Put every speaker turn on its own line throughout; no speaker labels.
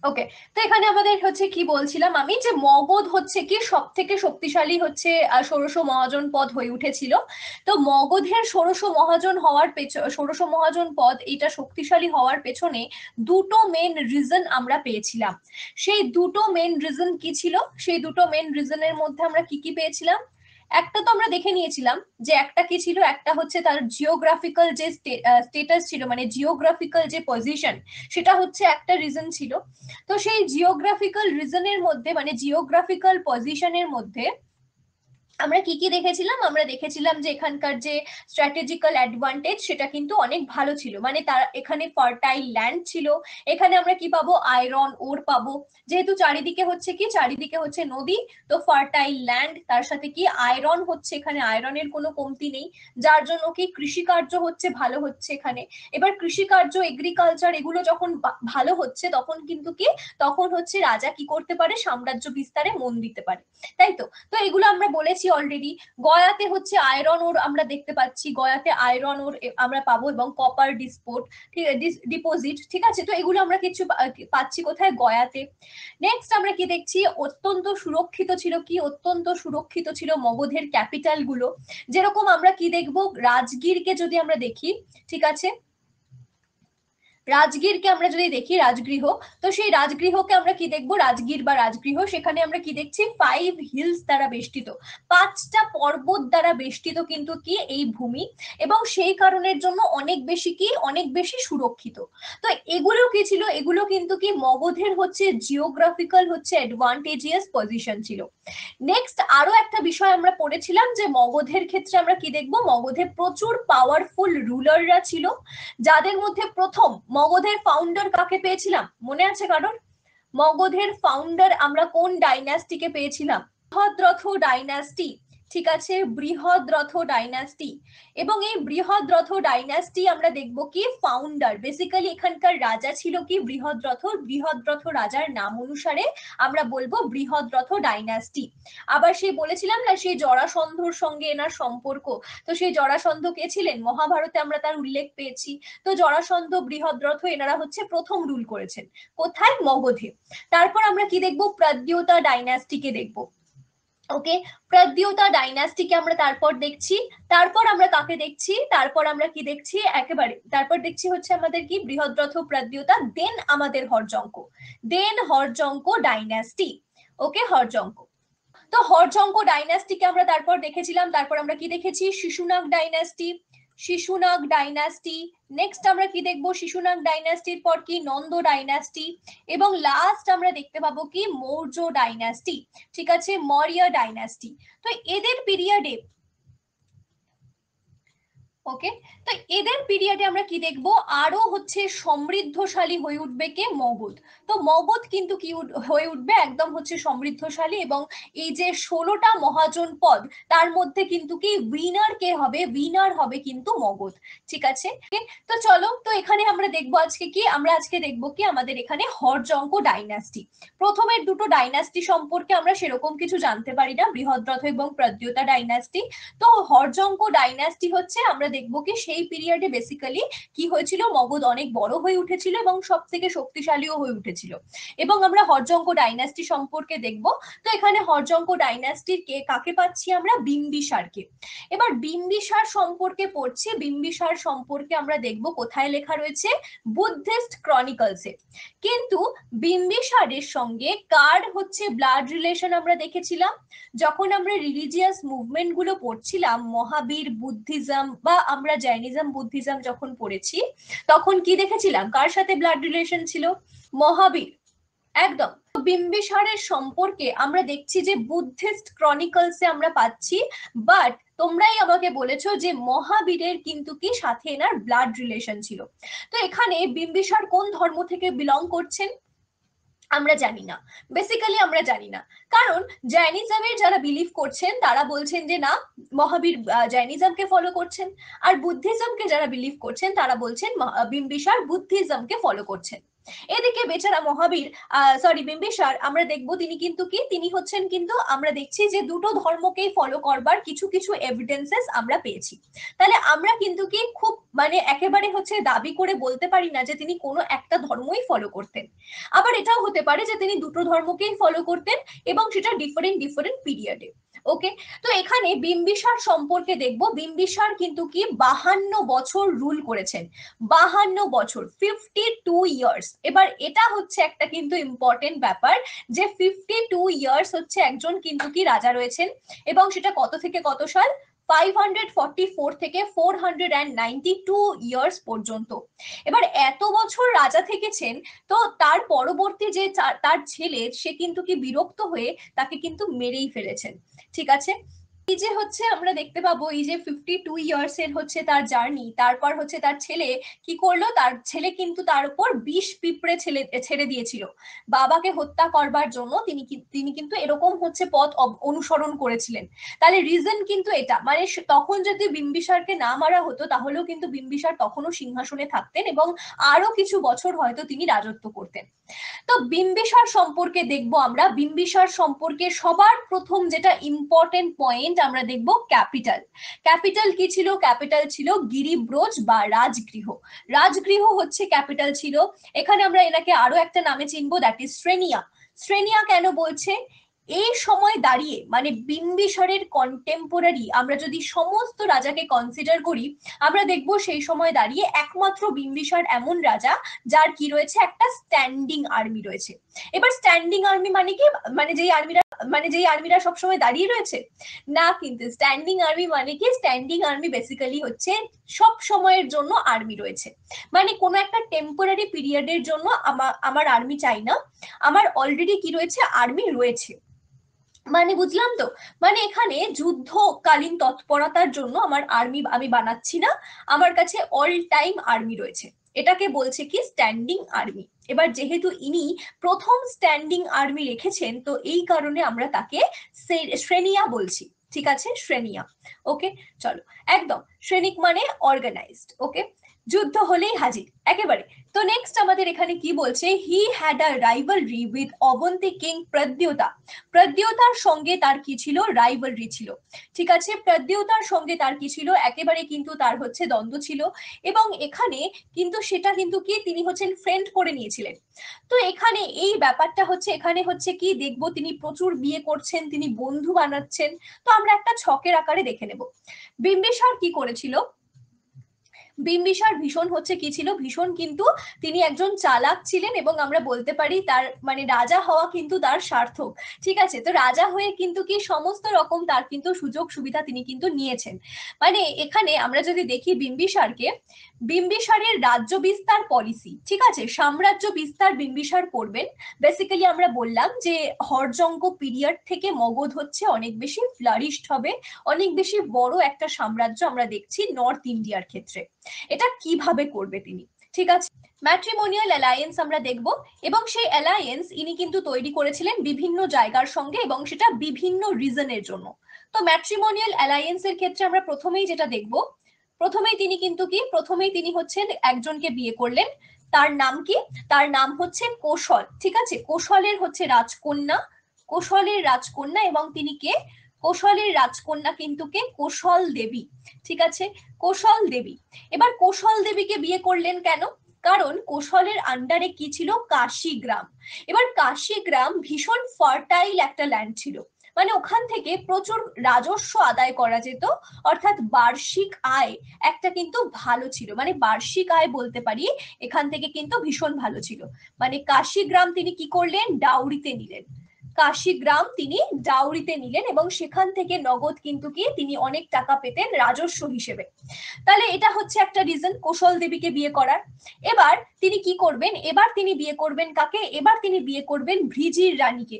ওকে, তো এখানে আমাদের হচ্ছে কি বলছিলাম আমি, যে মগধ হচ্ছে কি সব থেকে শক্তিশালী হচ্ছে ষোড়শ মহাজন পদ হয়ে উঠেছিল। তো মগধের ষোড়শ মহাজন হওয়ার ষোড়শ মহাজন পদ এটা শক্তিশালী হওয়ার পেছনে দুটো মেন রিজন আমরা পেয়েছিলাম। সেই দুটো মেন রিজন কি ছিল? সেই দুটো মেন রিজনের মধ্যে আমরা কি কি পেয়েছিলাম? একটা তো আমরা দেখে নিয়েছিলাম যে একটা কি ছিল, একটা হচ্ছে তার জিওগ্রাফিক্যাল যে স্টেটাস ছিল, মানে জিওগ্রাফিক্যাল যে পজিশন, সেটা হচ্ছে একটা রিজন ছিল। তো সেই জিওগ্রাফিক্যাল রিজনের মধ্যে, মানে জিওগ্রাফিক্যাল পজিশনের মধ্যে আমরা কি কি দেখেছিলাম? আমরা দেখেছিলাম যে এখানকার যে স্ট্র্যাটেজিক্যাল অ্যাডভান্টেজ সেটা কিন্তু অনেক ভালো ছিল, মানে তার এখানে ফার্টাইল ল্যান্ড ছিল। এখানে আমরা কি পাবো? আয়রন ওর পাবো, যেহেতু চারিদিকে হচ্ছে কি, চারিদিকে হচ্ছে নদী, তো ফার্টাইল ল্যান্ড, তার সাথে কি আয়রন হচ্ছে, এখানে আয়রনের কোনো কমতি নেই, যার জন্য কি কৃষিকার্য হচ্ছে ভালো হচ্ছে এখানে। এবার কৃষিকার্য, এগ্রিকালচার এগুলো যখন ভালো হচ্ছে তখন কিন্তু কি, তখন হচ্ছে রাজা কি করতে পারে? সাম্রাজ্য বিস্তারে মন দিতে পারে, তাই তো? তো এগুলো আমরা বলেছি অলরেডি। গয়াতে হচ্ছে আয়রন ওর আমরা দেখতে পাচ্ছি, গয়াতে আয়রন ওর আমরা পাবো, এবং কপার ডিসপোর্ট, ঠিক ডিপোজিট, ঠিক আছে? তো এগুলো আমরা কিছু পাচ্ছি কোথায়? গয়াতে। নেক্সট আমরা কি দেখছি? অত্যন্ত সুরক্ষিত ছিল, কি অত্যন্ত সুরক্ষিত ছিল মগধের ক্যাপিটাল গুলো। যেরকম আমরা কি দেখবো, রাজগীরকে যদি আমরা দেখি, ঠিক আছে, রাজগীরকে আমরা যদি দেখি, রাজগৃহ, তো সেই রাজগৃহকে আমরা কি দেখবো? রাজগীর বা রাজগৃহ, সেখানে আমরা কি দেখছি? 5 হিলস দ্বারা বেষ্টিত, 5টা পর্বত দ্বারা বেষ্টিত কিন্তু কি এই ভূমি, এবং সেই কারণের জন্য অনেক বেশি কি, অনেক বেশি সুরক্ষিত। তো এগুলো কি ছিল? এগুলো কিন্তু কি মগধের হচ্ছে জিওগ্রাফিক্যাল হচ্ছে অ্যাডভান্টেজিয়াস পজিশন ছিল। নেক্সট আরো একটা বিষয় আমরা পড়েছিলাম যে মগধের ক্ষেত্রে আমরা কি দেখবো? মগধে প্রচুর পাওয়ারফুল রুলাররা ছিল, যাদের মধ্যে প্রথম মগধের ফাউন্ডার কাকে পেয়েছিলাম? মনে আছে কারোর? মগধের ফাউন্ডার আমরা কোন ডাইনাস্টিকে পেয়েছিলাম? বৃহদ্রথ ডাইনাস্টি, ঠিক আছে, বৃহদ্রথ ডাইনাস্টি। এবং এই বৃহদ্রথ ডাইনাস্টি আমরা দেখব কি ফাউন্ডার, বেসিক্যালি এখানকার রাজা ছিল কি বৃহদ্রথ, বৃহদ্রথ রাজার নাম অনুসারে আমরা বলবো বৃহদ্রথ ডাইনাস্টি। আবার সেই বলেছিলাম না সেই জরাসন্ধর সঙ্গে এনার সম্পর্ক, তো সেই জরাসন্ধ কে ছিলেন? মহাভারতে আমরা তার উল্লেখ পেয়েছি। তো জরাসন্ধ, বৃহদ্রথ এনারা হচ্ছে প্রথম রুল করেছেন কোথায়? মগধে। তারপর আমরা কি দেখবো? প্রদ্যোতা ডাইনাস্টিকে দেখবো। ওকে, প্রদ্যোতা ডাইনাস্টিকে আমরা তারপর দেখছি। তারপর আমরা কাকে দেখছি? তারপর আমরা কি দেখছি? একেবারে তারপর দেখছি হচ্ছে আমাদের কি বৃহদ্রথ, প্রদ্যোতা, দেন আমাদের হর্যঙ্ক, দেন হর্যঙ্ক ডাইনাস্টি। ওকে, হর্যঙ্ক। তো হর্যঙ্ক ডাইনাস্টিকে আমরা তারপর দেখেছিলাম। তারপর আমরা কি দেখেছি? Shishunaga dynasty, Shishunaga dynasty. Next আমরা কি দেখবো? শিশুনাগ ডাইনাস্টির পর কি? নন্দ ডাইনাস্টি। এবং লাস্ট আমরা দেখতে পাবো কি? মৌর্য ডাইনাস্টি, ঠিক আছে, মৌর্য ডাইনাস্টি। তো এদের পিরিয়ডে, ওকে, তো এদের পিরিয়ডে আমরা কি দেখবো? আরো হচ্ছে সমৃদ্ধশালী হয়ে উঠবে কে? মগধ। তো মগধ কিন্তু কি হয়ে উঠবে? একদম হচ্ছে সমৃদ্ধশালী, এবং এই যে 16টা মহাজন পদ, তার মধ্যে কিন্তু কি উইনার কে হবে? উইনার হবে কিন্তু মগধ, ঠিক আছে। তো চলো, তো এখানে আমরা দেখবো আজকে কি, আমরা আজকে দেখবো কি আমাদের এখানে হর্যঙ্ক ডাইনাস্টি। প্রথমের দুটো ডাইনাস্টি সম্পর্কে আমরা সেরকম কিছু জানতে পারি না, বৃহদ্রথ এবং প্রদ্যোতা ডাইনাস্টি। তো হর্যঙ্ক ডাইনাস্টি হচ্ছে আমরা দেখবো কি সেই পিরিয়ডে বেসিক্যালি কি হয়েছিল? মগধ অনেক বড় হয়ে উঠেছিল এবং সব থেকে শক্তিশালীও হয়ে উঠেছিল, এবং আমরা হর্যঙ্ক ডাইনাস্টি সম্পর্কে দেখব। তো এখানে হর্যঙ্ক ডাইনাস্টির কে কাকে পাচ্ছি? আমরা বিম্বিসারকে। এবার বিম্বিসার সম্পর্কে পড়ছি, বিম্বিসার সম্পর্কে আমরা দেখব কোথায় লেখা রয়েছে? বুদ্ধিস্ট ক্রনিকলসে। কিন্তু বিম্বিসারের সঙ্গে কার হচ্ছে ব্লাড রিলেশন আমরা দেখেছিলাম? যখন আমরা রিলিজিয়াস মুভমেন্ট গুলো পড়ছিলাম, মহাবীর বুদ্ধিজম বা আমরা জৈনিজম বুদ্ধিজম যখন পড়েছি, তখন কি দেখেছিলাম? কার সাথে ব্লাড রিলেশন ছিল? মহাবীর, একদম। বিম্বিসারের সম্পর্কে আমরা দেখছি যে বুদ্ধিস্ট ক্রনিকলসে আমরা পাচ্ছি, বাট তোমরাই আমাকে বলেছো যে মহাবীরের কিন্তু কি সাথে এনার ব্লাড রিলেশন ছিল। তো এখানে বিম্বিসার কোন ধর্ম থেকে বিলং করছেন? আমরা জানি না, বেসিক্যালি আমরা জানি না। কারণ জৈনিজমের যারা বিলিভ করছেন তারা বলছেন যে না, মহাবীর জৈনিজমকে ফলো করছেন, আর বুদ্ধিজমকে যারা বিলিভ করছেন তারা বলছেন বিম্বিসার বুদ্ধিজমকে ফলো করছেন। এদিকে বেচারা মহাবীর বিম্বিসার আমরা দেখবো তিনি কিন্তু কি, তিনি হচ্ছেন কিন্তু আমরা দেখছি যে দুটো ধর্মকেই ফলো করবার কিছু কিছু এভিডেন্সেস আমরা পেয়েছি। তাহলে আমরা কিন্তু কি খুব মানে একেবারে হচ্ছে দাবি করে বলতে পারি না যে তিনি কোনো একটা ধর্মই ফলো করতেন। আবার এটাও হতে পারে যে তিনি দুটো ধর্মকেই ফলো করতেন এবং সেটা ডিফারেন্ট ডিফারেন্ট পিরিয়ডে। ওকে, তো এখানে বিম্বিসার সম্পর্কে দেখবো, বিম্বিসার কিন্তু কি 52 বছর রুল করেছেন, 52 বছর, 52 ইয়ার্স। এবার এটা হচ্ছে একটা কিন্তু ইম্পর্টেন্ট ব্যাপার যে 52 ইয়ার্স হচ্ছে একজন কিন্তু কি রাজা রয়েছেন, এবং সেটা কত থেকে কত সাল, 544 থেকে 492 ইয়ার্স পর্যন্ত। এবার এত বছর রাজা থেকেছেন, তো তার পরবর্তী যে তার ছেলে সে কিন্তু কি বিরক্ত হয়ে তাকে কিন্তু মেরেই ফেলেছেন। ঠিক আছে, এই যে হচ্ছে আমরা দেখতে পাবো এই যে 52 ইয়ার্স এর হচ্ছে তার জার্নি, তারপর হচ্ছে তার ছেলে কি করলো, তার ছেলে কিন্তু তার উপর বিষ পিঁপড়ে ছেড়ে দিয়েছিল বাবাকে হত্যা করবার জন্য। তিনি কিন্তু এরকম হচ্ছে পথ অনুসরণ করেছিলেন। তাহলে রিজন কিন্তু এটা, মানে তখন যদি বিম্বিসারকে না মারা হতো তাহলেও কিন্তু বিম্বিসার তখনও সিংহাসনে থাকতেন এবং আরো কিছু বছর হয়তো তিনি রাজত্ব করতেন। তো বিম্বিসার সম্পর্কে দেখবো আমরা, বিম্বিসার সম্পর্কে সবার প্রথম যেটা ইম্পর্টেন্ট পয়েন্ট আমরা দেখব ক্যাপিটাল। ক্যাপিটাল কি ছিল, ক্যাপিটাল ছিল গিরিব্রজ বা রাজগৃহ। রাজগৃহ হচ্ছে ক্যাপিটাল ছিল। এখানে আমরা এনাকে আরো একটা নামে চিনবো, দ্যাট ইজ শ্রেনিয়া। শ্রেনিয়া কেন বলছে, এই সময় দাঁড়িয়ে মানে বিম্বিসারের কন্টেম্পোরারি আমরা যদি সমস্ত রাজাকে কনসিডার করি, আমরা দেখব সেই সময় দাঁড়িয়ে একমাত্র বিম্বিসার এমন রাজা যার কি রয়েছে, একটা স্ট্যান্ডিং আর্মি রয়েছে। এবার স্ট্যান্ডিং আর্মি মানে কি, মানে যেই আর্মিরা সবসময় দাঁড়িয়ে রয়েছে না, কিন্তু স্ট্যান্ডিং আর্মি মানে কি, স্ট্যান্ডিং আর্মি বেসিক্যালি হচ্ছে সব সময়ের জন্য আর্মি রয়েছে। মানে কোনো একটা টেম্পোরারি পিরিয়ডের জন্য আমার আর্মি চাই না, আমার অলরেডি কি রয়েছে, আর্মি রয়েছে। মানে বুঝলাম তো, মানে এখানে যুদ্ধকালীন তৎপরতার জন্য আমার আর্মি আমি বানাচ্ছি না, আমার কাছে অল টাইম আর্মি রয়েছে। এটাকে বলছে কি স্ট্যান্ডিং আর্মি। এবার যেহেতু ইনি প্রথম স্ট্যান্ডিং আর্মি রেখেছেন, তো এই কারণে আমরা তাকে শ্রেণিয়া বলছি। ঠিক আছে, শ্রেণিয়া। ওকে, চলো, একদম শ্রেণিক মানে অর্গানাইজড। ওকে, যুদ্ধ হলেই হাজির একেবারে। তো নেক্সট আমাদের এখানে কি বলছে, he had a rivalry with Avanti king Pradyota. প্রদ্যোতার সঙ্গে তার কি ছিল, রাইভালরি ছিল। ঠিক আছে, প্রদ্যোতার সঙ্গে তার কি ছিল, একেবারে কিন্তু তার হচ্ছে দ্বন্দ্ব ছিল, এবং এখানে কিন্তু সেটা কিন্তু কি তিনি হচ্ছেন ফ্রেন্ড করে নিয়েছিলেন। তো এখানে এই ব্যাপারটা হচ্ছে, এখানে হচ্ছে কি দেখবো, তিনি প্রচুর বিয়ে করছেন, তিনি বন্ধু বানাচ্ছেন। তো আমরা একটা ছকের আকারে দেখে নেব বিম্বিসার কি করেছিল। বিম্বিসার ভীষণ হচ্ছে কি ছিল, ভীষণ কিন্তু তিনি একজন চালাক ছিলেন, এবং আমরা বলতে পারি তার মানে রাজা হওয়া কিন্তু তার সার্থক। ঠিক আছে, তো রাজা হয়ে কিন্তু কি সমস্ত রকম তার কিন্তু সুযোগ সুবিধা তিনি কিন্তু নিয়েছেন। মানে এখানে আমরা যদি দেখি বিম্বিসারকে, বিম্বিসারের রাজ্য বিস্তার পলিসি, ঠিক আছে, সাম্রাজ্য বিস্তার বিম্বিসার করবেন। বেসিক্যালি আমরা বললাম যে হরজঙ্গ পিরিয়ড থেকে মগধ হচ্ছে অনেক বেশি ফ্লারিশড হবে, অনেক বেশি বড় একটা সাম্রাজ্য আমরা দেখছি নর্থ ইন্ডিয়ার ক্ষেত্রে। এটা কিভাবে করবে তিনি, ঠিক আছে, ম্যাট্রিমোনিয়াল অ্যালায়েন্স আমরা দেখব, এবং সেই অ্যালায়েন্স ইনি কিন্তু তৈরি করেছিলেন বিভিন্ন জায়গার সঙ্গে, এবং সেটা বিভিন্ন রিজনের জন্য। তো ম্যাট্রিমোনিয়াল অ্যালায়েন্সের ক্ষেত্রে আমরা প্রথমেই যেটা দেখব, প্রথমেই তিনি হচ্ছেন একজনকে বিয়ে করলেন। তার নাম কি, তার নাম হচ্ছে কৌশল। ঠিক আছে, কৌশলের হচ্ছে রাজকন্যা, কৌশলের রাজকন্যা, এবং তিনি কে, কৌশলের রাজকন্যা কিন্তু কে, কৌশল দেবী। ঠিক আছে, কৌশল দেবী। এবার কৌশল দেবীকে বিয়ে করলেন কেন, কারণ কৌশলের আন্ডারে কি ছিল, কাশীগ্রাম। এবার কাশীগ্রাম ভীষণ ফার্টাইল একটা ল্যান্ড ছিল, মানে ওখান থেকে প্রচুর রাজস্ব আদায় করা যেত, অর্থাৎ বার্ষিক আয় একটা কিন্তু ভালো ছিল, মানে বার্ষিক আয় বলতে পারি এখান থেকে কিন্তু ভীষণ ভালো ছিল। মানে কাশীগ্রাম তিনি কি করলেন, ডাউরিতে নিলেন, কাশীগ্রাম তিনি ডাউরিতে নিলেন, এবং সেখান থেকে নগদ কিন্তু কি তিনি অনেক টাকা পেতেন রাজস্ব হিসেবে। তাহলে এটা হচ্ছে একটা রিজন কৌশল দেবীকে বিয়ে করার। এবার তিনি কি করবেন, এবার তিনি বিয়ে করবেন কাকে, এবার তিনি বিয়ে করবেন ভৃজির রানীকে,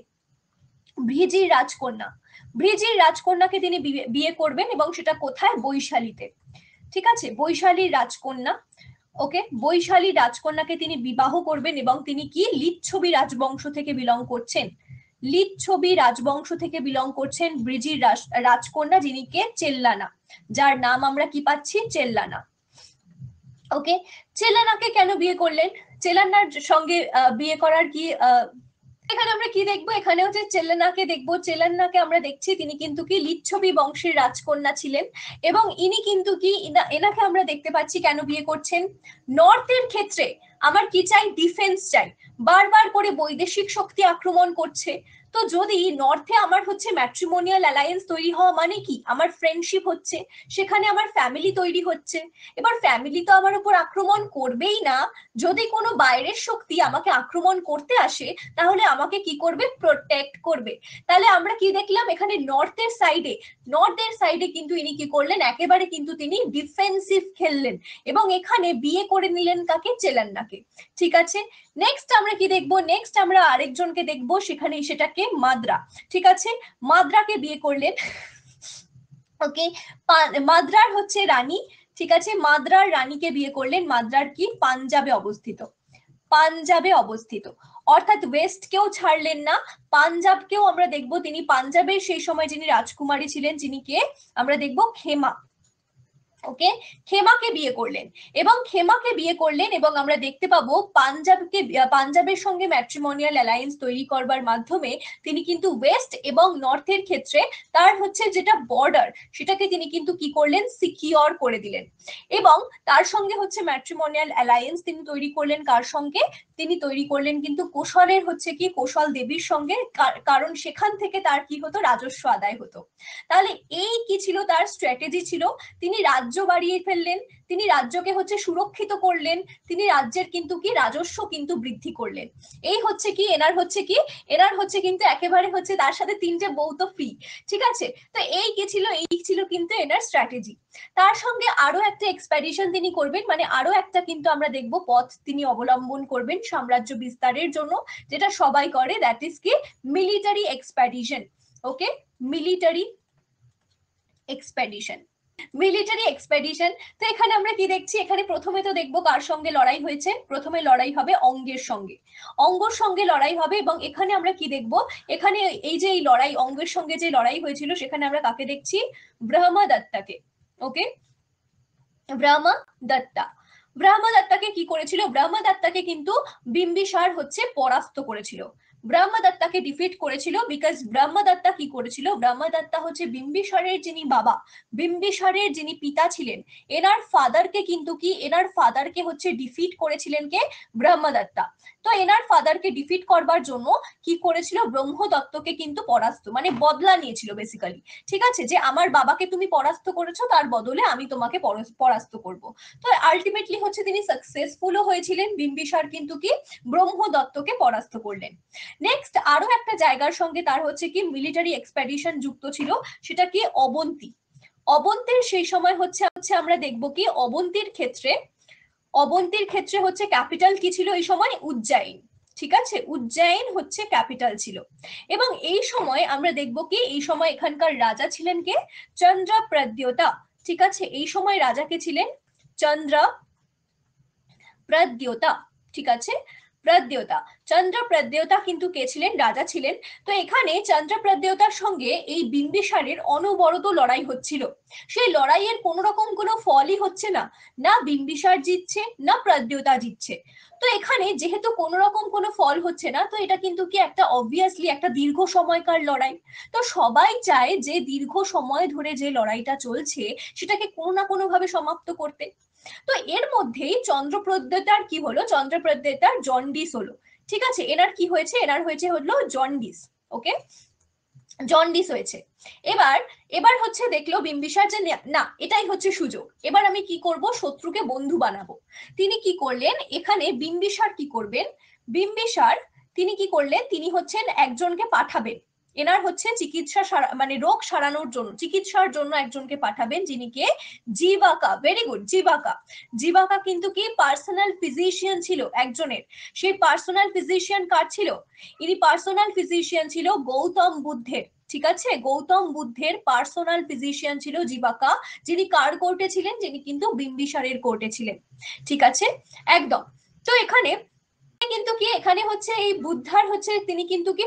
ভৃজির রাজকন্যা, ভৃজির রাজকন্যাকে তিনি বিয়ে করবেন, এবং সেটা কোথায়, বৈশালীতে। ঠিক আছে, বৈশালীর রাজকন্যা। ওকে, বৈশালী রাজকন্যাকে তিনি বিবাহ করবেন, এবং তিনি কি লিচ্ছবি রাজবংশ থেকে বিলং করছেন, লিচ্ছবি রাজবংশ থেকে বিলং করছেন ব্রিজির রাজকন্যা, যিনি কে, চেল্লানা, যার নাম আমরা কি পাচ্ছি, চেল্লানা। ওকে, চেল্লানাকে কেন বিয়ে করলেন, চেলান্নার সঙ্গে বিয়ে করার কি এখানে আমরা কি দেখবো, এখানে হচ্ছে চেলান্নাকে দেখবো। চেলান্নাকে আমরা দেখছি তিনি কিন্তু কি লিচ্ছবি বংশের রাজকন্যা ছিলেন এবং ইনি কিন্তু কি এনাকে আমরা দেখতে পাচ্ছি কেন বিয়ে করছেন, নর্থের ক্ষেত্রে আমার কি চাই, ডিফেন্স চাই, বারবার করে বৈদেশিক শক্তি আক্রমণ করছে। তো যদি নর্থে আমার হচ্ছে ম্যাট্রিমোনিয়াল অ্যালায়েন্স তৈরি হওয়া মানে কি, আমার ফ্রেন্ডশিপ হচ্ছে, সেখানে আমার ফ্যামিলি তৈরি হচ্ছে। এবার ফ্যামিলি তো আমার উপর আক্রমণ করবেই না, যদি কোনো বাইরের শক্তি আমাকে আক্রমণ করতে আসে তাহলে আমাকে কি করবে, প্রোটেক্ট করবে। তাহলে আমরা কি দেখলাম এখানে নর্থের সাইডে কিন্তু ইনি কি করলেন, একেবারে কিন্তু তিনি ডিফেন্সিভ খেললেন এবং এখানে বিয়ে করে নিলেন কাকে, চেলান্নাকে। ঠিক আছে, নেক্সট আমরা কি দেখবো, নেক্সট আমরা আরেকজনকে দেখবো, সেটাকে মাদ্রা। ঠিক আছে, মাদ্রাকে বিয়ে করলেন। ওকে, মাদ্রার হচ্ছে রানী। ঠিক আছে, মাদ্রার রানীকে বিয়ে করলেন। মাদ্রার কি, পাঞ্জাবে অবস্থিত, অর্থাৎ ওয়েস্ট কেও ছাড়লেন না, পাঞ্জাবকেও আমরা দেখবো। তিনি পাঞ্জাবের সেই সময় যিনি রাজকুমারী ছিলেন, যিনি কে, আমরা দেখবো খেমা। ওকে, খেমাকে বিয়ে করলেন এবং আমরা দেখতে পাবো পাঞ্জাবের সঙ্গে ম্যাট্রিমোনিয়াল অ্যালায়েন্স তৈরি করবার মাধ্যমে তিনি কিন্তু ওয়েস্ট এবং নর্থের ক্ষেত্রে তার হচ্ছে যেটা বর্ডার, সেটাকে তিনি কিন্তু কি করলেন, সিকিউর করে দিলেন। এবং তার সঙ্গে হচ্ছে ম্যাট্রিমোনিয়াল অ্যালায়েন্স তিনি তৈরি করলেন কার সঙ্গে, তিনি তৈরি করলেন কিন্তু কোশলের হচ্ছে কি, কোশল দেবীর সঙ্গে, কারণ সেখান থেকে তার কি হতো, রাজস্ব আদায় হতো। তাহলে এই কি ছিল তার স্ট্র্যাটেজি ছিল, তিনি রাজ্য বাড়িয়ে ফেললেন, তিনি রাজ্যকে হচ্ছে সুরক্ষিত করলেন, তিনি রাজ্যের কিন্তু কি রাজস্ব কিন্তু বৃদ্ধি করলেন। এই হচ্ছে কি এনার হচ্ছে কিন্তু একেবারে হচ্ছে তার সাথে 3টে বউ তো ফ্রি। ঠিক আছে, তো এই ছিল কিন্তু এনার স্ট্র্যাটেজি। তার সঙ্গে আরো একটা এক্সপেডিশন তিনি করবেন, মানে আরো একটা কিন্তু আমরা দেখব পথ তিনি অবলম্বন করবেন সাম্রাজ্য বিস্তারের জন্য, যেটা সবাই করে, দ্যাট ইজ কি মিলিটারি এক্সপেডিশন। ওকে, মিলিটারি এক্সপেডিশন। তো এখানে আমরা কি দেখছি, এখানে প্রথমে তো দেখবো কার সঙ্গে লড়াই হয়েছে, প্রথমে লড়াই হবে অঙ্গর সঙ্গে লড়াই হবে। এবং এখানে আমরা কি দেখবো, এখানে এই যে এই লড়াই, অঙ্গের সঙ্গে যে লড়াই হয়েছিল, সেখানে আমরা কাকে দেখছি, ব্রহ্মদত্তাকে। ওকে, ব্রহ্মদত্তাকে কি করেছিল, ব্রহ্মদত্তাকে কিন্তু বিম্বিসার হচ্ছে পরাস্ত করেছিল, ব্রহ্মদত্তাকে ডিফিট করেছিল। বিকজ ব্রহ্মদত্তা কি করেছিল, ব্রহ্মদত্তা হচ্ছে বিম্বিসারের যিনি বাবা, বিম্বিসারের যিনি পিতা ছিলেন, এনার ফাদারকে হচ্ছে ডিফিট করেছিলেন কে, ব্রহ্মদত্তা। তো এনার ফাদারকে ডিফিট করবার জন্য কি করেছিল, ব্রহ্মদত্তকে কিন্তু পরাস্ত, মানে বদলা নিয়েছিল বেসিক্যালি। ঠিক আছে, যে আমার বাবাকে তুমি পরাস্ত করেছো, তার বদলে আমি তোমাকে পরাস্ত করব। তো আলটিমেটলি হচ্ছে তিনি সাকসেসফুলও হয়েছিলেন, বিম্বিসার কিন্তু কি ব্রহ্মদত্তকে পরাস্ত করলেন। নেক্সট আরো একটা জায়গার সঙ্গে তার হচ্ছে কি মিলিটারি এক্সপেডিশন যুক্ত ছিল, সেটা কি অবন্তীর সেই সময় হচ্ছে আমরা দেখবো কি অবন্তীর ক্ষেত্রে হচ্ছে ক্যাপিটাল কি ছিল এই সময়, উজ্জয়িন। ঠিক আছে, উজ্জয়িন হচ্ছে ক্যাপিটাল ছিল। এবং এই সময় আমরা দেখবো কি, এই সময় এখানকার রাজা ছিলেন কে, চন্দ্রপ্রদ্যোতা। ঠিক আছে, এই সময় রাজা কে ছিলেন, চন্দ্রপ্রদ্যোতা। ঠিক আছে, চন্দ্রপ্রদ্যোতা কিন্তু কে ছিলেন, রাজা ছিলেন। তো এখানে চন্দ্রপ্রদ্যোতার সঙ্গে এই বিম্বিসারের অনবরত লড়াই হচ্ছিল। সেই লড়াইয়ের কোন রকম কোনো ফলই হচ্ছে না, না বিম্বিসার জিতছে না প্রদ্যোতা জিতছে। তো এখানে যেহেতু কোনো রকম কোনো ফল হচ্ছে না, তো এটা কিন্তু কি একটা অবভিয়াসলি একটা দীর্ঘ সময়কার লড়াই। তো সবাই চায় যে দীর্ঘ সময় ধরে যে লড়াইটা চলছে সেটাকে কোনো না কোনো ভাবে সমাপ্ত করতে। তো এর মধ্যেই চন্দ্রপ্রদ্যোতার কি হলো, চন্দ্রপ্রদ্যোতার জন্ডিস হলো। ঠিক আছে, এনার কি হয়েছে, এনার হয়েছে হলো জন্ডিস। ওকে, জন্ডিস হয়েছে। এবার হচ্ছে দেখলো বিম্বিসার যে না, এটাই হচ্ছে সুযোগ, এবার আমি কি করব, শত্রুকে বন্ধু বানাবো। তিনি কি করলেন, এখানে বিম্বিসার তিনি কি করলেন, তিনি হচ্ছেন একজনকে পাঠাবেন, এনার হচ্ছে মানে রোগ সারানোর জন্য, চিকিৎসার জন্য একজনকে পাঠাবেন, যিনি কে, জিবাকা। ভেরি গুড, জিবাকা কিন্তু কি পার্সোনাল ফিজিশিয়ান ছিল একজনের। সেই পার্সোনাল ফিজিশিয়ান কার ছিল, ইনি পার্সোনাল ফিজিশিয়ান ছিল গৌতম বুদ্ধের। ঠিক আছে, গৌতম বুদ্ধের পার্সোনাল ফিজিশিয়ান ছিল জিবাকা, যিনি কার কোর্টে ছিলেন, যিনি কিন্তু বিম্বিসারের কোর্টে ছিলেন। ঠিক আছে, একদম। তো এখানে কিন্তু কি এখানে হচ্ছে এই বুদ্ধার হচ্ছে তিনি কিন্তু কি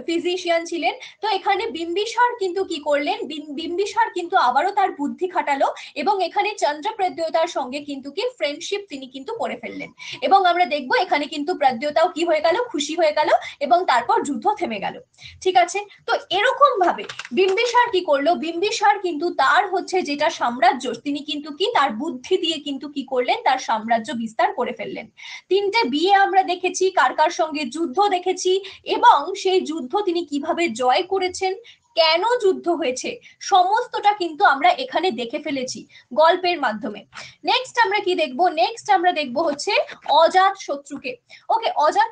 ফিজিশিয়ান ছিলেন। তো এখানে বিম্বিসার কিন্তু কি করলেন, বিম্বিসার কিন্তু আবারও তার বুদ্ধি খাটালো এবং এখানে চন্দ্রপ্রদ্যোতার সঙ্গে কিন্তু কি ফ্রেন্ডশিপ তিনি কিন্তু করে ফেললেন। এবং আমরা দেখবো এখানে কিন্তু প্রদ্যোতাও কি হয়ে গেল, খুশি হয়ে গেল এবং তারপর যুদ্ধ থেমে গেল। ঠিক আছে, তো এরকম ভাবে বিম্বিসার কি করলো, বিম্বিসার কিন্তু তার হচ্ছে যেটা সাম্রাজ্য তিনি কিন্তু কি তার বুদ্ধি দিয়ে কিন্তু কি করলেন, তার সাম্রাজ্য বিস্তার করে ফেললেন। তিনটে বিয়ে আমরা দেখেছি, কার কার সঙ্গে যুদ্ধ দেখেছি এবং সেই যুদ্ধ তিনি কিভাবে জয় করেছেন, কেন যুদ্ধ হয়েছে, সমস্তটা কিন্তু আমরা এখানে দেখে ফেলেছি গল্পের মাধ্যমে। নেক্সট আমরা কি দেখবো, নেক্সট আমরা দেখবো হচ্ছে অজাত শত্রুকে। ওকে, অজাত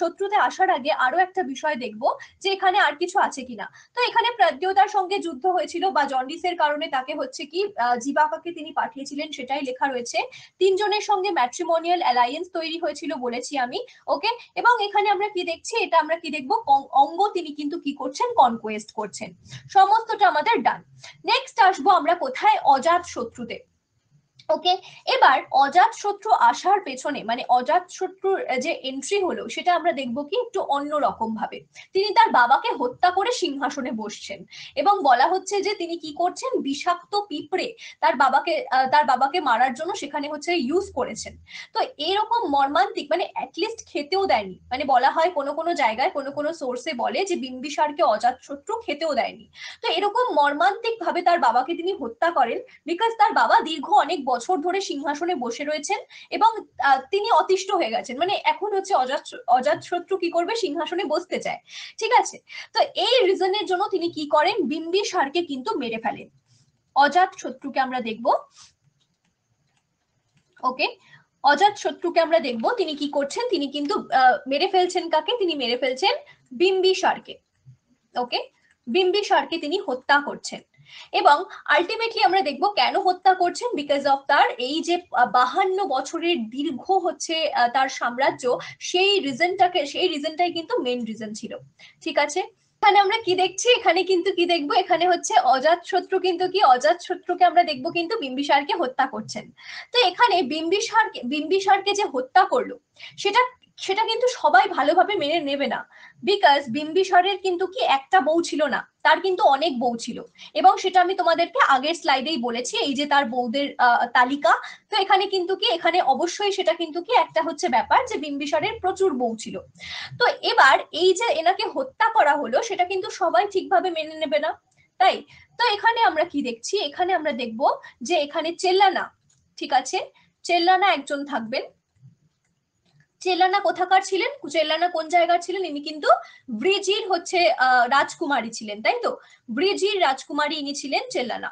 শত্রুতে আসার আগে আরো একটা বিষয় দেখবো যে এখানে আর কিছু আছে কিনা। তো এখানে প্রদ্যোতার সঙ্গে যুদ্ধ হয়েছিল বা জন্ডিসের কারণে তাকে হচ্ছে কি জিবাকাকে তিনি পাঠিয়েছিলেন সেটাই লেখা রয়েছে। তিনজনের সঙ্গে ম্যাট্রিমোনিয়াল অ্যালায়েন্স তৈরি হয়েছিল বলেছি আমি। ওকে, এবং এখানে আমরা কি দেখছি, এটা আমরা কি দেখবো, অঙ্গ তিনি কিন্তু কি করছেন, কনকোয়েস্ট করছেন। সমস্তটা আমাদের ডান। নেক্সট আসবো আমরা কোথায়, অজাত শত্রুতে। ওকে, এবার অজাত শত্রু আসার পেছনে মানে অজাত শত্রুর যে এন্ট্রি হলো সেটা আমরা দেখবো কি একটু অন্য রকম ভাবে। তিনি তার বাবাকে হত্যা করে সিংহাসনে বসছেন এবং বলা হচ্ছে যে তিনি কি করছেন, বিষাক্ত পিঁপড়ে তার বাবাকে মারার জন্য সেখানে হচ্ছে ইউজ করেছেন। তো এরকম মর্মান্তিক, মানে অ্যাটলিস্ট খেতেও দেয়নি, মানে বলা হয় কোনো কোনো জায়গায় কোনো কোনো সোর্সে বলে যে বিম্বিসারকে অজাত শত্রু খেতেও দেয়নি। তো এরকম মর্মান্তিক ভাবে তার বাবাকে তিনি হত্যা করেন বিকজ তার বাবা দীর্ঘ অনেক বছর ধরে সিংহাসনে বসে রয়েছেন এবং তিনি অতিষ্ঠ হয়ে গেছেন, মানে এখন হচ্ছে অজাত শত্রু কি করবে, সিংহাসনে বসতে চায়। ঠিক আছে, তো এই রিজনের জন্য তিনি কি করেন, বিম্বিসারকে কিন্তু মেরে ফেলেন। অজাত শত্রুকে আমরা দেখব। ওকে, অজাত শত্রুকে আমরা দেখব তিনি কি করছেন, তিনি কিন্তু মেরে ফেলছেন কাকে, তিনি মেরে ফেলছেন বিম্বিসারকে। ওকে, বিম্বিসারকে তিনি হত্যা করছেন এবং আলটিমেটলি আমরা দেখব কেন হত্যা করছেন, বিকজ অফ তার এই যে 52 বছরের দীর্ঘ হচ্ছে তার সাম্রাজ্য, সেই রিজনটাই কিন্তু মেন রিজন ছিল। ঠিক আছে, এখানে আমরা কি দেখছি, এখানে কিন্তু কি দেখবো, এখানে হচ্ছে অজাত শত্রু কিন্তু কি, অজাত শত্রুকে আমরা দেখবো কিন্তু বিম্বিসারকে হত্যা করছেন। তো এখানে বিম্বিসারকে যে হত্যা করলো সেটা সেটা কিন্তু সবাই ভালোভাবে মেনে নেবে না, বিকজ বিম্বিসারের কিন্তু কি একটা বউ ছিল না, তার কিন্তু অনেক বউ ছিল এবং সেটা আমি তোমাদেরকে আগের স্লাইডেই বলেছি, এই যে তার বউদের তালিকা। তো এখানে কিন্তু কি, এখানে অবশ্যই সেটা কিন্তু কি একটা হচ্ছে ব্যাপার যে বিম্বিসারের প্রচুর বউ ছিল। তো এবার এই যে এনাকে হত্যা করা হলো সেটা কিন্তু সবাই ঠিকভাবে মেনে নেবে না, তাই। তো এখানে আমরা কি দেখছি, এখানে আমরা দেখব যে এখানে চেল্লানা, ঠিক আছে, চেল্লানা একজন থাকবেন। চেল্লানা কোথাকার ছিলেন, চেল্লানা কোন জায়গার ছিলেন, ইনি কিন্তু ব্রিজির হচ্ছে রাজকুমারী ছিলেন, তাই তো, ব্রিজির রাজকুমারী ইনি ছিলেন চেল্লানা।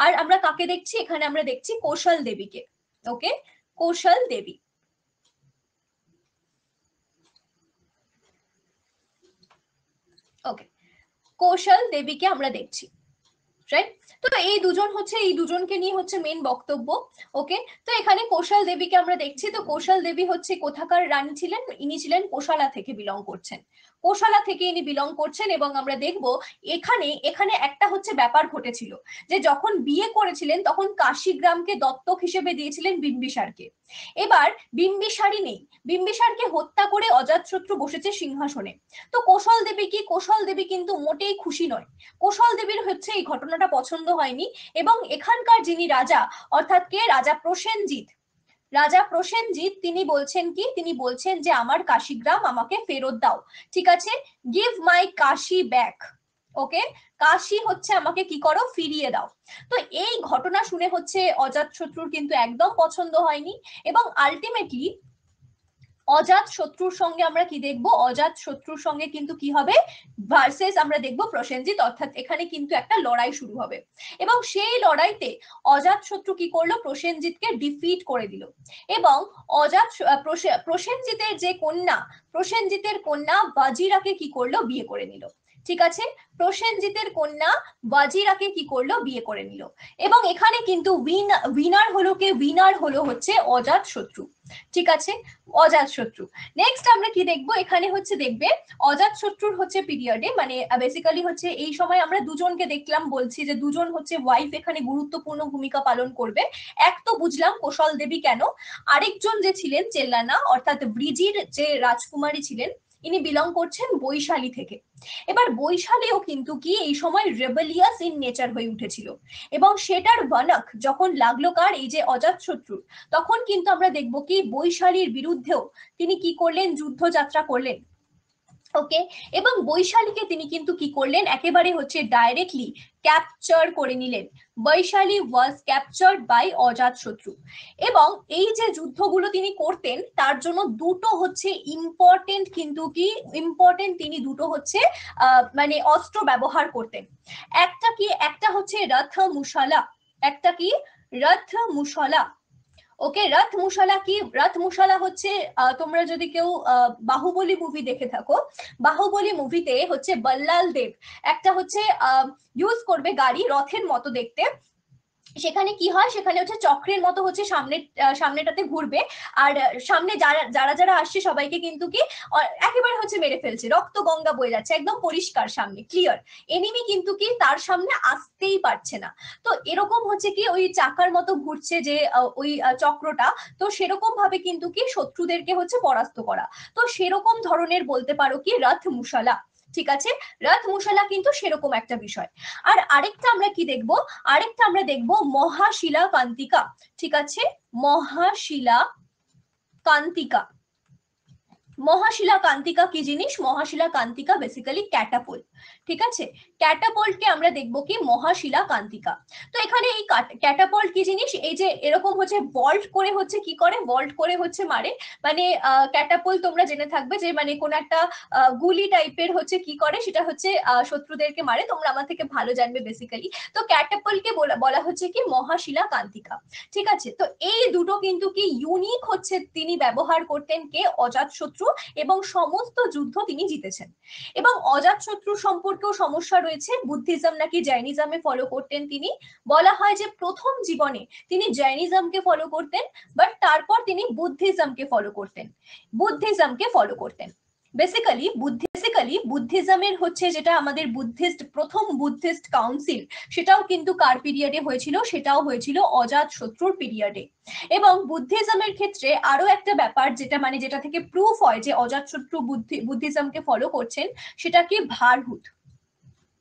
আর আমরা কাকে দেখছি, এখানে আমরা দেখছি কৌশল দেবীকে। ওকে, কৌশল দেবী। ওকে, কৌশল দেবীকে আমরা দেখছি, রাইট। তো এই দুজন হচ্ছে, এই দুজনকে নিয়ে হচ্ছে মেন বক্তব্য। ওকে, তো এখানে কৌশল দেবীকে আমরা দেখছি। তো কৌশল দেবী হচ্ছে কোথাকার রানী ছিলেন, ইনি ছিলেন কোশালা থেকে বিলং করছেন, কোশালা থেকে ইনি বিলং করছেন। এবং আমরা দেখব এখানে এখানে একটা হচ্ছে ব্যাপার ঘটেছিল যে যখন বিয়ে করেছিলেন তখন কাশীগ্রামকে দত্তক হিসেবে দিয়েছিলেন বিম্বিসারকে। এবার বিম্বিসারই নেই, বিম্বিসারকে হত্যা করে অজাতশত্রু বসেছে সিংহাসনে। তো কৌশল দেবী কি, কৌশল দেবী কিন্তু মোটেই খুশি নয়, কৌশল দেবীর হচ্ছে এই ঘটনাটা পছন্দ হয়নি এবং এখানকার যিনি রাজা, অর্থাৎ কে, রাজা প্রসেনজিৎ, রাজা প্রসেনজিৎ তিনি বলছেন কি, তিনি বলছেন যে আমার কাশীগ্রাম আমাকে ফেরত দাও। ঠিক আছে, গিভ মাই কাশী ব্যাক। ওকে, কাশী হচ্ছে আমাকে কি করো, ফিরিয়ে দাও। তো এই ঘটনা শুনে হচ্ছে অজাতশত্রুর কিন্তু একদম পছন্দ হয়নি এবং আলটিমেটলি অজাত শত্রুর সঙ্গে আমরা কি দেখবো, অজাত শত্রুর সঙ্গে কিন্তু কি হবে, ভার্সেস আমরা দেখবো প্রসেনজিৎ, অর্থাৎ এখানে কিন্তু একটা লড়াই শুরু হবে এবং সেই লড়াইতে অজাত শত্রু কি করলো, প্রসেনজিৎকে ডিফিট করে দিল এবং প্রসেনজিতের যে কন্যা, প্রসেনজিতের কন্যা বাজিরাকে কি করলো, বিয়ে করে নিল। ঠিক আছে, প্রসেনজিতের কন্যা বাজিরাকে কি করলো, বিয়ে করে নিল এবং এখানে কিন্তু উইনার হলো কে, উইনার হলো হচ্ছে অজাত শত্রু। ঠিক আছে, অজাত শত্রু। নেক্সট আমরা কি দেখবো, এখানে হচ্ছে দেখবে অজাত শত্রুর হচ্ছে পিরিয়ডে, মানে বেসিক্যালি হচ্ছে এই সময় আমরা দুজনকে দেখলাম, বলছি যে দুজন হচ্ছে ওয়াইফ এখানে গুরুত্বপূর্ণ ভূমিকা পালন করবে। এক তো বুঝলাম কোশল দেবী কেন। আরেকজন যে ছিলেন চেল্লানা অর্থাৎ ব্রিজির যে রাজকুমারী ছিলেন, ইনি বিলং করছেন বৈশালী থেকে। এবার বৈশালীও কিন্তু কি এই সময় রেবেলিয়াস ইন নেচার হয়ে উঠেছিল, এবং সেটার ভনক যখন লাগলো কার, এই যে অজাতশত্রুর, তখন কিন্তু আমরা দেখবো কি বৈশালীর বিরুদ্ধেও তিনি কি করলেন, যুদ্ধযাত্রা করলেন। ওকে, এবং বৈশালীকে তিনি কিন্তু কি করলেন, একেবারে হচ্ছে ডাইরেক্টলি ক্যাপচার করে নিলেন। বৈশালী ওয়াজ ক্যাপচার্ড বাই অজাতশত্রু। এবং এই যে যুদ্ধগুলো তিনি করতেন তার জন্য দুটো হচ্ছে ইম্পর্টেন্ট, কিন্তু কি ইম্পর্টেন্ট, তিনি দুটো হচ্ছে মানে অস্ত্র ব্যবহার করতেন। একটা কি, একটা হচ্ছে রথ মুশালা, একটা কি রথ মুশালা। ওকে, রথ মুশালা কি, রথ মুশালা হচ্ছে তোমরা যদি কেউ বাহুবলী মুভি দেখে থাকো, বাহুবলী মুভিতে হচ্ছে বল্লাল দেব একটা হচ্ছে ইউজ করবে গাড়ি রথের মতো দেখতে, সেখানে কি হয়, সেখানে হচ্ছে চক্রের মতো হচ্ছে সামনেটাতে ঘুরবে, আর সামনে যারা যারা যারা আসছে সবাইকে কিন্তু কি একেবারে হচ্ছে মেরে ফেলছে, রক্ত গঙ্গা বয়ে যাচ্ছে, একদম পরিষ্কার সামনে ক্লিয়ার, এনিমি কিন্তু কি তার সামনে আসতেই পারছে না। তো এরকম হচ্ছে কি ওই চাকার মতো ঘুরছে যে ওই চক্রটা, তো সেরকম ভাবে কিন্তু কি শত্রুদেরকে হচ্ছে পরাস্ত করা। তো সেরকম ধরনের বলতে পারো কি রথ মুশালা। ঠিক আছে, রথ মুশালা কিন্তু সেরকম একটা বিষয়। আর আরেকটা আমরা কি দেখবো, আরেকটা আমরা দেখবো মহাশিলা কান্তিকা। ঠিক আছে, মহাশিলা কান্তিকা। মহাশিলা কান্তিকা কি জিনিস, মহাশিলা কান্তিকা বেসিক্যালি ক্যাটাপোল। ঠিক আছে, ক্যাটাপোল্টকে আমরা দেখবো কি মহাশিলা কান্তিকা। তো এখানে এই ক্যাটাপোল্ট কি জিনিস, এই যে এরকম হচ্ছে ভল্ট করে হচ্ছে কি করে, ভল্ট করে হচ্ছে মারে, মানে ক্যাটাপোল তোমরা জেনে থাকবে যে মানে কোন একটা গুলি টাইপের হচ্ছে কি করে, সেটা হচ্ছে শত্রুদেরকে মারে, তোমরা আমার থেকে ভালো জানবে বেসিক্যালি। তো ক্যাটাপোলকে বলা হচ্ছে কি মহাশিলা কান্তিকা। ঠিক আছে, তো এই দুটো কিন্তু কি ইউনিক হচ্ছে, তিনি ব্যবহার করতেন কে, অজাতশত্রু, এবং সমস্ত যুদ্ধ তিনি জিতেছেন। এবং অজাতশত্রুর সম্পর্কেও সমস্যা রয়েছে, বুদ্ধিজম নাকি জৈনিজমে ফলো করতেন তিনি। বলা হয় যে প্রথম জীবনে তিনি জৈনিজমকে ফলো করতেন, বাট তারপর তিনি বুদ্ধিজমকে ফলো করতেন, বুদ্ধিজমকে ফলো করতেন। বেসিক্যালি বুদ্ধিজমের হচ্ছে যেটা আমাদের বুদ্ধিস্ট, প্রথম বুদ্ধিস্ট কাউন্সিল, সেটাও কিন্তু কার পিরিয়ডে হয়েছিল, সেটাও হয়েছিল অজাতশত্রুর পিরিয়ডে। এবং বুদ্ধিজমের ক্ষেত্রে আরো একটা ব্যাপার যেটা মানে যেটা থেকে প্রুফ হয় যে অজাতশত্রু বুদ্ধিজমকে ফলো করছেন, সেটা কি ভারহুত।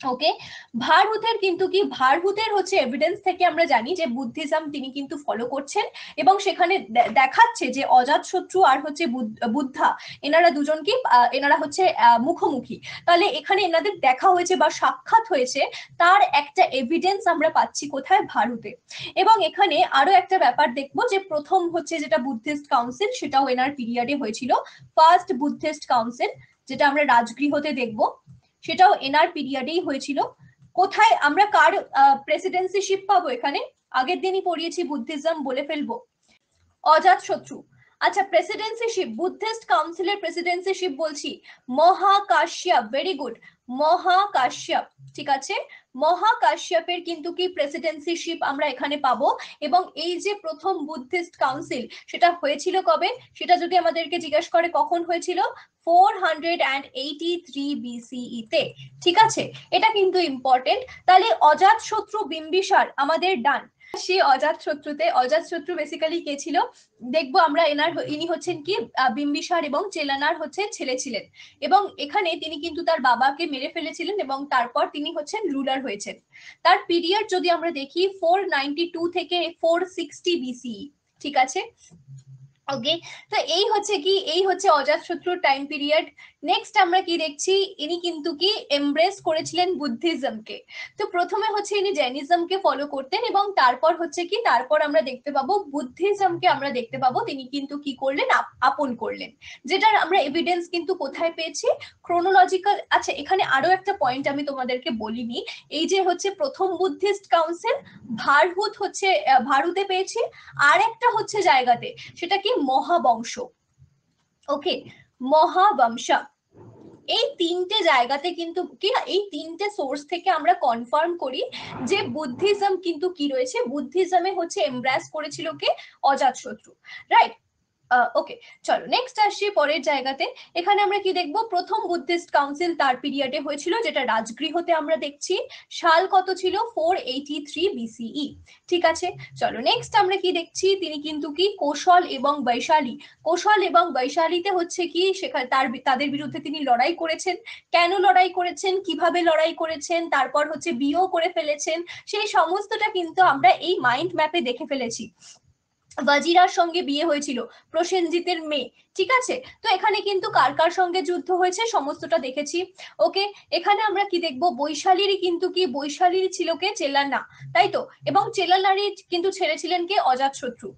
ওকে, ভারহুতের কিন্তু কি, ভারহুতের হচ্ছে এভিডেন্স থেকে আমরা জানি যে বুদ্ধিজম তিনি কিন্তু ফলো করছেন, এবং সেখানে দেখাচ্ছে যে অজাতশত্রু আর হচ্ছে বুদ্ধা, এনারা দুজন কি এনারা হচ্ছে মুখোমুখি, তাহলে এখানে এনাদের দেখা হয়েছে বা সাক্ষাৎ হয়েছে, তার একটা এভিডেন্স আমরা পাচ্ছি কোথায়, ভারতে। এবং এখানে আরো একটা ব্যাপার দেখবো যে প্রথম হচ্ছে যেটা বুদ্ধিস্ট কাউন্সিল, সেটাও এনার পিরিয়ডে হয়েছিল, ফার্স্ট বুদ্ধিস্ট কাউন্সিল, যেটা আমরা রাজগৃহতে দেখবো, সেটাও এনার পিরিয়ডেই হয়েছিল। কোথায় আমরা কার প্রেসিডেন্সিশিপ পাবো, এখানে আগের দিনই পড়িয়েছি, বুদ্ধিজম বলে ফেলবো, অজাতশত্রু। আচ্ছা, প্রেসিডেন্সিশিপ, বুদ্ধিস্ট কাউন্সিলের প্রেসিডেন্সিশিপ বলছি, মহাকাশ্যপ, ভেরি গুড, মহাকাশ্যপ। ঠিক আছে, মহাকাশ্যপের কিন্তু কি প্রেসিডেন্সিশিপ আমরা এখানে পাবো। এবং এই যে প্রথম বুদ্ধিস্ট কাউন্সিল, সেটা হয়েছিল কবে, সেটা যদি আমাদেরকে জিজ্ঞাসা করে কখন হয়েছিল, 483 BCE তে। ঠিক আছে, এটা কিন্তু ইম্পর্টেন্ট। তাহলে অজাতশত্রু বিম্বিসার আমাদের ডান। সে অজাতশত্রুতে, অজাতশত্রু বেসিক্যালি কে ছিল দেখবো আমরা, ইনি হচ্ছেন কি বিম্বিসার এবং চেলানার হচ্ছে ছেলে ছিলেন, এবং এখানে তিনি কিন্তু তার বাবাকে মেরে ফেলেছিলেন, এবং তারপর তিনি হচ্ছেন রুলার হয়েছেন। তার পিরিয়ড যদি আমরা দেখি 492 থেকে 460 BCE। ঠিক আছে, ওকে, তো এই হচ্ছে কি, এই হচ্ছে অজাতশত্রুর টাইম পিরিয়ড। নেক্সট আমরা কি দেখছি, ইনি কিন্তু কি এমব্রেস করেছিলেন বুদ্ধিজমকে। তো প্রথমে হচ্ছে ইনি জৈনিজমকে ফলো করতেন, এবং তারপর হচ্ছে কি, তারপর আমরা দেখতে পাবো বুদ্ধিজমকে আমরা দেখতে পাবো তিনি কিন্তু কি করলেন, আপন করলেন, যেটার আমরা এভিডেন্স কিন্তু কোথায় পেয়েছি, ক্রোনোলজিক্যাল। আচ্ছা, এখানে আরো একটা পয়েন্ট আমি তোমাদেরকে বলিনি, এই যে হচ্ছে প্রথম বুদ্ধিস্ট কাউন্সিল ভারহুত হচ্ছে ভারতে পেয়েছি, আর একটা হচ্ছে জায়গাতে, সেটা কি মহাবংশ। ওকে, মহাবংশ। এই তিনটে জায়গাতে কিন্তু কি, এই তিনটে সোর্স থেকে আমরা কনফার্ম করি যে বুদ্ধিজম কিন্তু কি রয়েছে, বুদ্ধিজমে হচ্ছে এমব্রাস করেছিল কে, অজাতশত্রু, রাইট। ওকে, চলো নেক্সট আসছি পরের জায়গাতে। এখানে আমরা কি দেখবো, প্রথম বুদ্ধিস্ট কাউন্সিল তার পিরিয়ডে হয়েছিল, যেটা রাজগৃহতে আমরা দেখছি। সাল কত ছিল, 483 BCE। ঠিক আছে, চলো নেক্সট আমরা কি দেখছি, তিনি কিন্তু কি কৌশল এবং বৈশালী, কৌশল এবং বৈশালীতে হচ্ছে কি সেখানে তাদের বিরুদ্ধে তিনি লড়াই করেছেন। কেন লড়াই করেছেন, কিভাবে লড়াই করেছেন, তারপর হচ্ছে বিয়েও করে ফেলেছেন, সেই সমস্তটা কিন্তু আমরা এই মাইন্ড ম্যাপে দেখে ফেলেছি। ওয়াজিরার সঙ্গে বিয়ে হয়েছিল, প্রসেনজিতের মেয়ে। ঠিক আছে, তো এখানে কিন্তু কার কার সঙ্গে যুদ্ধ হয়েছে সমস্তটা দেখেছি। ওকে, এখানে আমরা কি দেখবো, বৈশালীরই কিন্তু কি, বৈশালীর ছিল কে, চেলানা, তাই তো। এবং চেলানারই কিন্তু ছেড়েছিলেন কে, অজাতশত্রু।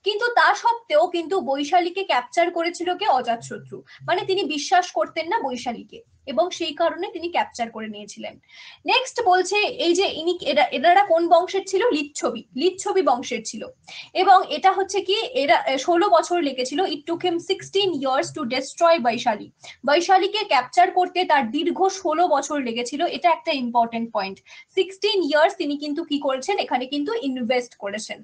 কিন্তু তা সত্ত্বেও কিন্তু বৈশালীকে ক্যাপচার করেছিল কে, অজাতশত্রু। মানে তিনি বিশ্বাস করতেন না বৈশালীকে, এবং সেই কারণে তিনি ক্যাপচার করে নিয়েছিলেন। নেক্সট বলছে, এই যে ইনি এরা কোন বংশের ছিল, লিচ্ছবি, লিচ্ছবি বংশের ছিল। এবং এটা হচ্ছে কি, এরা 16 বছর লেগেছিল। It took him 16 years to destroy Vaishali. বৈশালীকে ক্যাপচার করতে তার দীর্ঘ 16 বছর লেগেছিল, এটা একটা ইম্পর্টেন্ট পয়েন্ট। 16 ইয়ার্স তিনি কিন্তু কি করেছেন, এখানে কিন্তু ইনভেস্ট করেছেন।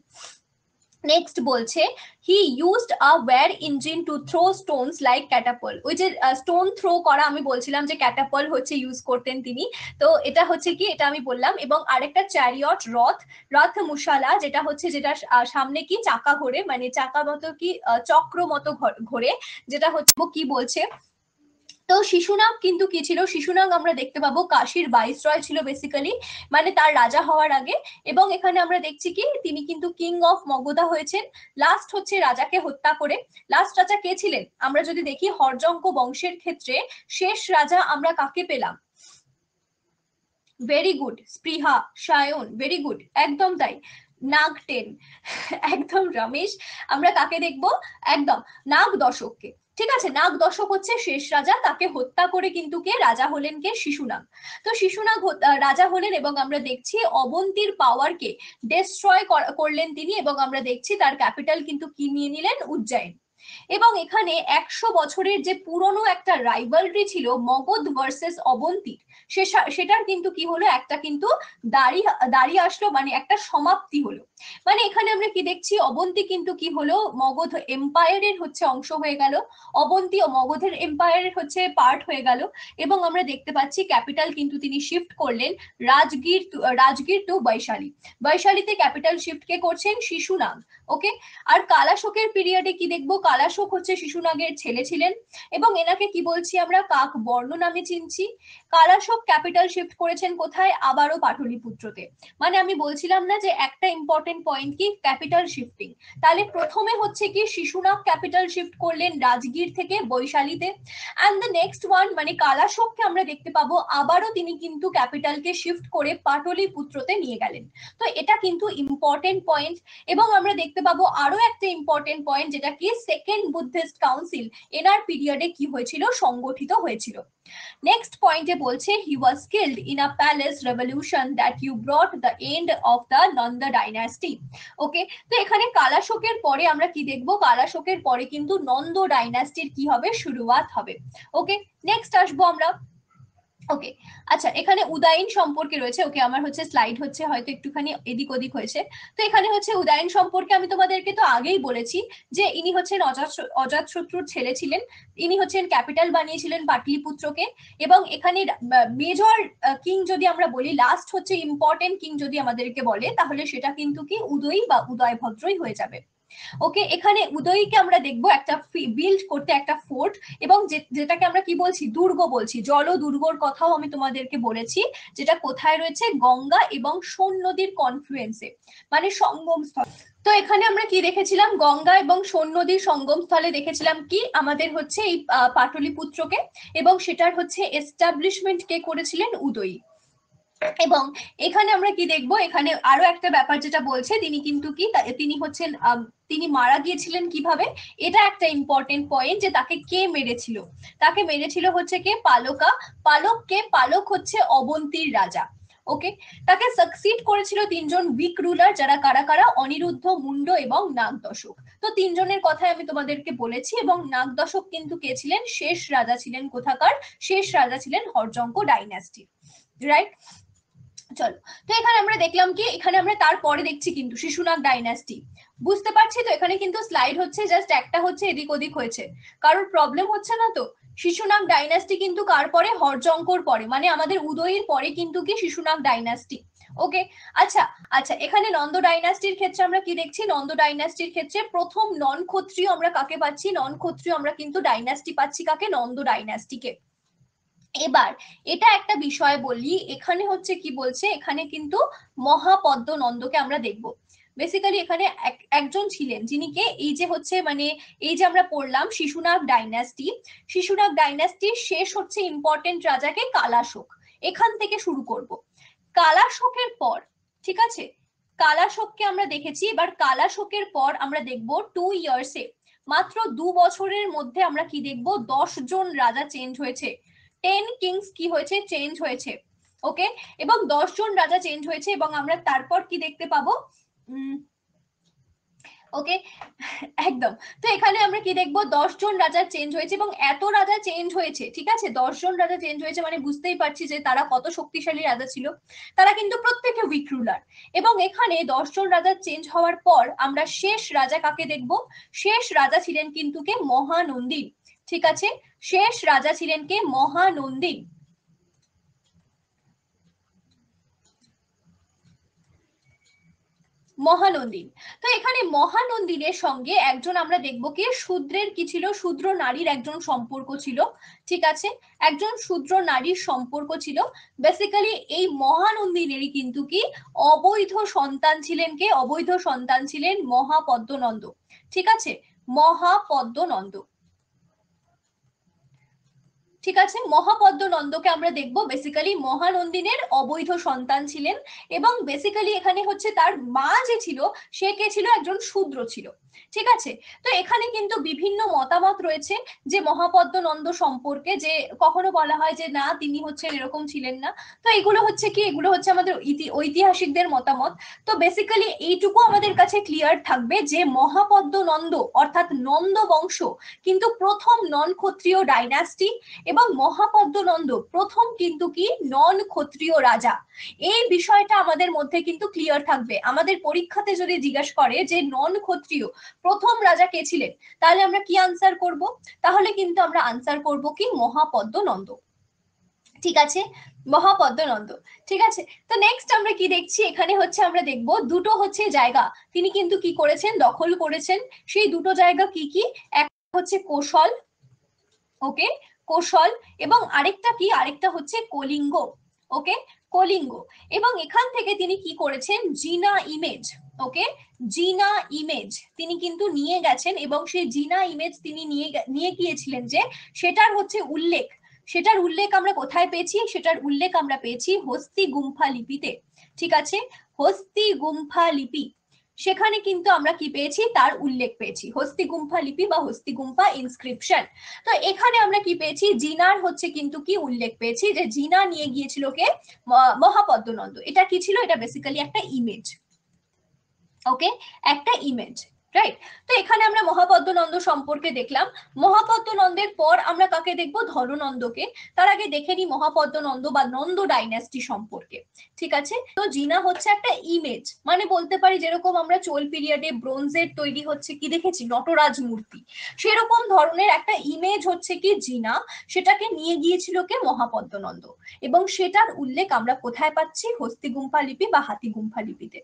নেক্সট বলছে, he used a war engine to throw stones like catapult. ওই যে স্টোন থ্রো করা, আমি বলছিলাম যে ক্যাটাপল হচ্ছে ইউজ করতেন তিনি। তো এটা হচ্ছে কি, এটা আমি বললাম। এবং আরেকটা চ্যারিয়ট, রথ, রথ মুশালা, যেটা হচ্ছে, যেটা সামনে কি চাকা ঘোরে, মানে চাকা মতো কি চক্র মতো ঘোরে, যেটা হচ্ছে কি বলছে। তো শিশুনাগ কিন্তু কি ছিল, শিশুনাগ আমরা দেখতে পাবো কাশীর ভাইসরয় ছিল বেসিক্যালি, মানে তার রাজা হওয়ার আগে। এবং এখানে আমরা দেখছি কি, তিনি কিন্তু কিং অফ মগধা হয়েছেন লাস্ট হচ্ছে রাজাকে হত্যা করে। লাস্ট রাজা কে ছিলেন, আমরা যদি দেখি হরজঙ্ক বংশের ক্ষেত্রে শেষ রাজা আমরা কাকে পেলাম, ভেরি গুড, স্পৃহা, সায়ন, ভেরি গুড, একদম তাই, নাগটেন। একদম রমেশ, আমরা কাকে দেখবো, একদম নাগ দশককে। ঠিক আছে, নাগ দশক হচ্ছে শেষ রাজা, তাকে হত্যা করে কিন্তু কে রাজা হলেন, কে, শিশুনাগ। তো শিশুনাগ রাজা হলেন, এবং আমরা দেখছি অবন্তীর পাওয়ারকে ডিস্ট্রয় করলেন তিনি, এবং আমরা দেখছি তার ক্যাপিটাল কিন্তু কি নিয়ে নিলেন, উজ্জয়িন। এবং এখানে 100 বছরের যে পুরনো একটা রাইভালরি ছিল মগধ ভার্সেস অবন্তীর, সেটার কিন্তু কি হলো, একটা কিন্তু দাঁড়িয়ে আসলো, মানে একটা সমাপ্তি হলো। মানে এখানে আমরা কি দেখছি, অবন্তী কিন্তু কি হলো, মগধ এম্পায়ারের হচ্ছে অংশ হয়ে গেল, অবন্তী ও মগধের এম্পায়ারের হচ্ছে পার্ট হয়ে গেল। এবং আমরা দেখতে পাচ্ছি ক্যাপিটাল কিন্তু তিনি শিফট করলেন রাজগীর টু বৈশালী। বৈশালীতে ক্যাপিটাল শিফট কে করছেন, শিশুনাগ। ওকে, আর কালাশোকের পিরিয়ডে কি দেখবো, কালাশোক হচ্ছে শিশুনাগের ছেলে ছিলেন, এবং এনাকে কি বলছি আমরা, কাক বর্ণ নামে চিনছি। কালাশোক ক্যাপিটাল শিফট করেছেন কোথায়, আবারও পাটলিপুত্রতে। মানে আমি বলছিলাম না যে একটা ইম্পর্টেন্ট পয়েন্ট কি, ক্যাপিটাল শিফটিং। তাহলে প্রথমে হচ্ছে কি, শিশুনাগ ক্যাপিটাল শিফট করলেন রাজগীর থেকে বৈশালীতে। অ্যান্ড দ্য নেক্সট ওয়ান, মানে কালাশোককে আমরা দেখতে পাবো আবারও তিনি কিন্তু ক্যাপিটালকে শিফট করে পাটলিপুত্রতে নিয়ে গেলেন। তো এটা কিন্তু ইম্পর্টেন্ট পয়েন্ট। এবং আমরা দেখতে পাবো আরো একটা ইম্পর্টেন্ট পয়েন্ট, যেটা কি সেকেন্ড বুদ্ধিস্ট কাউন্সিল এনার পিরিয়ডে কি হয়েছিল, সংগঠিত হয়েছিল। নেক্সট পয়েন্টে বলছে, he was killed in a palace revolution that you brought the end of the Nanda dynasty. Okay, তো এখানে কালাশোকের পরে আমরা কি দেখবো, কালাশোকের পরে কিন্তু নন্দ ডাইনাস্টির কি হবে, শুরুয়াত হবে। ওকে, নেক্সট আসবো আমরা। ওকে, আচ্ছা, এখানে উদয়ন সম্পর্কে রয়েছে। ওকে, আমার হচ্ছে স্লাইড হচ্ছে হয়তো একটুখানি এদিক ওদিক হয়েছে। তো এখানে হচ্ছে উদয়ন সম্পর্কে আমি তোমাদেরকে তো আগেই বলেছি যে ইনি হচ্ছেন অজাতশত্রুর ছেলে ছিলেন। ইনি হচ্ছেন ক্যাপিটাল বানিয়েছিলেন পাটলিপুত্রকে। এবং এখানে মেজর কিং যদি আমরা বলি, লাস্ট হচ্ছে ইম্পর্টেন্ট কিং যদি আমাদেরকে বলে, তাহলে সেটা কিন্তু কি উদয়ী বা উদয়ভদ্রই হয়ে যাবে। ওকে, এখানে উদয়ীকে আমরা দেখবো একটা বিল্ড করতে একটা ফোর্ট, এবং যেটাকে আমরা কি বলছি, দুর্গ বলছি। জল দুর্গর কথাও আমি তোমাদেরকে বলেছি, যেটা কোথায় রয়েছে, গঙ্গা এবং সোন নদীর কনফ্লুয়েন্সে, মানে সঙ্গম স্থল। তো এখানে আমরা কি দেখেছিলাম, গঙ্গা এবং সোন নদীর সঙ্গম স্থলে দেখেছিলাম কি, আমাদের হচ্ছে এই পাটলিপুত্রকে। এবং সেটার হচ্ছে এস্টাবলিশমেন্ট কে করেছিলেন, উদয়ী। এবং এখানে আমরা কি দেখবো, এখানে আরো একটা ব্যাপার যেটা বলছে, তিনি কিন্তু কি, তিনি হচ্ছেন তিনি মারা গিয়েছিলেন কিভাবে, এটা একটা ইম্পর্টেন্ট পয়েন্ট, যে তাকে কে মেরেছিল। তাকে মেরেছিল হচ্ছে কে, পালকা। পালক হচ্ছে অবন্তীর রাজা। ওকে, তাকে সাকসিড করেছিল তিনজন উইক রুলার, যারা কারা কারা, অনিরুদ্ধ, মুন্ড এবং নাগদশক। তো তিনজনের কথাই আমি তোমাদেরকে বলেছি। এবং নাগদশক কিন্তু কে ছিলেন, শেষ রাজা ছিলেন কোথাকার, শেষ রাজা ছিলেন হরজঙ্ক ডাইনাস্টি, রাইট। চলো, তো এখানে আমরা দেখলাম কি, এখানে আমরা তারপরে দেখছি কিন্তু শিশুনাগ ডাইনাস্টি। বুঝতে পারছি তো, এখানে কিন্তু স্লাইড হচ্ছে জাস্ট একটা হচ্ছে এদিক ওদিক হয়েছে, কারোর প্রবলেম হচ্ছে না তো? শিশুনাগ ডাইনাস্টি কিন্তু কার পরে? হরজঙ্কর পরে, মানে আমাদের উদয়ের পরে কিন্তু কি শিশুনাগ ডাইনাস্টি। ওকে, আচ্ছা আচ্ছা, এখানে নন্দ ডাইনাস্টির ক্ষেত্রে আমরা কি দেখছি? নন্দ ডাইনাস্টির ক্ষেত্রে প্রথম নন ক্ষত্রিয় আমরা কাকে পাচ্ছি? নন ক্ষত্রিয় আমরা কিন্তু ডাইনাস্টি পাচ্ছি কাকে? নন্দ ডাইনাস্টিকে। এবার এটা একটা বিষয় বলি, এখানে হচ্ছে কি বলছে, এখানে কিন্তু মহাপদ্ম নন্দকে আমরা দেখব। বেসিক্যালি এখানে একজন ছিলেন যিনি কে, এই যে হচ্ছে মানে এই যে আমরা পড়লাম শিশুনাগ ডাইনাস্টি, শিশুনাগ ডাইনাস্টির শেষ হচ্ছে ইম্পর্টেন্ট রাজাকে কালাশোক। এখান থেকে শুরু করব। কালাশোকের পর, ঠিক আছে, কালাশোককে আমরা দেখেছি। এবার কালাশোকের পর আমরা দেখব 2 ইয়ার্সে, মাত্র 2 বছরের মধ্যে আমরা কি দেখব? 10 জন রাজা চেঞ্জ হয়েছে। 10 কিংস কি হয়েছে? চেঞ্জ হয়েছে। ওকে, এবং 10 জন রাজা চেঞ্জ হয়েছে, এবং আমরা তারপর কি দেখতে পাবো? ওকে, একদম। তো এখানে আমরা কি দেখবো? 10 জন রাজা চেঞ্জ হয়েছে, এবং এত রাজা চেঞ্জ হয়েছে, ঠিক আছে, 10 জন রাজা চেঞ্জ হয়েছে মানে বুঝতেই পারছি যে তারা কত শক্তিশালী রাজা ছিল। তারা কিন্তু প্রত্যেকে উইক রুলার। এবং এখানে 10 জন রাজা চেঞ্জ হওয়ার পর আমরা শেষ রাজা কাকে দেখব? শেষ রাজা ছিলেন কিন্তু কে? মহানন্দী। ঠিক আছে, শেষ রাজা ছিলেন কে? মহানন্দী। মহানন্দী। তো এখানে মহানন্দিনের সঙ্গে একজন আমরা দেখবো কি শূদ্রের কি ছিল? শূদ্র নারীর একজন সম্পর্ক ছিল। ঠিক আছে, একজন শূদ্র নারীর সম্পর্ক ছিল। বেসিক্যালি এই মহানন্দিনেরই কিন্তু কি অবৈধ সন্তান ছিলেন কে? অবৈধ সন্তান ছিলেন মহাপদ্মনন্দ। ঠিক আছে, মহাপদ্মনন্দ। ঠিক আছে, মহাপদ্ম নন্দকে আমরা দেখবো বেসিক্যালি মহানন্দিনের অবৈধ সন্তান ছিলেন। এবং বেসিক্যালি এখানে হচ্ছে তার মা যে ছিল সে কে ছিল? একজন শূদ্র ছিল। ঠিক আছে, তো এখানে কিন্তু বিভিন্ন মতামত রয়েছে যে মহাপদ্ম নন্দ সম্পর্কে, যে কখনো বলা হয় যে না তিনি হচ্ছেন এরকম ছিলেন না। তো এগুলো হচ্ছে কি, এগুলো হচ্ছে আমাদের ঐতিহাসিকদের মতামত। তো বেসিক্যালি এইটুকু আমাদের কাছে ক্লিয়ার থাকবে যে মহাপদ্ম নন্দ অর্থাৎ নন্দ বংশ কিন্তু প্রথম নন ক্ষত্রিয় ডাইনাস্টি, এবং মহাপদ্মনন্দ প্রথম কিন্তু কি নন ক্ষত্রিয় রাজা। এই বিষয়টা আমাদের মধ্যে কিন্তু ক্লিয়ার থাকবে। আমাদের পরীক্ষাতে যদি জিজ্ঞাসা করে যে নন ক্ষত্রিয় প্রথম রাজা কে ছিলেন, তাহলে আমরা কি আনসার করব? তাহলে কিন্তু আমরা আনসার করব কি মহাপদ্মনন্দ। ঠিক আছে, মহাপদ্মনন্দ। ঠিক আছে, তো নেক্সট আমরা কি দেখছি? এখানে হচ্ছে আমরা দেখব দুটো হচ্ছে জায়গা তিনি কিন্তু কি করেছেন? দখল করেছেন। সেই দুটো জায়গা কি কি? এক হচ্ছে কোশল, ওকে, কোশল, এবং আরেকটা কি? আরেকটা হচ্ছে কলিঙ্গ। ওকে, কলিঙ্গ। এবং এখান থেকে তিনি কি করেছেন? জিনা ইমেজ, ওকে, জিনা ইমেজ তিনি কিন্তু নিয়ে গেছেন, এবং সেই জিনা ইমেজ তিনি নিয়ে গিয়েছিলেন যে সেটার হচ্ছে উল্লেখ, সেটার উল্লেখ আমরা কোথায় পেয়েছি? সেটার উল্লেখ আমরা পেয়েছি হস্তি গুম্ফা লিপিতে। ঠিক আছে, হস্তি গুম্ফা লিপি, সেখানে কিন্তু আমরা কি পেয়েছি? তার উল্লেখ পেয়েছি, হস্তি গুম্ফা লিপি বা হস্তি গুম্ফা ইনস্ক্রিপশন। তো এখানে আমরা কি পেয়েছি? জিনার হচ্ছে কিন্তু কি উল্লেখ পেয়েছি, যে জিনা নিয়ে গিয়েছিল কে? মহাপদ্মনন্দ। এটা কি ছিল? এটা বেসিক্যালি একটা ইমেজ। ওকে, একটা ইমেজ, রাইট। তো এখানে আমরা মহাপদ্মনন্দ সম্পর্কে দেখলাম। মহাপদ্মনন্দের পর আমরা কাকে দেখবো? ধননন্দকে। তার আগে দেখে নি মহাপদ্মনন্দ বা নন্দ ডাইনাস্টি সম্পর্কে। ঠিক আছে, তো জিনা হচ্ছে একটা ইমেজ, মানে বলতে পারি যেরকম আমরা চোল পিরিয়ডে ব্রোঞ্জের তৈরি হচ্ছে কি দেখেছি নটরাজ মূর্তি, সেরকম ধরনের একটা ইমেজ হচ্ছে কি জিনা, সেটাকে নিয়ে গিয়েছিল কে? মহাপদ্মনন্দ। এবং সেটার উল্লেখ আমরা কোথায় পাচ্ছি? হস্তিগুম্ফা লিপি বা হাতিগুম্ফা লিপিতে।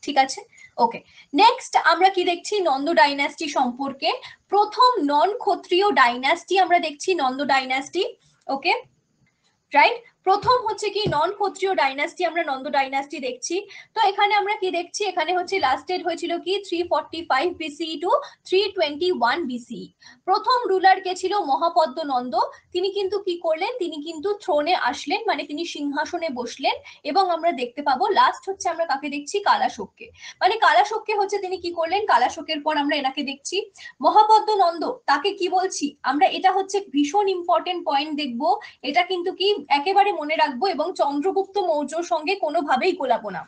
ঠিক আছে, ওকে। নেক্সট আমরা কি দেখছি? নন্দ ডাইনাস্টি সম্পর্কে। প্রথম নন ক্ষত্রিয় ডাইনাস্টি আমরা দেখছি, নন্দ ডাইনাস্টি। ওকে, রাইট, প্রথম হচ্ছে কি নন ক্ষত্রিয় ডাইনাস্টি, আমরা নন্দ ডাইনাস্টি দেখছি। তো এখানে আমরা কি দেখছি? এখানে হচ্ছে লাস্টেড হয়েছিল কি 345 বিসিই টু 321 বিসিই। প্রথম রুলার কে ছিল? মহাপদ্ম নন্দ। তিনি কিন্তু কি করলেন? তিনি কিন্তু থ্রোনে আসলেন, মানে তিনি সিংহাসনে বসলেন। এবং আমরা দেখতে পাবো লাস্ট হচ্ছে আমরা কাকে দেখছি? কালাশোককে। মানে কালাশোককে হচ্ছে তিনি কি করলেন? কালাশোকের পর আমরা এনাকে দেখছি মহাপদ্ম নন্দ। তাকে কি বলছি আমরা? এটা হচ্ছে ভীষণ ইম্পর্টেন্ট পয়েন্ট দেখবো। এটা কিন্তু কি একেবারে মনে রাখবো এবং চন্দ্রগুপ্ত মৌর্যর সঙ্গে কোনোভাবেই গোলাবো না।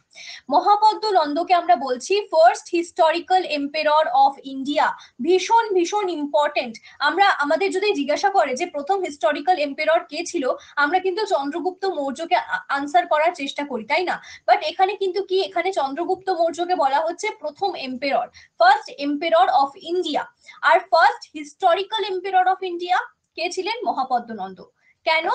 মহাপদ্ম নন্দকে আমরা বলছি first historical emperor of India. ভীষণ ভীষণ ইম্পর্টেন্ট। আমরা আমাদের যদি জিজ্ঞাসা করে যে প্রথম হিস্টোরিক্যাল এম্পেরর কে ছিল, আমরা কিন্তু চন্দ্রগুপ্ত মৌর্যকে আনসার করার চেষ্টা করি, তাই না? বাট এখানে কিন্তু কি, এখানে চন্দ্রগুপ্ত মৌর্যকে বলা হচ্ছে প্রথম emperor, first emperor of India. আর first historical emperor of India কে ছিলেন? মহাপদ্ম নন্দ। কেন?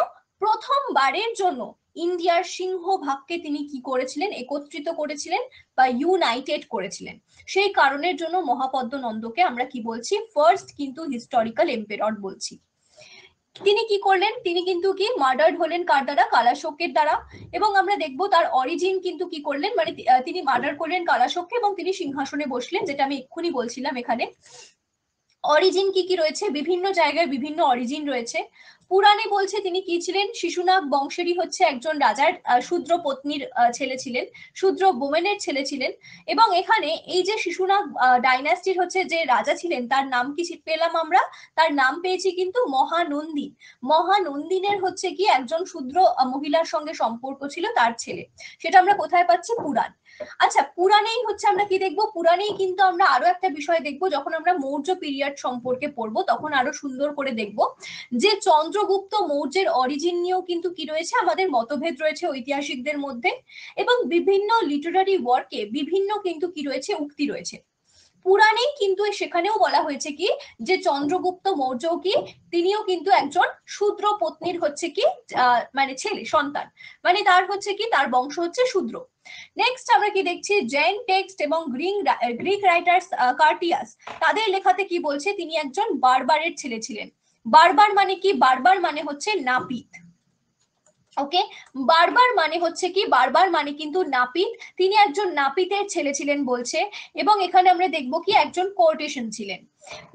প্রথমবারের জন্য ইন্ডিয়ার সিংহভাগকে তিনি কি করেছিলেন? একত্রিত করেছিলেন বা ইউনাইটেড করেছিলেন। সেই কারণের জন্য মহাপদ্ম নন্দকে আমরা কি বলছি? ফার্স্ট কিন্তু হিস্টোরিক্যাল এম্পেরর বলছি। তিনি কি করলেন? তিনি কিন্তু কি মার্ডার্ড হলেন কার দ্বারা? কালাশোকের দ্বারা। এবং আমরা দেখবো তার অরিজিন কিন্তু কি করলেন, মানে তিনি মার্ডার করলেন কালাশোককে এবং তিনি সিংহাসনে বসলেন, যেটা আমি এক্ষুনি বলছিলাম। এখানে অরিজিন কি কি রয়েছে? বিভিন্ন জায়গায় বিভিন্ন অরিজিন রয়েছে। পুরাণে বলছে তিনি কি ছিলেন? শিশুনাগ বংশেরই হচ্ছে একজন রাজার শূদ্র পত্নীর ছেলে ছিলেন, শূদ্র বোমেনের ছেলে ছিলেন। এবং এখানে এই যে শিশুনাগ ডাইনাস্টির হচ্ছে যে রাজা ছিলেন, তার নাম কি পেলাম আমরা? তার নাম পেয়েছি কিন্তু মহানন্দিন। মহানন্দিনের হচ্ছে কি একজন শূদ্র মহিলার সঙ্গে সম্পর্ক ছিল, তার ছেলে। সেটা আমরা কোথায় পাচ্ছি? পুরাণ। আচ্ছা, পুরাণেই হচ্ছে আমরা কি দেখবো? পুরাণেই কিন্তু আমরা আরো একটা বিষয় দেখবো, যখন আমরা মৌর্য পিরিয়ড সম্পর্কে পড়বো তখন আরো সুন্দর করে দেখবো যে চন্দ্রগুপ্ত মৌর্যের অরিজিন নিয়েও কিন্তু কি রয়েছে? আমাদের মতভেদ রয়েছে ঐতিহাসিকদের মধ্যে, এবং বিভিন্ন লিটারারি ওয়ার্কে বিভিন্ন কিন্তু কি রয়েছে? উক্তি রয়েছে। পুরাণেই কিন্তু সেখানেও বলা হয়েছে কি যে চন্দ্রগুপ্ত মৌর্য কি, তিনিও কিন্তু একজন শূদ্র পত্নীর হচ্ছে কি মানে ছেলে সন্তান, মানে তার হচ্ছে কি, তার বংশ হচ্ছে শূদ্র। নেক্সট আমরা কি দেখছি? জৈন টেক্সট এবং গ্রিক রাইটার্স কার্টিয়াস, তাদের লেখাতে কি বলছে? তিনি একজন বারবারের ছেলে ছিলেন। বারবার মানে কি? বারবার মানে হচ্ছে নাপিত। ওকে, বারবার মানে হচ্ছে কি? বারবার মানে কিন্তু নাপিত। তিনি একজন নাপিতের ছেলে ছিলেন বলছে। এবং এখানে আমরা দেখবো কি একজন কোর্টেশন ছিলেন।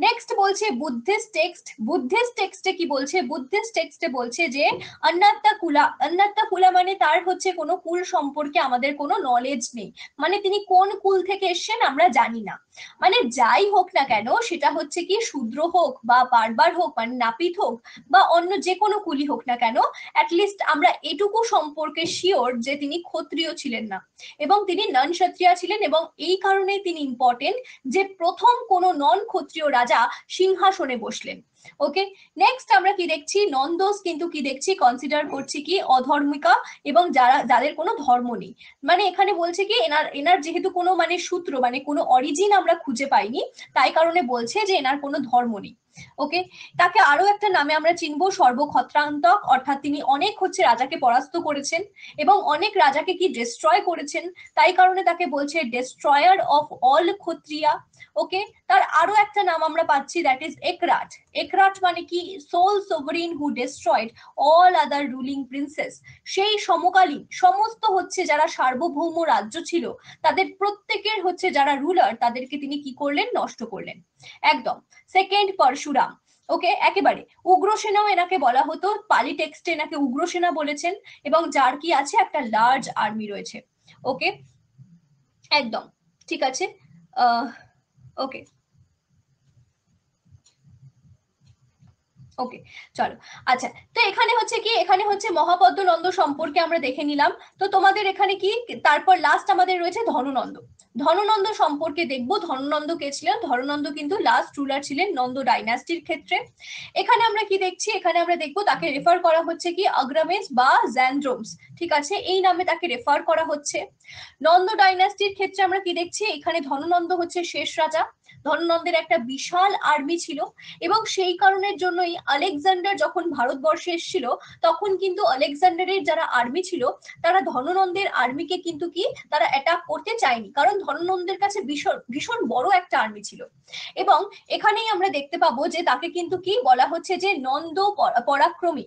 নেক্সট বলছে বুদ্ধিস্ট টেক্সট। বুদ্ধিস্ট টেক্সটে কি বলছে? বুদ্ধিস্ট টেক্সটে বলছে যে অন্নাত্তা কুলা। অন্নাত্তা কুলা মানে তার হচ্ছে কোনো কুল সম্পর্কে আমাদের কোনো নলেজ নেই, মানে তিনি কোন কুল থেকে এসেছেন আমরা জানি না। মানে যাই হোক না কেন, সেটা হচ্ছে কি শূদ্র হোক বা বারবার হোক, মানে নাপিত হোক বা অন্য যে কোনো কুলি হোক না কেন, অ্যাটলিস্ট আমরা এটুকু সম্পর্কে শিওর যে তিনি ক্ষত্রিয় ছিলেন না এবং তিনি নন ক্ষত্রিয়া ছিলেন, এবং এই কারণেই তিনি ইম্পর্টেন্ট যে প্রথম কোনো নন ক্ষত্রিয় রাজা সিংহাসনে বসলেন। ওকে, নেক্সট আমরা কি দেখছি? নন্দোস কিন্তু কি দেখছি? কনসিডার করছি কি অধর্মিকা এবং যাদের কোনো ধর্ম নেই। মানে এখানে বলছে কি এনার যেহেতু কোনো মানে সূত্র মানে কোনো অরিজিন আমরা খুঁজে পাইনি, তাই কারণে বলছে যে এনার কোনো ধর্ম নেই। ওকে, তাকে আরো একটা নামে আমরা চিনবো, সর্বক্ষত্রান্তক, অর্থাৎ তিনি অনেক হচ্ছে রাজাকে পরাস্ত করেছেন এবং অনেক রাজাকে কি ডিস্ট্রয় করেছেন, তাই কারণে তাকে বলছে ডেস্ট্রয়ার অফ অল ক্ষত্রিয়া। ওকে, তার আরো একটা নাম আমরা পাচ্ছি, দ্যাট ইজ একরাট। একরাট মানে কি? Sole sovereign who destroyed all other ruling princes. সেই সমকালীন সমস্ত হচ্ছে যারা সার্বভৌম রাজ্য ছিল, তাদের প্রত্যেকের হচ্ছে যারা রুলার, তাদেরকে তিনি কি করলেন? নষ্ট করলেন একদম। সেকেন্ড পরশুরাম। ওকে, একেবারে উগ্রসেনাও এনাকে বলা হতো, পালি টেক্সটে এনাকে উগ্রসেনা বলেছেন, এবং যার কি আছে? একটা লার্জ আর্মি রয়েছে। ওকে, একদম ঠিক আছে। ওকে ওকে, চলো। আচ্ছা, তো এখানে হচ্ছে কি, এখানে হচ্ছে মহাপদ্ম নন্দ সম্পর্কে আমরা দেখে নিলাম। তো তোমাদের এখানে কি, তারপর লাস্ট আমাদের রয়েছে ধননন্দ। ধননন্দ সম্পর্কে দেখবো। ধননন্দ কে ছিলেন? ধননন্দ কিন্তু লাস্ট রুলার ছিলেন নন্দ ডাইনাস্টির ক্ষেত্রে। এখানে আমরা কি দেখছি? এখানে আমরা দেখবো তাকে রেফার করা হচ্ছে কি আগ্রামেস বা জ্যান্ড্রোমস, ঠিক আছে, এই নামে তাকে রেফার করা হচ্ছে। নন্দ ডাইনাস্টির ক্ষেত্রে আমরা কি দেখছি? এখানে ধননন্দ হচ্ছে শেষ রাজা। ধননন্দের একটা বিশাল আর্মি ছিল, এবং সেই কারণের জন্যই আলেকজান্ডার যখন ভারতবর্ষে এসেছিল, তখন কিন্তু আলেকজান্ডারের যারা আর্মি ছিল, তারা ধননন্দের আর্মিকে কিন্তু কি তারা অ্যাটাক করতে চায়নি, কারণ ধননন্দের কাছে ভীষণ ভীষণ বড় একটা আর্মি ছিল। এবং এখানেই আমরা দেখতে পাবো যে তাকে কিন্তু কি বলা হচ্ছে যে নন্দ পরাক্রমী।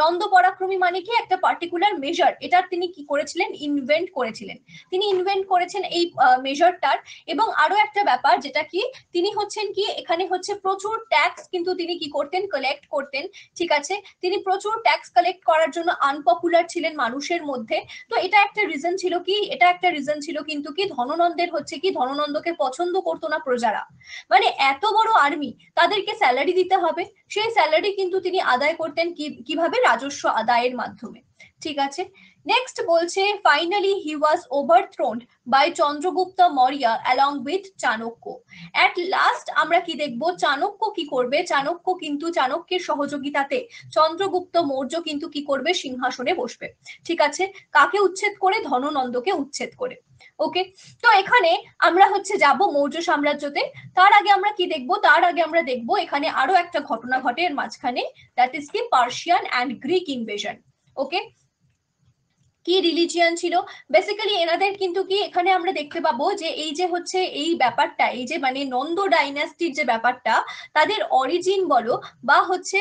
নন্দ পরাক্রমী মানে কি? একটা পার্টিকুলার মেজার, এটা তিনি কি করেছিলেন? ইনভেন্ট করেছিলেন। তিনি ইনভেন্ট করেছেন এই মেজারটার। এবং আরো একটা ব্যাপার যেটা কি, তিনি হচ্ছেন কি, এখানে হচ্ছে প্রচুর ট্যাক্স কিন্তু তিনি কি করতেন? কালেক্ট করতেন, ঠিক আছে। তিনি প্রচুর ট্যাক্স কালেক্ট করার জন্য আনপপুলার ছিলেন মানুষের মধ্যে। তো এটা একটা রিজন ছিল কি, এটা একটা রিজন ছিল কিন্তু কি, ধননন্দের হচ্ছে কি, ধননন্দকে পছন্দ করতো না প্রজারা। মানে এত বড় আর্মি, তাদেরকে স্যালারি দিতে হবে, সেই স্যালারি কিন্তু তিনি আদায় করতেন কিভাবে? রাজস্ব আদায়ের মাধ্যমে। ঠিক আছে। নেক্সট বলছে finally he was overthrown by Chandragupta Maurya along with Chanakya. At last আমরা কি দেখবো, চাণক্য কি করবে, চাণক্য কিন্তু চাণক্যের সহযোগিতাতে চন্দ্রগুপ্ত মৌর্য কিন্তু কি করবে, সিংহাসনে বসবে। ঠিক আছে, কাকে উচ্ছেদ করে, ধননন্দকে উচ্ছেদ করে। ওকে, তো এখানে আমরা হচ্ছে যাব মৌর্য সাম্রাজ্যতে। তার আগে আমরা কি দেখবো, তার আগে আমরা দেখবো এখানে আরো একটা ঘটনা ঘটে এর মাঝখানে, দ্যাট ইজ কি পার্সিয়ান অ্যান্ড গ্রিক ইনভেশন। ওকে, কি রিলিজিয়ান ছিল বেসিক্যালি এনাদের, কিন্তু কি এখানে আমরা দেখতে পাবো যে এই যে হচ্ছে এই ব্যাপারটা, এই যে মানে নন্দ ডাইনাস্টির যে ব্যাপারটা, তাদের অরিজিন বলো বা হচ্ছে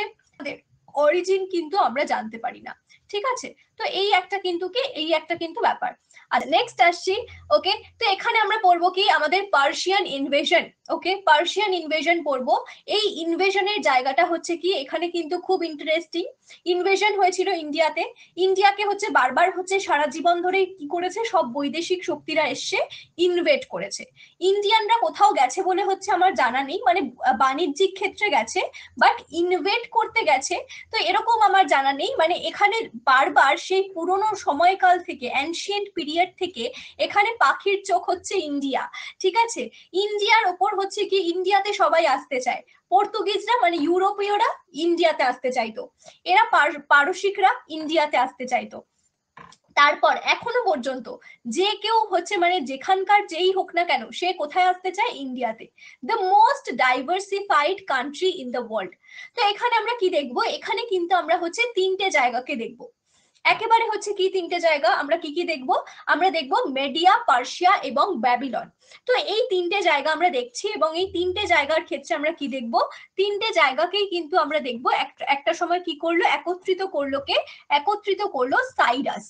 অরিজিন কিন্তু আমরা জানতে পারি না। ঠিক আছে, তো এই একটা কিন্তু কি, এই একটা কিন্তু ব্যাপার। আর নেক্সট আসছি। ওকে, তো এখানে আমরা পড়বো কি আমাদের পার্সিয়ান ইনভেশন। ওকে, পার্সিয়ান ইনভেশন পড়বো। এই ইনভেশনের জায়গাটা হচ্ছে কি এখানে কিন্তু খুব ইন্টারেস্টিং। ইনভেশন হয়েছিল ইন্ডিয়াতে। ইন্ডিয়াকে হচ্ছে বারবার হচ্ছে সারা জীবন ধরে কি করেছে, সব বৈদেশিক শক্তিরা এসে ইনভেট করেছে। ইন্ডিয়ানরা কোথাও গেছে বলে হচ্ছে আমার জানা নেই, মানে বাণিজ্যিক ক্ষেত্রে গেছে, বাট ইনভেট করতে গেছে তো এরকম আমার জানা নেই। মানে এখানে বারবার সেই পুরনো সময়কাল থেকে, অ্যানশিয়েন্ট পিরিয়ড থেকে এখানে পাখির চোখ হচ্ছে ইন্ডিয়া। ঠিক আছে, ইন্ডিয়ার ওপর হচ্ছে কি ইন্ডিয়াতে সবাই আসতে চায়। পর্তুগিজরা মানে ইউরোপীয়রা ইন্ডিয়াতে আসতে চাইতো, এরা পারসিকরা ইন্ডিয়াতে আসতে চাইতো। তারপর এখনো পর্যন্ত যে কেউ হচ্ছে মানে যেখানকার যেই হোক না কেন, সে কোথায় আসতে চায়, ইন্ডিয়াতে। The most diversified country in the world. তো এখানে আমরা কি দেখবো, এখানে কিন্তু আমরা হচ্ছে তিনটে জায়গাকে দেখবো। একেবারে হচ্ছে কি তিনটে জায়গা, আমরা কি কি দেখবো, আমরা দেখবো মেডিয়া, পার্সিয়া এবং ব্যাবিলন। তো এই তিনটে জায়গা আমরা দেখছি, এবং এই তিনটে জায়গার ক্ষেত্রে আমরা কি দেখবো, তিনটে জায়গাকেই কিন্তু আমরা দেখবো একটা সময় কি করলো, একত্রিত করলো কে, একত্রিত করলো সাইরাস।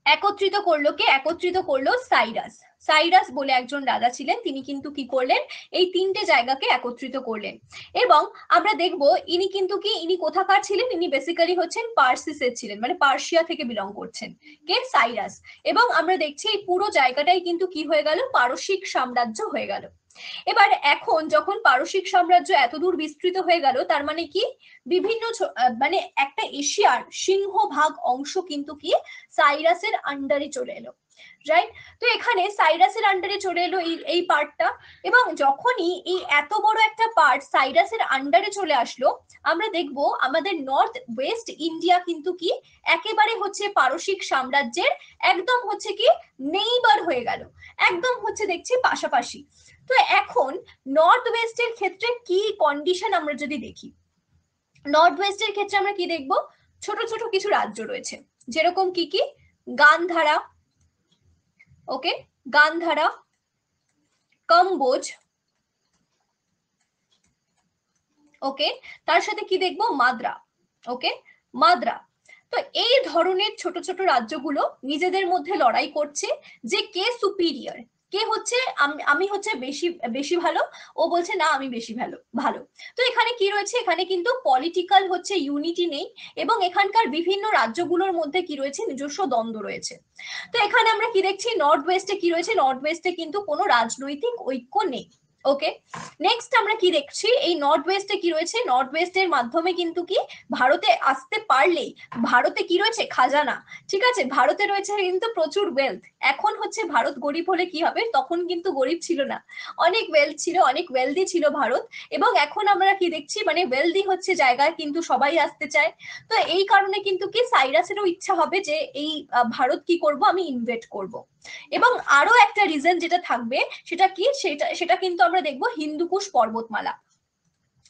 একত্রিত করলো কে, একত্রিত করলো সাইরাস। সাইরাস বলে একজন রাজা ছিলেন, তিনি কিন্তু কি করলেন, এই তিনটে জায়গাকে একত্রিত করলেন। এবং আমরা দেখব ইনি কিন্তু কি, ইনি কোথাকার ছিলেন, ইনি বেসিক্যালি হচ্ছেন পার্সিসের ছিলেন, মানে পার্সিয়া থেকে বিলং করছেন কে, সাইরাস। এবং আমরা দেখছি এই পুরো জায়গাটাই কিন্তু কি হয়ে গেল, পারসিক সাম্রাজ্য হয়ে গেল। এবার এখন যখন পারসিক সাম্রাজ্য এতদূর বিস্তৃত হয়ে গেল, তার মানে কি বিভিন্ন মানে একটা এশিয়ার সিংহভাগ অংশ কিন্তু কি সাইরাসের আন্ডারে চলে এলো। রাইট, তো এখানে সাইরাসের আন্ডারে চলে এলো এই পার্টটা। এবং যখনই এই এত বড় একটা পার্ট সাইরাসের আন্ডারে চলে আসলো, আমরা দেখব আমাদের নর্থ ওয়েস্ট ইন্ডিয়া কিন্তু কি একেবারে হচ্ছে পারসিক সাম্রাজ্যের একদম হচ্ছে কি নেইবার হয়ে গেল, একদম হচ্ছে দেখছি পাশাপাশি। তো এখন নর্থ ওয়েস্টের ক্ষেত্রে কি কন্ডিশন আমরা যদি দেখি, নর্থ ওয়েস্টের ক্ষেত্রে আমরা কি দেখব, ছোট ছোট কিছু রাজ্য রয়েছে, যেরকম কি কি, গান্ধারা, ওকে, গান্ধারা, কম্বোজ, ওকে, তার সাথে কি দেখবো, মাদ্রা। ওকে, মাদ্রা। তো এই ধরনের ছোট ছোট রাজ্যগুলো নিজেদের মধ্যে লড়াই করছে যে কে সুপিরিয়র, কে হচ্ছে আমি হচ্ছে বেশি বেশি ভালো, ও বলছে না আমি বেশি ভালো ভালো। তো এখানে কি রয়েছে, এখানে কিন্তু পলিটিক্যাল হচ্ছে ইউনিটি নেই, এবং এখানকার বিভিন্ন রাজ্যগুলোর মধ্যে কি রয়েছে, নিজস্ব দ্বন্দ্ব রয়েছে। তো এখানে আমরা কি দেখছি, নর্থ ওয়েস্টে কি রয়েছে, নর্থ ওয়েস্টে কিন্তু কোনো রাজনৈতিক ঐক্য নেই। ওকে, নেক্সট আমরা কি দেখছি, এই নর্থ ওয়েস্টে কি রয়েছে, নর্থ ওয়েস্টের মাধ্যমে কিন্তু কি ভারতে আসতে পারলেই, ভারতে কি রয়েছে, খাজানা। ঠিক আছে, ভারতে রয়েছে কিন্তু প্রচুর ওয়েলথ। এখন হচ্ছে ভারত গরিব হলে কি হবে, তখন কিন্তু গরিব ছিল না, অনেক ওয়েলথ ছিল, অনেক ওয়েলদি ছিল ভারত। এবং এখন আমরা কি দেখছি, মানে ওয়েলদি হচ্ছে জায়গায় কিন্তু সবাই আসতে চায়। তো এই কারণে কিন্তু কি সাইরাসেরও ইচ্ছা হবে যে এই ভারত কি করব, আমি ইনভেট করব। এবং আরো একটা রিজন যেটা থাকবে, সেটা কি, সেটা কিন্তু আমরা দেখবো হিন্দুকুশ পর্বতমালা।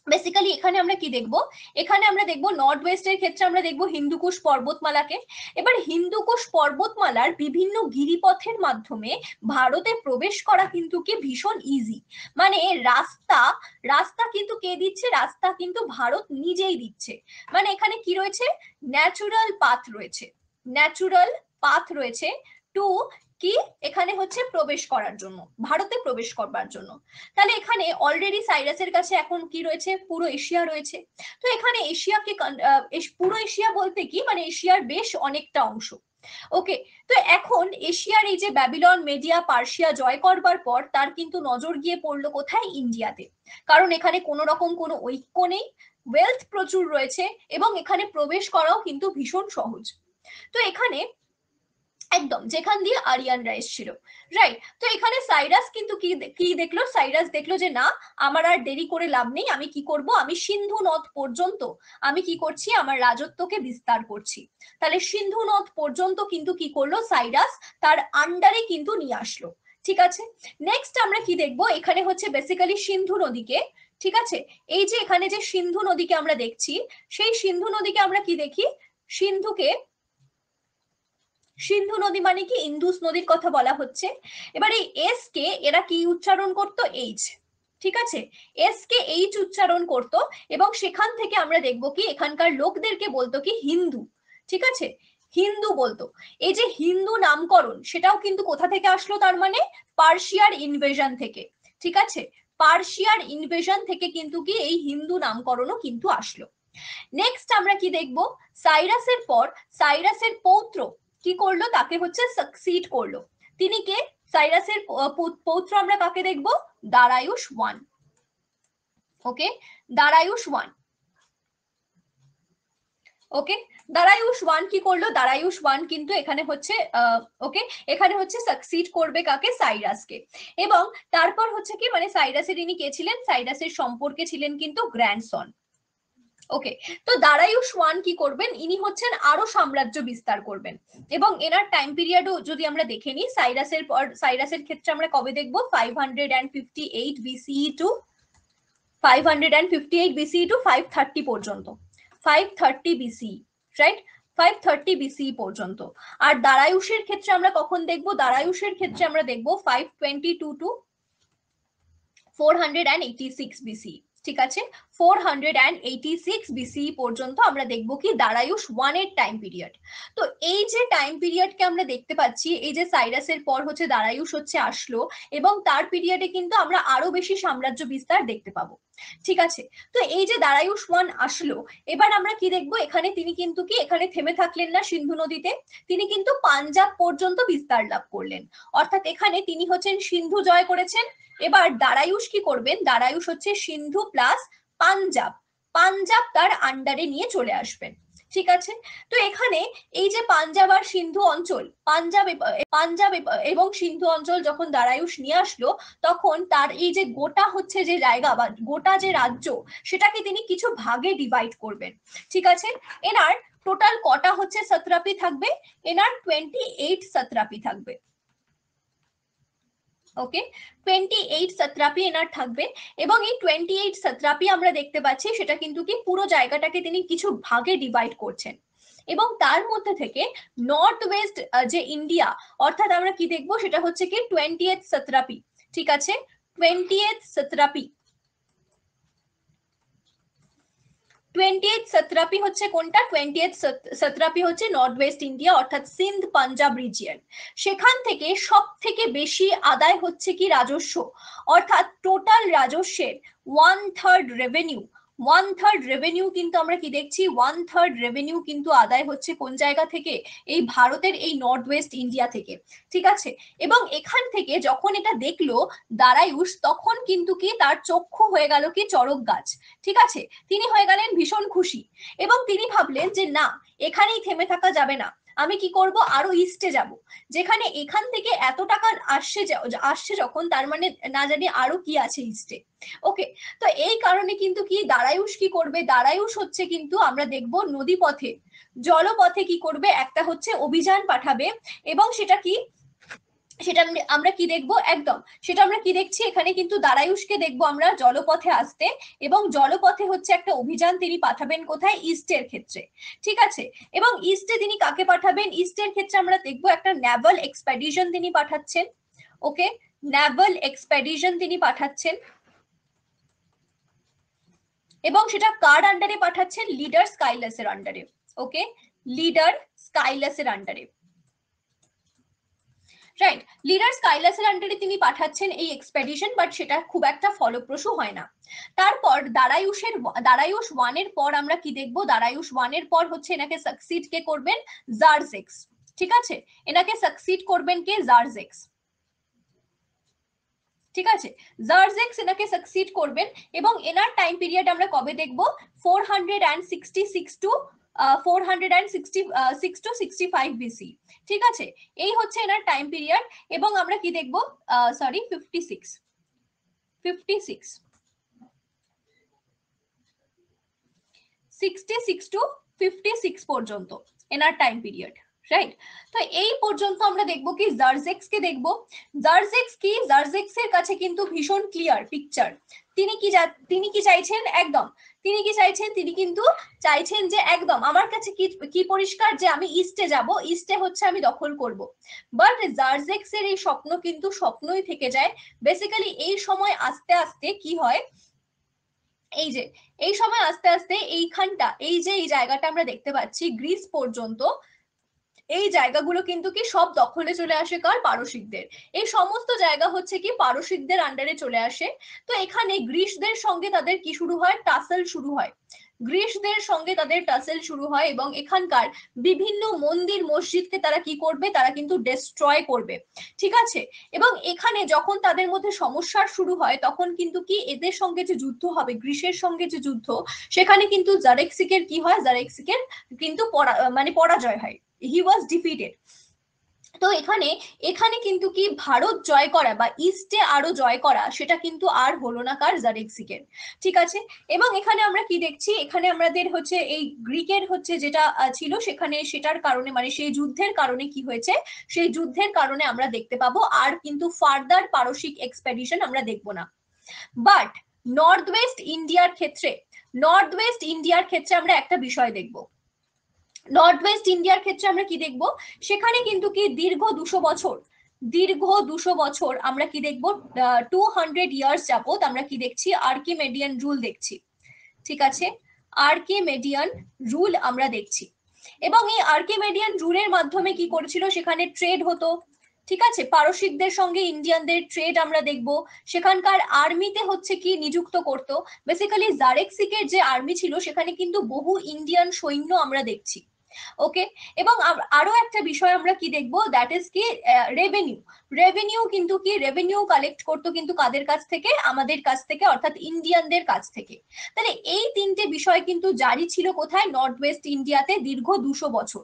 বেসিক্যালি এখানে আমরা কি দেখব, এখানে আমরা দেখব নর্থ ওয়েস্টের ক্ষেত্রে আমরা দেখব হিন্দুকুশ পর্বতমালাকে। এবার হিন্দুকুশ পর্বতমালার বিভিন্ন গিরিপথের মাধ্যমে ভারতে প্রবেশ করা কিন্তু কি ভীষণ ইজি, মানে রাস্তা, রাস্তা কিন্তু কে দিচ্ছে, রাস্তা কিন্তু ভারত নিজেই দিচ্ছে। মানে এখানে কি রয়েছে, ন্যাচুরাল পাথ রয়েছে, ন্যাচুরাল পাথ রয়েছে টু কি, এখানে হচ্ছে প্রবেশ করার জন্য, ভারতে প্রবেশ করবার জন্য। তাহলে এখানে অলরেডি সাইরাসের কাছে এখন কি রয়েছে, পুরো এশিয়া রয়েছে। তো এখানে এশিয়াকে পুরো এশিয়া বলতে কি, মানে এশিয়ার বেশ অনেকটা অংশ। ওকে, তো এখন এশিয়ার এই যে ব্যাবিলন, মেডিয়া, পার্সিয়া জয় করবার পর তার কিন্তু নজর গিয়ে পড়লো কোথায়? ইন্ডিয়াতে। কারণ এখানে কোনো রকম কোনো ঐক্য নেই, ওয়েলথ প্রচুর রয়েছে এবং এখানে প্রবেশ করাও কিন্তু ভীষণ সহজ। তো এখানে একদম যেখান দিয়ে আরিয়ানরা এসেছিল, রাইট। তো এখানে সাইরাস কিন্তু কি দেখলো? সাইরাস দেখলো যে না, আমার আর দেরি করে লাভ নেই, আমি কি করব, আমি সিন্ধু নদ পর্যন্ত আমি কি করছি, আমার রাজত্বকে বিস্তার করছি। তাহলে সিন্ধু নদ পর্যন্ত কিন্তু কি করলো সাইরাস, তার আন্ডারে কিন্তু নিয়ে আসলো। ঠিক আছে, নেক্সট আমরা কি দেখবো, এখানে হচ্ছে বেসিক্যালি সিন্ধু নদীকে, ঠিক আছে, এই যে এখানে যে সিন্ধু নদীকে আমরা দেখছি, সেই সিন্ধু নদীকে আমরা কি দেখি, সিন্ধু নদী মানে কি ইন্দুস নদীর কথা বলা হচ্ছে। এবার এই এস কে এরা কি উচ্চারণ করতো? এইচ। ঠিক আছে, এস কে এইচ উচ্চারণ করতো এবং সেখান থেকে আমরা দেখবো কি এখানকার লোকদেরকে বলতো কি হিন্দু। ঠিক আছে, হিন্দু বলতো। এই যে হিন্দু নামকরণ সেটাও কিন্তু কোথা থেকে আসলো? তার মানে পার্সিয়ার ইনভেশন থেকে। ঠিক আছে, পার্সিয়ার ইনভেশন থেকে কিন্তু কি এই হিন্দু নামকরণও কিন্তু আসলো। নেক্সট আমরা কি দেখবো, সাইরাসের পর সাইরাসের পৌত্র কি করলো, তাকে হচ্ছে সাকসিড করলো। তিনি কে? সাইরাসের পৌত্র আমরা কাকে দেখবো? দারায়ুশ ওয়ান। ওকে, দারায়ুশ ওয়ান। ওকে, দারায়ুশ ওয়ান কি করলো? দারায়ুশ ওয়ান কিন্তু এখানে হচ্ছে ওকে, এখানে হচ্ছে সাকসিড করবে কাকে? সাইরাসকে। এবং তারপর হচ্ছে কি মানে সাইরাসের ইনি কে ছিলেন? সাইরাসের সম্পর্কে ছিলেন কিন্তু গ্র্যান্ডসন। ওকে, তো দারায়ুশ ওয়ান কি করবেন? ইনি হচ্ছেন আরো সাম্রাজ্য বিস্তার করবেন এবং এনার টাইম পিরিয়ডও যদি আমরা দেখে নিই, সাইরাসের পর সাইরাসের ক্ষেত্রে আমরা কবে দেখবো? 558 বিসিই টু 558 বিসিই টু 530 পর্যন্ত, 530 বিসিই, রাইট, 530 বিসিই পর্যন্ত। আর দারায়ুষের ক্ষেত্রে আমরা কখন দেখবো? দারায়ুষের ক্ষেত্রে আমরা দেখবো 522 টু 486 বিসি। ঠিক আছে, 486 বিসি পর্যন্ত আমরা দেখবো কি দারায়ুশ ওয়ানের টাইম পিরিয়ড। তো এই যে টাইম পিরিয়ডকে আমরা দেখতে পাচ্ছি, এই যে সাইরাসের পর হচ্ছে দারায়ুশ হচ্ছে আসলো এবং তার পিরিয়ডে কিন্তু আমরা আরো বেশি সাম্রাজ্য বিস্তার দেখতে পাবো। ঠিক আছে, তো এই যে দারায়ুশ ওয়ান আসলো, এবার আমরা কি দেখবো, এখানে তিনি কিন্তু কি এখানে থেমে থাকলেন না সিন্ধু নদীতে, তিনি কিন্তু পাঞ্জাব পর্যন্ত বিস্তার লাভ করলেন। অর্থাৎ এখানে তিনি হচ্ছেন সিন্ধু জয় করেছেন। এবার দারায়ুষ কি করবেন? দারায়ুষ হচ্ছে সিন্ধু প্লাস পাঞ্জাব, পাঞ্জাব তার আন্ডারে নিয়ে চলে আসবেন। ঠিক আছে, তো এখানে এই যে পাঞ্জাব আর সিন্ধু অঞ্চল, পাঞ্জাব এবং সিন্ধু অঞ্চল যখন দারায়ুষ নিয়ে আসলো, তখন তার এই যে গোটা হচ্ছে যে জায়গা বা গোটা যে রাজ্য, সেটাকে তিনি কিছু ভাগে ডিভাইড করবেন। ঠিক আছে, এনার টোটাল কটা হচ্ছে সাত্রাপি থাকবে? এনার 28 সাত্রাপি থাকবে। ওকে, 28 সাত্রাপি এনার থাকবে এবং এই 28 সাত্রাপি আমরা দেখতে পাচ্ছি সেটা কিন্তু কি পুরো জায়গাটাকে তিনি কিছু ভাগে ডিভাইড করছেন এবং তার মধ্যে থেকে নর্থ ওয়েস্ট যে ইন্ডিয়া, অর্থাৎ আমরা কি দেখবো সেটা হচ্ছে কি 20th সাত্রাপি। ঠিক আছে, 20th সাত্রাপি, 20th সাত্রাপি হচ্ছে কোনটা? 20th সাত্রাপি হচ্ছে নর্থ ওয়েস্ট ইন্ডিয়া অর্থাৎ সিন্ধ পাঞ্জাব রিজিয়ন। সেখান থেকে সব থেকে বেশি আদায় হচ্ছে কি রাজস্ব, অর্থাৎ টোটাল রাজস্বের 1/3 রেভিনিউ, 1/3 রেভিনিউ কিন্তু আমরা কি দেখছি? 1/3 রেভিনিউ কিন্তু আদায় হচ্ছে কোন জায়গা থেকে? এই ভারতের এই নর্থ ওয়েস্ট ইন্ডিয়া থেকে। ঠিক আছে, এবং এখান থেকে যখন এটা দেখলো দারায়ুষ, তখন কিন্তু কি তার চক্ষু হয়ে গেল কি চড়ক গাছ। ঠিক আছে, তিনি হয়ে গেলেন ভীষণ খুশি এবং তিনি ভাবলেন যে না, এখানেই থেমে থাকা যাবে না, আমি কি করব, আরো ইস্টে যাব, যেখানে এখান থেকে এত টাকা আসছে যখন, তার মানে না জানি আরো কি আছে ইস্টে। ওকে, তো এই কারণে কিন্তু কি দারায়ুষ কি করবে? দারায়ুষ হচ্ছে কিন্তু আমরা দেখব নদী পথে, জলপথে কি করবে, একটা হচ্ছে অভিযান পাঠাবে এবং সেটা কি, সেটা আমরা কি দেখবো? একদম সেটা আমরা কি দেখছি, এখানে কিন্তু দারায়ুষকে দেখবো আমরা জলপথে আসতে এবং জলপথে হচ্ছে একটা অভিযান তিনি পাঠাবেন কোথায়? ইস্টের ক্ষেত্রে। ঠিক আছে, এবং ইস্টে তিনি কাকে পাঠাবেন? ইস্টের ক্ষেত্রে আমরা দেখবো একটা নেভাল এক্সপেডিশন তিনি পাঠাচ্ছেন। ওকে, নেভাল এক্সপেডিশন তিনি পাঠাচ্ছেন এবং সেটা কার আন্ডারে পাঠাচ্ছেন? লিডার স্কাইলাসের আন্ডারে। ওকে, লিডার স্কাইলাসের আন্ডারে, রাইট, লিডার স্কাইলাসের আন্ডারে তিনি পাঠাচ্ছেন এই এক্সপেডিশন, বাট সেটা খুব একটা ফলপ্রসূ হয় না। তারপর দারায়ুষ ওয়ানের পর আমরা কি দেখবো? দারায়ুষ ওয়ানের পর হচ্ছে এনাকে সাকসিড কে করবেন? জারজেক্স। ঠিক আছে, এনাকে সাকসিড করবেন কে? জার্জেক্স। ঠিক আছে, জার্জেক্স এনাকে সাকসিড করবেন এবং এনার টাইম পিরিয়ড আমরা কবে দেখব? 466 টু 466 টু 65 বিসি। ঠিক আছে, এই হচ্ছে এনার টাইম পিরিয়ড। এবং আমরা কি দেখব? সরি, 56 66 টু 56 পর্যন্ত এনার টাইম পিরিয়ড, রাইট? তো এই পর্যন্ত আমরা দেখব কি জার্জেক্স কে দেখব। জার্জেক্স কি, জার্জেক্স এর কাছে কিন্তু ভীষণ ক্লিয়ার পিকচার। তিনি কি চাইছেন? একদম তিনি কি চাইছেন? তিনি কিন্তু চাইছেন যে একদম আমার কাছে কি পরিষ্কার যে আমি ইস্টে যাব, ইস্টে হচ্ছে আমি দখল করব। বাট জার্জেক্স এর এই স্বপ্ন কিন্তু স্বপ্নই থেকে যায়। বেসিক্যালি এই সময় আস্তে আস্তে কি হয়, এই যে এই সময় আস্তে আস্তে এইখানটা, এই যে এই জায়গাটা আমরা দেখতে পাচ্ছি গ্রিস পর্যন্ত, এই জায়গাগুলো কিন্তু কি সব দখলে চলে আসে কার? পারসিকদের। এই সমস্ত জায়গা হচ্ছে কি পারসিকদের আন্ডারে চলে আসে। তো এখানে গ্রিসদের সঙ্গে তাদের কি শুরু হয়? টাসেল শুরু হয়। গ্রিসদের সঙ্গে তাদের টাসেল শুরু হয় এবং এখানকার বিভিন্ন মন্দির মসজিদকে তারা কি করবে? তারা কিন্তু ডেস্ট্রয় করবে। ঠিক আছে, এবং এখানে যখন তাদের মধ্যে সমস্যার শুরু হয় তখন কিন্তু কি এদের সঙ্গে যে যুদ্ধ হবে, গ্রিসের সঙ্গে যে যুদ্ধ, সেখানে কিন্তু জারেক্সিকের কি হয়? জারেক্সিকের কিন্তু পরাজয় হয়। হি ওয়াজ ডিফিটেড। তো এখানে এখানে কিন্তু কি ভারত জয় করা বা ইস্টে আরো জয় করা সেটা কিন্তু আর হলো না কার? জারেক্সিকের। ঠিক আছে, এবং এখানে আমরা কি দেখছি? এখানে আমাদের হচ্ছে এই গ্রিকের হচ্ছে যেটা ছিল সেখানে, সেটার কারণে মানে সেই যুদ্ধের কারণে কি হয়েছে? সেই যুদ্ধের কারণে আমরা দেখতে পাবো আর কিন্তু ফার্দার পারসিক এক্সপেডিশন আমরা দেখবো না। বাট নর্থ ওয়েস্ট ইন্ডিয়ার ক্ষেত্রে, নর্থ ওয়েস্ট ইন্ডিয়ার ক্ষেত্রে আমরা একটা বিষয় দেখবো। নর্থ ওয়েস্ট ইন্ডিয়ার ক্ষেত্রে আমরা কি দেখব? সেখানে কিন্তু কি দীর্ঘ 200 বছর আমরা কি দেখব? 200 ইয়ার্স যাবত আমরা কি দেখছি? আর্কিমেডিয়ান রুল দেখছি। ঠিক আছে, আর্কিমেডিয়ান রুল আমরা দেখছি। এবং এই আর্কিমেডিয়ান রুলের মাধ্যমে কি করেছিল? সেখানে ট্রেড হতো। ঠিক আছে, পারসিকদের সঙ্গে ইন্ডিয়ানদের ট্রেড আমরা দেখব। সেখানকার আর্মিতে হচ্ছে কি নিযুক্ত করতো। বেসিক্যালি জারেক্সিকের যে আর্মি ছিল সেখানে কিন্তু বহু ইন্ডিয়ান সৈন্য আমরা দেখছি। ওকে, এবং আরো একটা বিষয় আমরা কি দেখবো? দ্যাট ইজ কি রেভিনিউ। রেভিনিউ কিন্তু কি রেভিনিউ কালেক্ট করতো কিন্তু কাদের কাছ থেকে? আমাদের কাছ থেকে, অর্থাৎ ইন্ডিয়ানদের কাছ থেকে। তাহলে এই তিনটে বিষয় কিন্তু জারি ছিল কোথায়? নর্থ ওয়েস্ট ইন্ডিয়াতে দীর্ঘ 200 বছর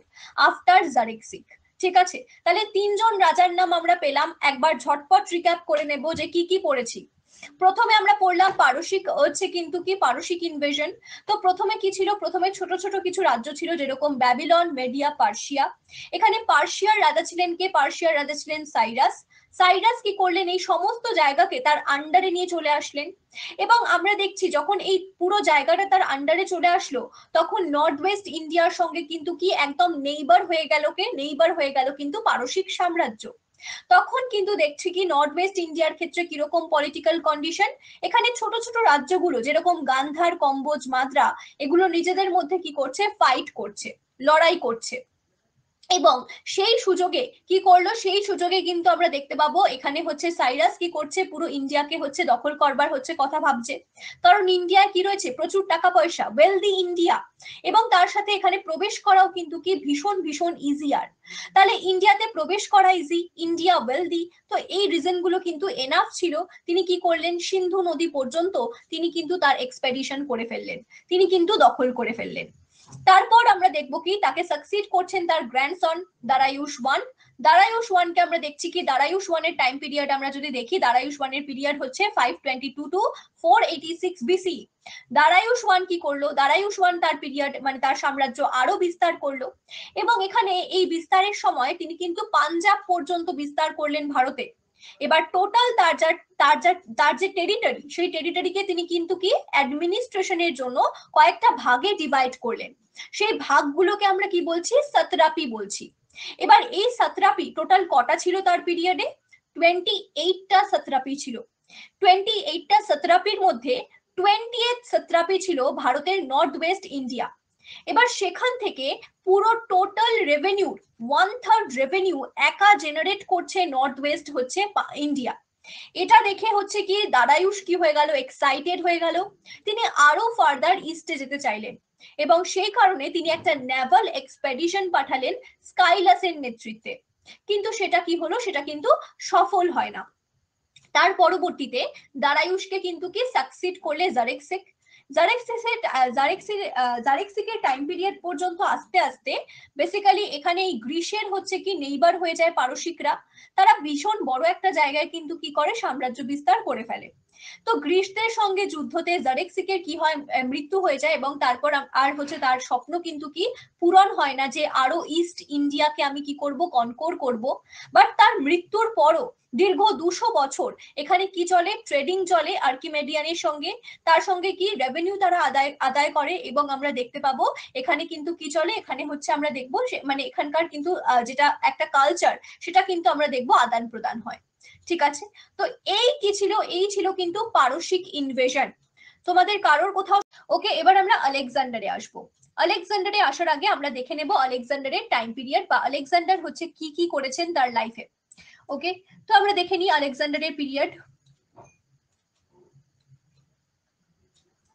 আফটার জারেক্সিক। ঠিক আছে, তাহলে তিনজন রাজার নাম আমরা পেলাম। একবার ঝটপট রিক্যাপ করে নেব যে কি কি পড়েছি। প্রথমে আমরা পড়লাম পারসিক হচ্ছে কিন্তু কি পারসিক ইনভেশন। তো প্রথমে কি ছিল? প্রথমে ছোট ছোট কিছু রাজ্য ছিল, যেরকম ব্যাবিলন, মেডিয়া, পার্সিয়া। এখানে পার্সিয়ার রাজা ছিলেন কে? পার্সিয়ার রাজা ছিলেন সাইরাস। সাইরাস কি করলেন? এই সমস্ত জায়গাকে তার আন্ডারে নিয়ে চলে আসলেন। এবং আমরা দেখছি যখন এই পুরো জায়গাটা তার আন্ডারে চলে আসলো, তখন নর্থ ওয়েস্ট ইন্ডিয়ার সঙ্গে কিন্তু কি একদম নেইবার হয়ে গেল কে? নেইবার হয়ে গেল কিন্তু পারসিক সাম্রাজ্য। তখন কিন্তু দেখছি কি নর্থ ওয়েস্ট ইন্ডিয়ার ক্ষেত্রে কিরকম পলিটিক্যাল কন্ডিশন। এখানে ছোট ছোট রাজ্যগুলো যেরকম গান্ধার, কম্বোজ, মাদ্রা, এগুলো নিজেদের মধ্যে কি করছে? ফাইট করছে, লড়াই করছে। এবং সেই সুযোগে কি করলো? সেই সুযোগে কিন্তু আমরা দেখতে পাবো এখানে হচ্ছে সাইরাস কি করছে? পুরো ইন্ডিয়াকে হচ্ছে দখল করবার হচ্ছে কথা ভাবছে। কারণ ইন্ডিয়া কি রয়েছে? প্রচুর টাকা পয়সা, ওয়েলদি ইন্ডিয়া। এবং তার সাথে এখানে প্রবেশ করাও কিন্তু কি ভীষণ ভীষণ ইজিয়ার। তাহলে ইন্ডিয়াতে প্রবেশ করা ইজি, ইন্ডিয়া ওয়েলদি। তো এই রিজন গুলো কিন্তু এনাফ ছিল। তিনি কি করলেন? সিন্ধু নদী পর্যন্ত তিনি কিন্তু তার এক্সপেডিশন করে ফেললেন, তিনি কিন্তু দখল করে ফেললেন। তারপর আমরা দেখবো কি তাকে সাকসিড করছেন তার গ্র্যান্ডসন দারায়ুশ ওয়ান। দারায়ুশ ওয়ানকে আমরা দেখছি কি দারায়ুশ ওয়ানের টাইম পিরিয়ড আমরা যদি দেখি, দারায়ুশ ওয়ানের পিরিয়ড হচ্ছে 522 টু 486 বিসি। দারায়ুশ ওয়ান কি করলো? দারায়ুশ ওয়ান তার পিরিয়ড মানে তার সাম্রাজ্য আরো বিস্তার করলো। এবং এখানে এই বিস্তারের সময় তিনি কিন্তু পাঞ্জাব পর্যন্ত বিস্তার করলেন ভারতে। এবার টোটাল তার যে টেরিটরি, সেই টেরিটরিকে তিনি কিন্তু কি অ্যাডমিনিস্ট্রেশনের জন্য কয়েকটা ভাগে ডিভাইড করলেন। সেই ভাগগুলোকে আমরা কি বলছি? সাতরাপি বলছি। এবার এই সাতরাপি টোটাল কটা ছিল তার পিরিয়ডে? 28টা সাতরাপি ছিল। 28টা সাতরাপির মধ্যে 20th সাতরাপি ছিল ভারতের নর্থ ওয়েস্ট ইন্ডিয়া। এবার সেখান থেকে পুরো টোটাল রেভিনিউ 1/3 রেভিনিউ একা জেনারেট করছে নর্থ ওয়েস্ট হচ্ছে ইন্ডিয়া। এটা দেখে হচ্ছে কি দারায়ুশ কি হয়ে গেল? এক্সাইটেড হয়ে গেল। তিনি আরো ফার্দার ইস্টে যেতে চাইলেন। এবং সেই কারণে তিনি একটা নেভাল এক্সপেডিশন পাঠালেন স্কাইলাসের নেতৃত্বে, কিন্তু সেটা কি হলো, সেটা কিন্তু সফল হয় না। তার পরবর্তীতে দারায়ুষকে কিন্তু কি সাকসিড করলে জারেক্সিক। জারেক্সিকের টাইম পিরিয়ড পর্যন্ত আস্তে আস্তে বেসিক্যালি এখানে এই গ্রীসের হচ্ছে কি নেইবার হয়ে যায় পারসিকরা। তারা ভীষণ বড় একটা জায়গায় কিন্তু কি করে সাম্রাজ্য বিস্তার করে ফেলে। তো গ্রীসদের সঙ্গে যুদ্ধতে জারেক্সিকের কি হয়, মৃত্যু হয়ে যায়, এবং তারপর আর হচ্ছে তার স্বপ্ন কিন্তু কি পূরণ হয় না যে আরো ইস্ট ইন্ডিয়াকে আমি কি করব, কনকোর করব। বাট তার মৃত্যুর পরও দীর্ঘ 200 বছর এখানে কি চলে, ট্রেডিং চলে আর্কিমেডিয়ানের সঙ্গে। তার সঙ্গে কি রেভিনিউ তারা আদায় করে, এবং আমরা দেখতে পাবো এখানে কিন্তু কি চলে, এখানে হচ্ছে আমরা দেখবো মানে এখানকার কিন্তু যেটা একটা কালচার, সেটা কিন্তু আমরা দেখবো আদান প্রদান হয়। ঠিক আছে, তো এই কি ছিল, এই ছিল কিন্তু পারসিক ইনভেশন। তোমাদের কারোর কোথাও ওকে, এবার আমরা আলেকজান্ডারে আসবো। আলেকজান্ডারে আসার আগে আমরা দেখে নেব আলেকজান্ডারের টাইম পিরিয়ড, বা আলেকজান্ডার হচ্ছে কি কি করেছেন তার লাইফে। ওকে, তো আমরা দেখে নিই আলেকজান্ডারের পিরিয়ড।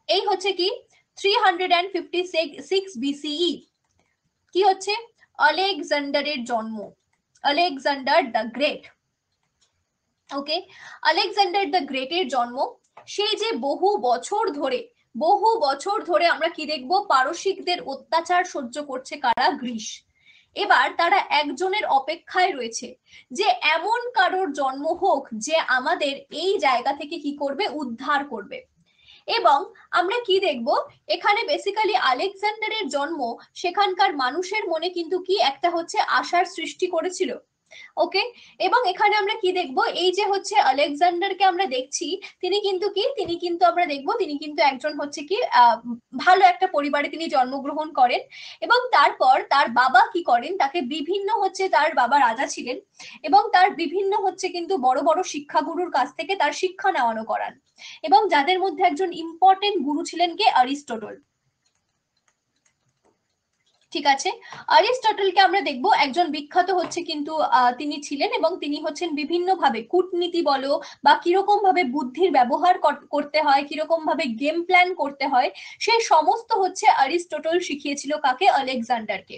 এই হচ্ছে কি 356 বিসিই, কি হচ্ছে আলেকজান্ডারের জন্ম, Alexander the great. Okay, Alexander the গ্রেটের জন্ম। সেই যে বহু বছর ধরে আমরা কি দেখবো, পারসিকদের অত্যাচার সহ্য করছে কারা, গ্রীস। এবার তারা একজনের অপেক্ষায় রয়েছে যে এমন কারোর জন্ম হোক যে আমাদের এই জায়গা থেকে কি করবে, উদ্ধার করবে। এবং আমরা কি দেখব, এখানে বেসিক্যালি আলেকজান্ডারের জন্ম সেখানকার মানুষের মনে কিন্তু কি একটা হচ্ছে আশার সৃষ্টি করেছিল। ওকে, এবং এখানে আমরা কি দেখব, এই যে হচ্ছে আলেকজান্ডারকে আমরা দেখছি, তিনি কিন্তু আমরা দেখব তিনি কিন্তু একজন হচ্ছে কি ভালো একটা পরিবারে তিনি জন্মগ্রহণ করেন। এবং তারপর তার বাবা কি করেন, তাকে বিভিন্ন হচ্ছে, তার বাবা রাজা ছিলেন, এবং তার বিভিন্ন হচ্ছে কিন্তু বড় বড় শিক্ষাগুরুর কাছ থেকে তার শিক্ষা নেওয়ানো করান। এবং যাদের মধ্যে একজন ইম্পর্টেন্ট গুরু ছিলেন কে, অ্যারিস্টটল। ঠিক আছে, অ্যারিস্টটলকে আমরা দেখব একজন বিখ্যাত হচ্ছে কিন্তু তিনি ছিলেন, এবং তিনি হচ্ছেন বিভিন্ন ভাবে কূটনীতি বলো বা কিরকম ভাবে বুদ্ধির ব্যবহার করতে হয়, কিরকম ভাবে গেম প্ল্যান করতে হয়, সেই সমস্ত হচ্ছে অ্যারিস্টটল শিখিয়েছিল কাকে, আলেকজান্ডারকে।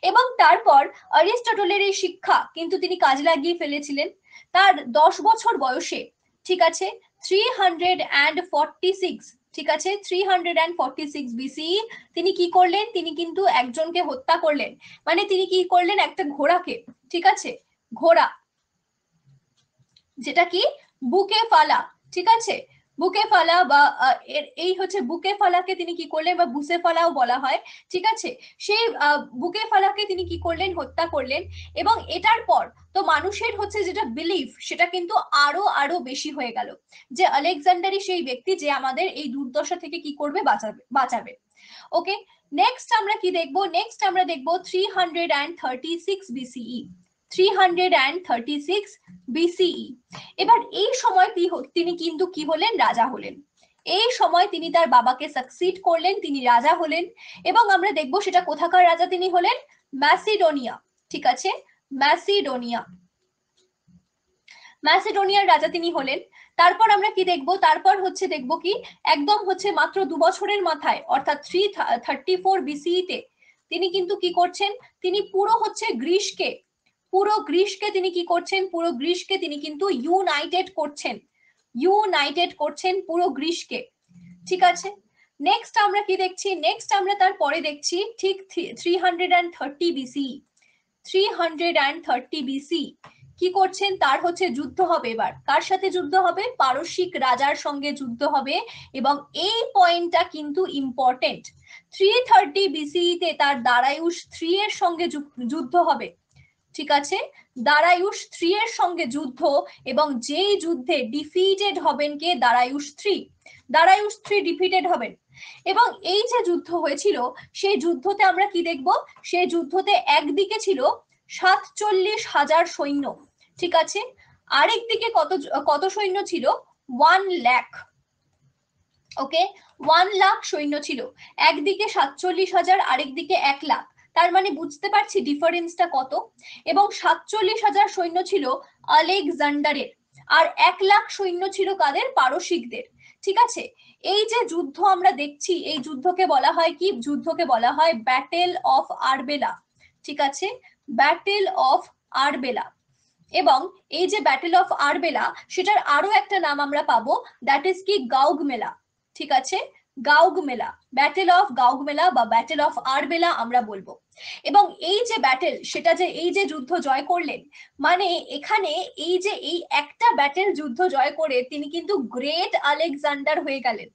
এবং তারপর অ্যারিস্টটলের এই শিক্ষা কিন্তু তিনি কাজে লাগিয়ে ফেলেছিলেন। তার 10 বছর বয়সে, ঠিক আছে, 346, ঠিক আছে, 346 বিসি তিনি কি করলেন, তিনি কিন্তু একজনকে হত্যা করলেন। মানে তিনি কি করলেন, একটা ঘোড়াকে, ঠিক আছে, ঘোড়া যেটা কি বুকে ফালা, ঠিক আছে, বুকে ফালা বা এই হচ্ছে বুকে ফালাকে তিনি কি করলেন, বা বুসে ফালাও বলা হয়, ঠিক আছে, সেই বুকে ফালাকে তিনি কি করলেন, হত্যা করলেন। এবং এটার পর তো মানুষের হচ্ছে যেটা বিলিফ, সেটা কিন্তু আরো বেশি হয়ে গেল যে আলেকজান্ডারই সেই ব্যক্তি যে আমাদের এই দুর্দশা থেকে কি করবে, বাঁচাবে। ওকে, নেক্সট আমরা কি দেখবো, নেক্সট আমরা দেখবো 336 বিসিই, 336 বিসিই। এবার এই সময় তিনি কিন্তু কি হলেন, রাজা হলেন। এই সময় তিনি তার বাবাকে সাকসিড করলেন, তিনি রাজা হলেন। এবং আমরা দেখব সেটা কোথাকার রাজা তিনি হলেন, ম্যাসিডোনিয়া, ঠিক আছে, ম্যাসিডোনিয়ার রাজা তিনি হলেন। তারপর আমরা কি দেখব, তারপর হচ্ছে দেখব কি একদম হচ্ছে মাত্র 2 বছরের মাথায়, অর্থাৎ 334 বিসিইতে তিনি কিন্তু কি করছেন, তিনি পুরো গ্রীসকে তিনি কি করছেন, পুরো গ্রীসকে তিনি কিন্তু ইউনাইটেড করছেন পুরো গ্রীসকে। ঠিক আছে, নেক্সট আমরা কি দেখছি, নেক্সট আমরা তারপরে দেখছি ঠিক 330 বিসি কি করছেন, তার হচ্ছে যুদ্ধ হবে। এবার কার সাথে যুদ্ধ হবে, পারসিক রাজার সঙ্গে যুদ্ধ হবে। এবং এই পয়েন্টটা কিন্তু ইম্পর্টেন্ট, 330 বিসিতে তার দারায়ুস 3 এর সঙ্গে যুদ্ধ হবে। ঠিক আছে, দারায়ুস 3 এর সঙ্গে যুদ্ধ, এবং যেই যুদ্ধে ডিফিটেড হবেন কে, দারায়ুস 3 ডিফিটেড হবেন। এবং এই যে যুদ্ধ হয়েছিল, সেই যুদ্ধতে আমরা কি দেখব, সেই যুদ্ধতে একদিকে ছিল 47,000 সৈন্য, ঠিক আছে, আরেক দিকে কত সৈন্য ছিল, 1 লাখ। ওকে, 1 লাখ সৈন্য ছিল, একদিকে 47,000, আরেক দিকে 1 লাখ। তার মানে বুঝতে পারছি ডিফারেন্সটা কত। এবং 47,000 সৈন্য ছিল আলেকজান্ডারের, আর 1,00,000 সৈন্য ছিল কাদের? পারসিকদের। ঠিক আছে, এই যে যুদ্ধ আমরা দেখছি এই যুদ্ধকে বলা হয় কি? যুদ্ধকে বলা হয় ব্যাটেল অফ আরবেলা। ঠিক আছে, ব্যাটেল অফ আরবেলা। এবং এই যে ব্যাটেল অফ আরবেলা সেটার আরো একটা নাম আমরা পাবো, দ্যাট ইজ কি গাউগ মেলা। ঠিক আছে, গাউগ মেলা, ব্যাটেল অফ গাউগ মেলা বা ব্যাটেল অফ আরবেলা আমরা বলবো। এবং এই যে ব্যাটেল, সেটা যে এই যে যুদ্ধ জয় করলেন, মানে এখানে এই যে এই একটা ব্যাটেল যুদ্ধ জয় করে তিনি কিন্তু গ্রেট আলেকজান্ডার হয়ে গেলেন।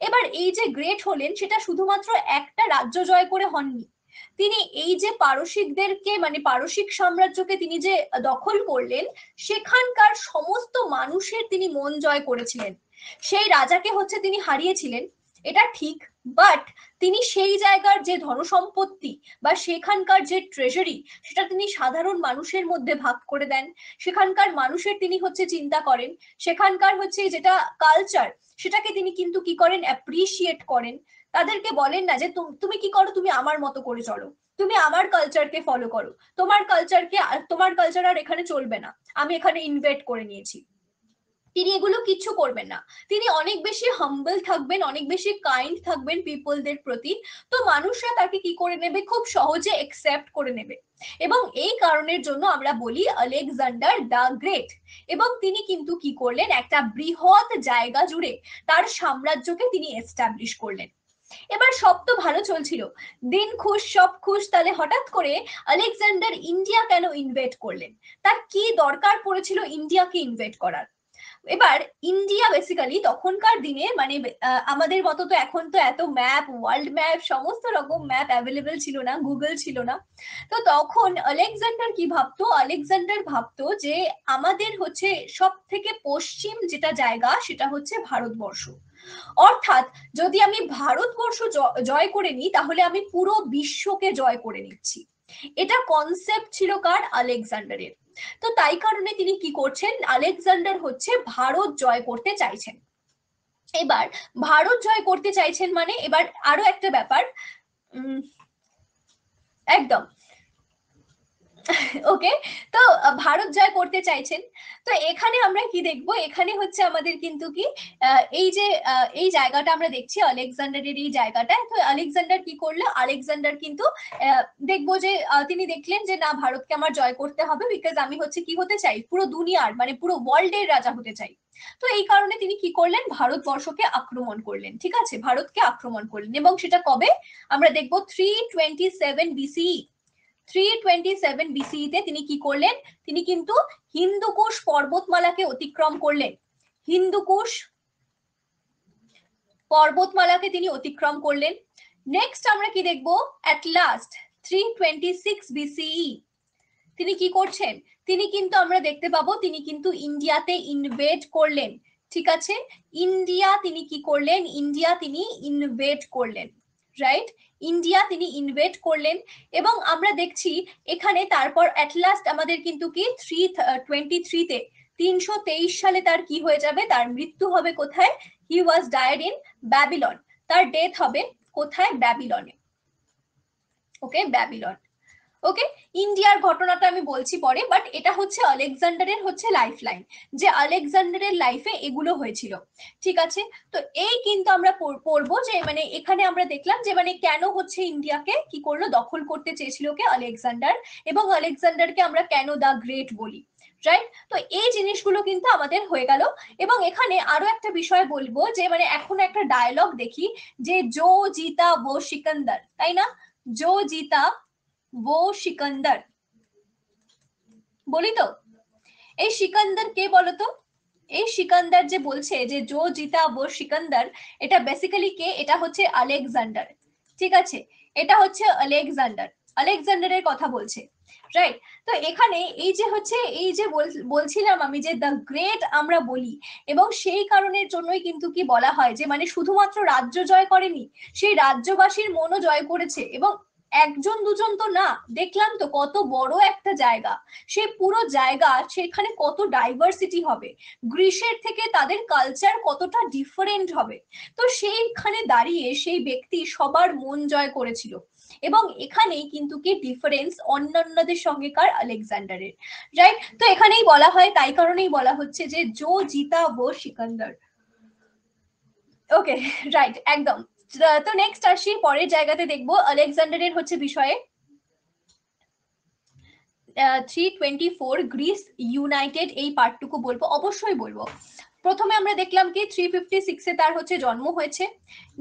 এবার এই যে গ্রেট হলেন সেটা শুধুমাত্র একটা রাজ্য জয় করে হননি, তিনি এই যে পারসিকদেরকে মানে পারসিক সাম্রাজ্যকে তিনি যে দখল করলেন সেখানকার সমস্ত মানুষের তিনি মন জয় করেছিলেন। সেই রাজাকে হচ্ছে তিনি হারিয়েছিলেন, এটা ঠিক, বাট তিনি সেই জায়গার যে ধনসম্পত্তি বা সেখানকার যে ট্রেজারি সেটা তিনি সাধারণ মানুষের মধ্যে ভাগ করে দেন। সেখানকার মানুষের তিনি হচ্ছে চিন্তা করেন, সেখানকার হচ্ছে যেটা কালচার সেটাকে তিনি কিন্তু কি করেন? অ্যাপ্রিসিয়েট করেন। তাদেরকে বলেন না যে তুমি কি করো, তুমি আমার মতো করে চলো, তুমি আমার কালচারকে ফলো করো, তোমার কালচার আর এখানে চলবে না, আমি এখানে ইনভেট করে নিয়েছি। তিনি এগুলো কিচ্ছু করবেন না, তিনি অনেক বেশি হাম্বল থাকবেন, অনেক বেশি কাইন্ড থাকবেন পিপলদের প্রতি। তো মানুষরা তাকে কি করে নেবে? খুব সহজে একসেপ্ট করে নেবে। এবং এই কারণের জন্য আমরা বলি আলেকজান্ডার দ্য গ্রেট। এবং তিনি কিন্তু কি করলেন? একটা বৃহৎ জায়গা জুড়ে তার সাম্রাজ্যকে তিনি এস্টাবলিশ করলেন। এবার সব তো ভালো চলছিল, দিন খুশ সব খুশ, তাহলে হঠাৎ করে আলেকজান্ডার ইন্ডিয়া কেন ইনভেট করলেন? তার কি দরকার পড়েছিল ইন্ডিয়াকে ইনভেট করার? এবার ইন্ডিয়া বেসিক্যালি তখনকার দিনে মানে আমাদের মতো তো এখন তো এত ম্যাপ, ওয়ার্ল্ড ম্যাপ, সমস্ত রকম ম্যাপ অ্যাভেলেবেল ছিল না, গুগল ছিল না। তো তখন আলেকজান্ডার কি ভাবতো? আলেকজান্ডার ভাবতো যে আমাদের হচ্ছে সব থেকে পশ্চিম যেটা জায়গা সেটা হচ্ছে ভারতবর্ষ। অর্থাৎ যদি আমি ভারতবর্ষ জয় করে নিই তাহলে আমি পুরো বিশ্বকে জয় করে নিচ্ছি। এটা কনসেপ্ট ছিল কার? আলেকজান্ডারের। তো তাই কারণে তিনি কি করছেন? আলেকজান্ডার হচ্ছে ভারত জয় করতে চাইছেন। এবার ভারত জয় করতে চাইছেন মানে এবার আরো একটা ব্যাপার, একদম ওকে। তো ভারত জয় করতে চাইছেন। তো এখানে আমরা কি দেখবো? এখানে হচ্ছে আমাদের কিন্তু কি এই যে এই জায়গাটা আমরা দেখছি আলেকজান্ডারের এই জায়গাটায়, তো আলেকজান্ডার কি করলো? আলেকজান্ডার কিন্তু দেখবো যে তিনি দেখলেন যে না, ভারতকে আমার জয় করতে হবে, বিকজ আমি হচ্ছে কি হতে চাই? পুরো দুনিয়ার মানে পুরো ওয়ার্ল্ডের রাজা হতে চাই। তো এই কারণে তিনি কি করলেন? ভারতবর্ষকে আক্রমণ করলেন। ঠিক আছে, ভারতকে আক্রমণ করলেন। এবং সেটা কবে? আমরা দেখবো 327 বিসিই। 327 বিসিইতে তিনি কি করলেন? তিনি কিন্তু হিন্দুকুশ পর্বতমালাকে অতিক্রম করলেন। হিন্দুকুশ পর্বতমালাকে তিনি অতিক্রম করলেন। নেক্সট আমরা কি দেখবো? অ্যাট লাস্ট 326 বিসিই তিনি কি করছেন? তিনি কিন্তু আমরা দেখতে পাবো তিনি কিন্তু ইন্ডিয়াতে ইনভেড করলেন। ঠিক আছে, ইন্ডিয়া তিনি কি করলেন? ইন্ডিয়া তিনি ইনভেড করলেন, রাইট? ইন্ডিয়া তিনি ইনভেড করলেন। এবং আমরা দেখছি এখানে তারপর অ্যাট লাস্ট আমাদের কিন্তু কি 323-তে 323 সালে তার কি হয়ে যাবে? তার মৃত্যু হবে কোথায়? হি ওয়াজ ডায়েড ইন ব্যাবিলন। তার ডেথ হবে কোথায়? ব্যাবিলনে। ওকে, ব্যাবিলন। ওকে, ইন্ডিয়ার ঘটনাটা আমি বলছি পরে, বাট এটা হচ্ছে আলেকজান্ডারের হচ্ছে লাইফ লাইন, যে আলেকজান্ডারের লাইফে এগুলো হয়েছিল। ঠিক আছে, তো এই কিন্তু আমরা পড়বো যে মানে এখানে আমরা দেখলাম যে মানে কেন হচ্ছে ইন্ডিয়াকে কি করলো? দখল করতে চেয়েছিল কে? আলেকজান্ডার। এবং আলেকজান্ডারকে আমরা কেন দ্য গ্রেট বলি, রাইট? তো এই জিনিসগুলো কিন্তু আমাদের হয়ে গেল। এবং এখানে আরো একটা বিষয় বলবো যে মানে এখন একটা ডায়লগ দেখি যে জো জিতা वो সিকান্দার, তাই না? জো জিতা वो সিকান্দার বলি তো, এই সিকান্দার কে বলতো? এই সিকান্দার যে বলছে যে জো জিতা वो সিকান্দার, এটা বেসিক্যালি কে? এটা হচ্ছে আলেকজান্ডার। ঠিক আছে, এটা হচ্ছে আলেকজান্ডার, আলেকজান্ডারের কথা বলছে, রাইট? তো এখানে এই যে হচ্ছে এই যে বলছিলাম আমি যে দ্য গ্রেট আমরা বলি, এবং সেই কারণের জন্যই কিন্তু কি বলা হয় যে মানে শুধুমাত্র রাজ্য জয় করেনি, সেই রাজ্যবাসীর মনও জয় করেছে। এবং একজন দুজন তো না, দেখলাম তো কত বড় একটা জায়গা, সেই পুরো জায়গা সেখানে কত ডাইভার্সিটি হবে, গ্রিসের থেকে তাদের কালচার কতটা ডিফারেন্ট হবে। তো সেইখানে দাঁড়িয়ে সেই ব্যক্তি সবার মন জয় করেছিল, এবং এখানেই কিন্তু কি ডিফারেন্স অন্যান্যদের সঙ্গেকার আলেকজান্ডারের, রাইট? তো এখানেই বলা হয়, তাই কারণেই বলা হচ্ছে যে জো জিতা वो সিকান্দার। ওকে, রাইট, একদম। তো নেক্সট আসি, পরের জায়গাতে দেখবো আলেকজান্ডারের হচ্ছে বিষয়ে 324 গ্রিস ইউনাইটেড, এই পার্টটুকু বলবো, অবশ্যই বলবো। প্রথমে আমরা দেখলাম কি 356 তার হচ্ছে জন্ম হয়েছে।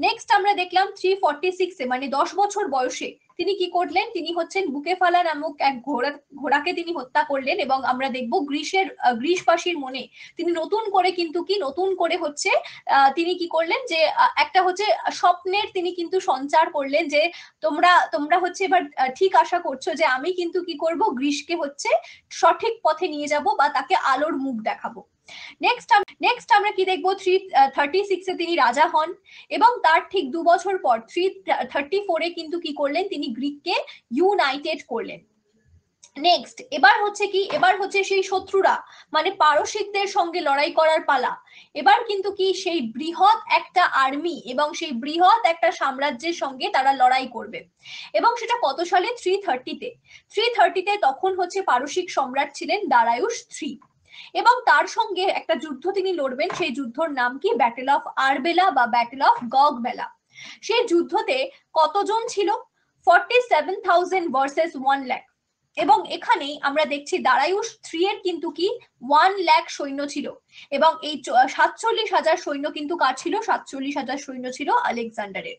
নেক্সট আমরা দেখলাম 346 মানে 10 বছর বয়সে তিনি কি করলেন, তিনি হচ্ছেন বুকেফালা নামক এক ঘোড়াকে তিনি হত্যা করলেন, এবং আমরা দেখব গ্রীসবাসীর মনে তিনি নতুন করে কিন্তু কি নতুন করে হচ্ছে তিনি কি করলেন যে একটা হচ্ছে স্বপ্নের তিনি কিন্তু সঞ্চার করলেন, যে তোমরা তোমরা হচ্ছে এবার ঠিক আশা করছো যে আমি কিন্তু কি করব, গ্রীসকে হচ্ছে সঠিক পথে নিয়ে যাব বা তাকে আলোর মুখ দেখাবো। নেক্সট আমরা কি দেখবো, 336 তিনি রাজা হন, এবং তার ঠিক 2 বছর পর 334 কিন্তু কি করলেন, তিনি গ্রিককে ইউনাইটেড করলেন। নেক্সট এবার হচ্ছে কি, এবার হচ্ছে সেই শত্রুরা মানে পারসিকদের সঙ্গে লড়াই করার পালা। এবার কিন্তু কি সেই বৃহৎ একটা আর্মি এবং সেই বৃহৎ একটা সাম্রাজ্যের সঙ্গে তারা লড়াই করবে, এবং সেটা কত সালে, 330তে তখন হচ্ছে পারসিক সম্রাট ছিলেন দারায়ুস 3, এবং তার সঙ্গে একটা যুদ্ধ তিনি লড়বেন, সেই যুদ্ধর নাম কি ব্যাটেল অফ আরবেলা বা ব্যাটেল অফ গগবেলা। সেই যুদ্ধতে কতজন ছিল, 47,000 ভার্সেস 1 লাখ, এবং এখানেই আমরা দেখছি দারায়ুস 3 এর কিন্তু কি 1 লাখ সৈন্য ছিল, এবং এই 47,000 সৈন্য কিন্তু কার ছিল, 47,000 সৈন্য ছিল আলেকজান্ডারের।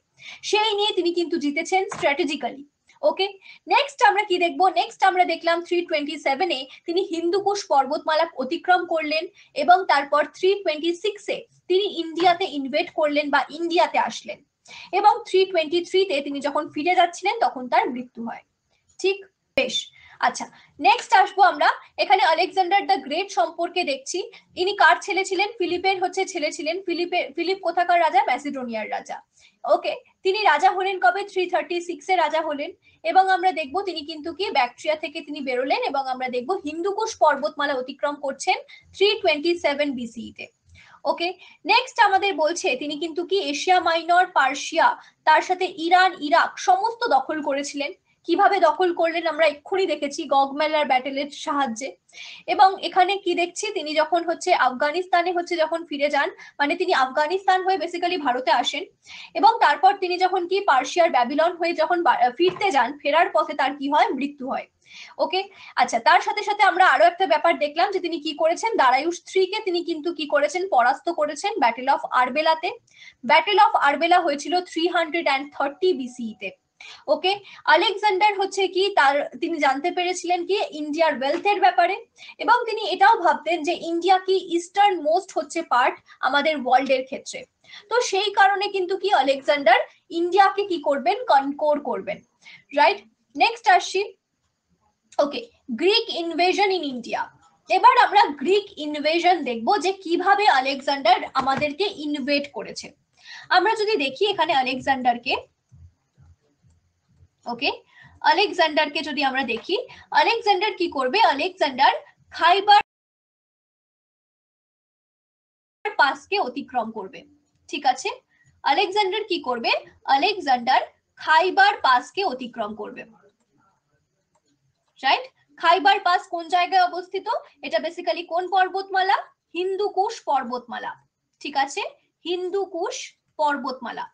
সেই নিয়ে তিনি কিন্তু জিতেছেন স্ট্র্যাটেজিক্যালি। ওকে, নেক্সট আমরা কি দেখবো, নেক্সট আমরা দেখলাম 327 তিনি হিন্দুকুশ পর্বতমালা অতিক্রম করলেন, এবং তারপর 326 তিনি ইন্ডিয়াতে ইনভেট করলেন বা ইন্ডিয়াতে আসলেন, এবং 323 তিনি যখন ফিরে যাচ্ছিলেন তখন তার মৃত্যু হয়। ঠিক, বেশ। আচ্ছা, নেক্সট আসবো আমরা, এখানে আলেকজান্ডার দ্য গ্রেট সম্পর্কে দেখছি। ইনি কার ছেলে ছিলেন, ফিলিপের হচ্ছে ছেলে ছিলেন। ফিলিপ কোথাকার রাজা, ম্যাসিডোনিয়ার রাজা। ওকে, তিনি রাজা হলেন কবে, 336 রাজা হলেন, এবং আমরা দেখব তিনি কিন্তু কি ব্যাকট্রিয়া থেকে তিনি বেরোলেন, এবং আমরা দেখব হিন্দুকুশ পর্বতমালা অতিক্রম করছেন 327 বিসিইতে। ওকে, নেক্সট আমাদের বলছে তিনি কিন্তু কি এশিয়া মাইনর, পার্সিয়া, তার সাথে ইরান, ইরাক সমস্ত দখল করেছিলেন। কিভাবে দখল করলেন আমরা এক্ষুনি দেখেছি, গগমেলার ব্যাটেলের সাহায্যে। এবং এখানে কি দেখছি, তিনি যখন হচ্ছে আফগানিস্তানে হচ্ছে যখন ফিরে যান, মানে তিনি আফগানিস্তান হয়ে বেসিক্যালি ভারতে আসেন, এবং তারপর তিনি যখন কি পার্সিয়ার ব্যাবিলন হয়ে যখন ফিরতে যান, ফেরার পথে তার কি হয়, মৃত্যু হয়। ওকে, আচ্ছা, তার সাথে সাথে আমরা আরো একটা ব্যাপার দেখলাম যে তিনি কি করেছেন, দারায়ুস 3 কে তিনি কিন্তু কি করেছেন, পরাস্ত করেছেন ব্যাটেল অফ আরবেলাতে। ব্যাটেল অফ আরবেলা হয়েছিল 330 বিসিইতে। ওকে, আলেকজান্ডার হচ্ছে কি তিনি জানতে পেরেছিলেন কি ইন্ডিয়ার ওয়েলথের ব্যাপারে, এবং তিনি এটাও ভাবতেন যে ইন্ডিয়া কি ইস্টার্ন মোস্ট হচ্ছে পার্ট আমাদের ওয়ার্ল্ডের ক্ষেত্রে। তো সেই কারণে কিন্তু কি আলেকজান্ডার ইন্ডিয়াকে কি করবেন, কনকোর করবেন, রাইট? নেক্সট আসছি, ওকে, গ্রিক ইনভেশন ইন ইন্ডিয়া। এবার আমরা গ্রিক ইনভেশন দেখব যে কিভাবে আলেকজান্ডার আমাদেরকে ইনভেট করেছে। আমরা যদি দেখি এখানে আলেকজান্ডারকে, ওকে, আলেকজান্ডারকে যদি আমরা দেখি, আলেকজান্ডার কি করবে, আলেকজান্ডার খাইবার পাসকে অতিক্রম করবে। ঠিক আছে, আলেকজান্ডার কি করবে, আলেকজান্ডার খাইবার পাসকে অতিক্রম করবে, রাইট? খাইবার পাস কোন জায়গায় অবস্থিত, এটা বেসিক্যালি কোন পর্বতমালা, হিন্দুকুশ পর্বতমালা। ঠিক আছে, হিন্দুকুশ পর্বতমালা,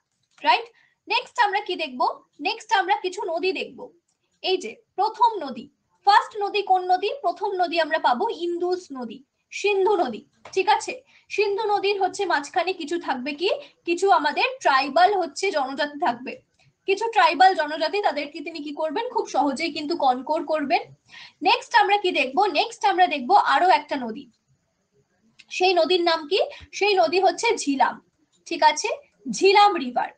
রাইট? নেক্সট আমরা কি দেখব, নেক্সট আমরা কিছু নদী দেখব। এই যে প্রথম নদী, ফার্স্ট নদী কোন নদী, প্রথম নদী আমরা পাবো ইন্দুস নদী, সিন্ধু নদী। ঠিক আছে, সিন্ধু নদীর হচ্ছে মাঝখানে কিছু থাকবে কি, কিছু আমাদের ট্রাইবাল হচ্ছে জনজাতি থাকবে, কিছু ট্রাইবাল জনজাতি, তাদেরকে তিনি কি করবেন, খুব সহজেই কিন্তু কনকোর করবেন। নেক্সট আমরা কি দেখব, নেক্সট আমরা দেখব আরো একটা নদী, সেই নদীর নাম কি, সেই নদী হচ্ছে ঝিলাম। ঠিক আছে, ঝিলাম রিভার।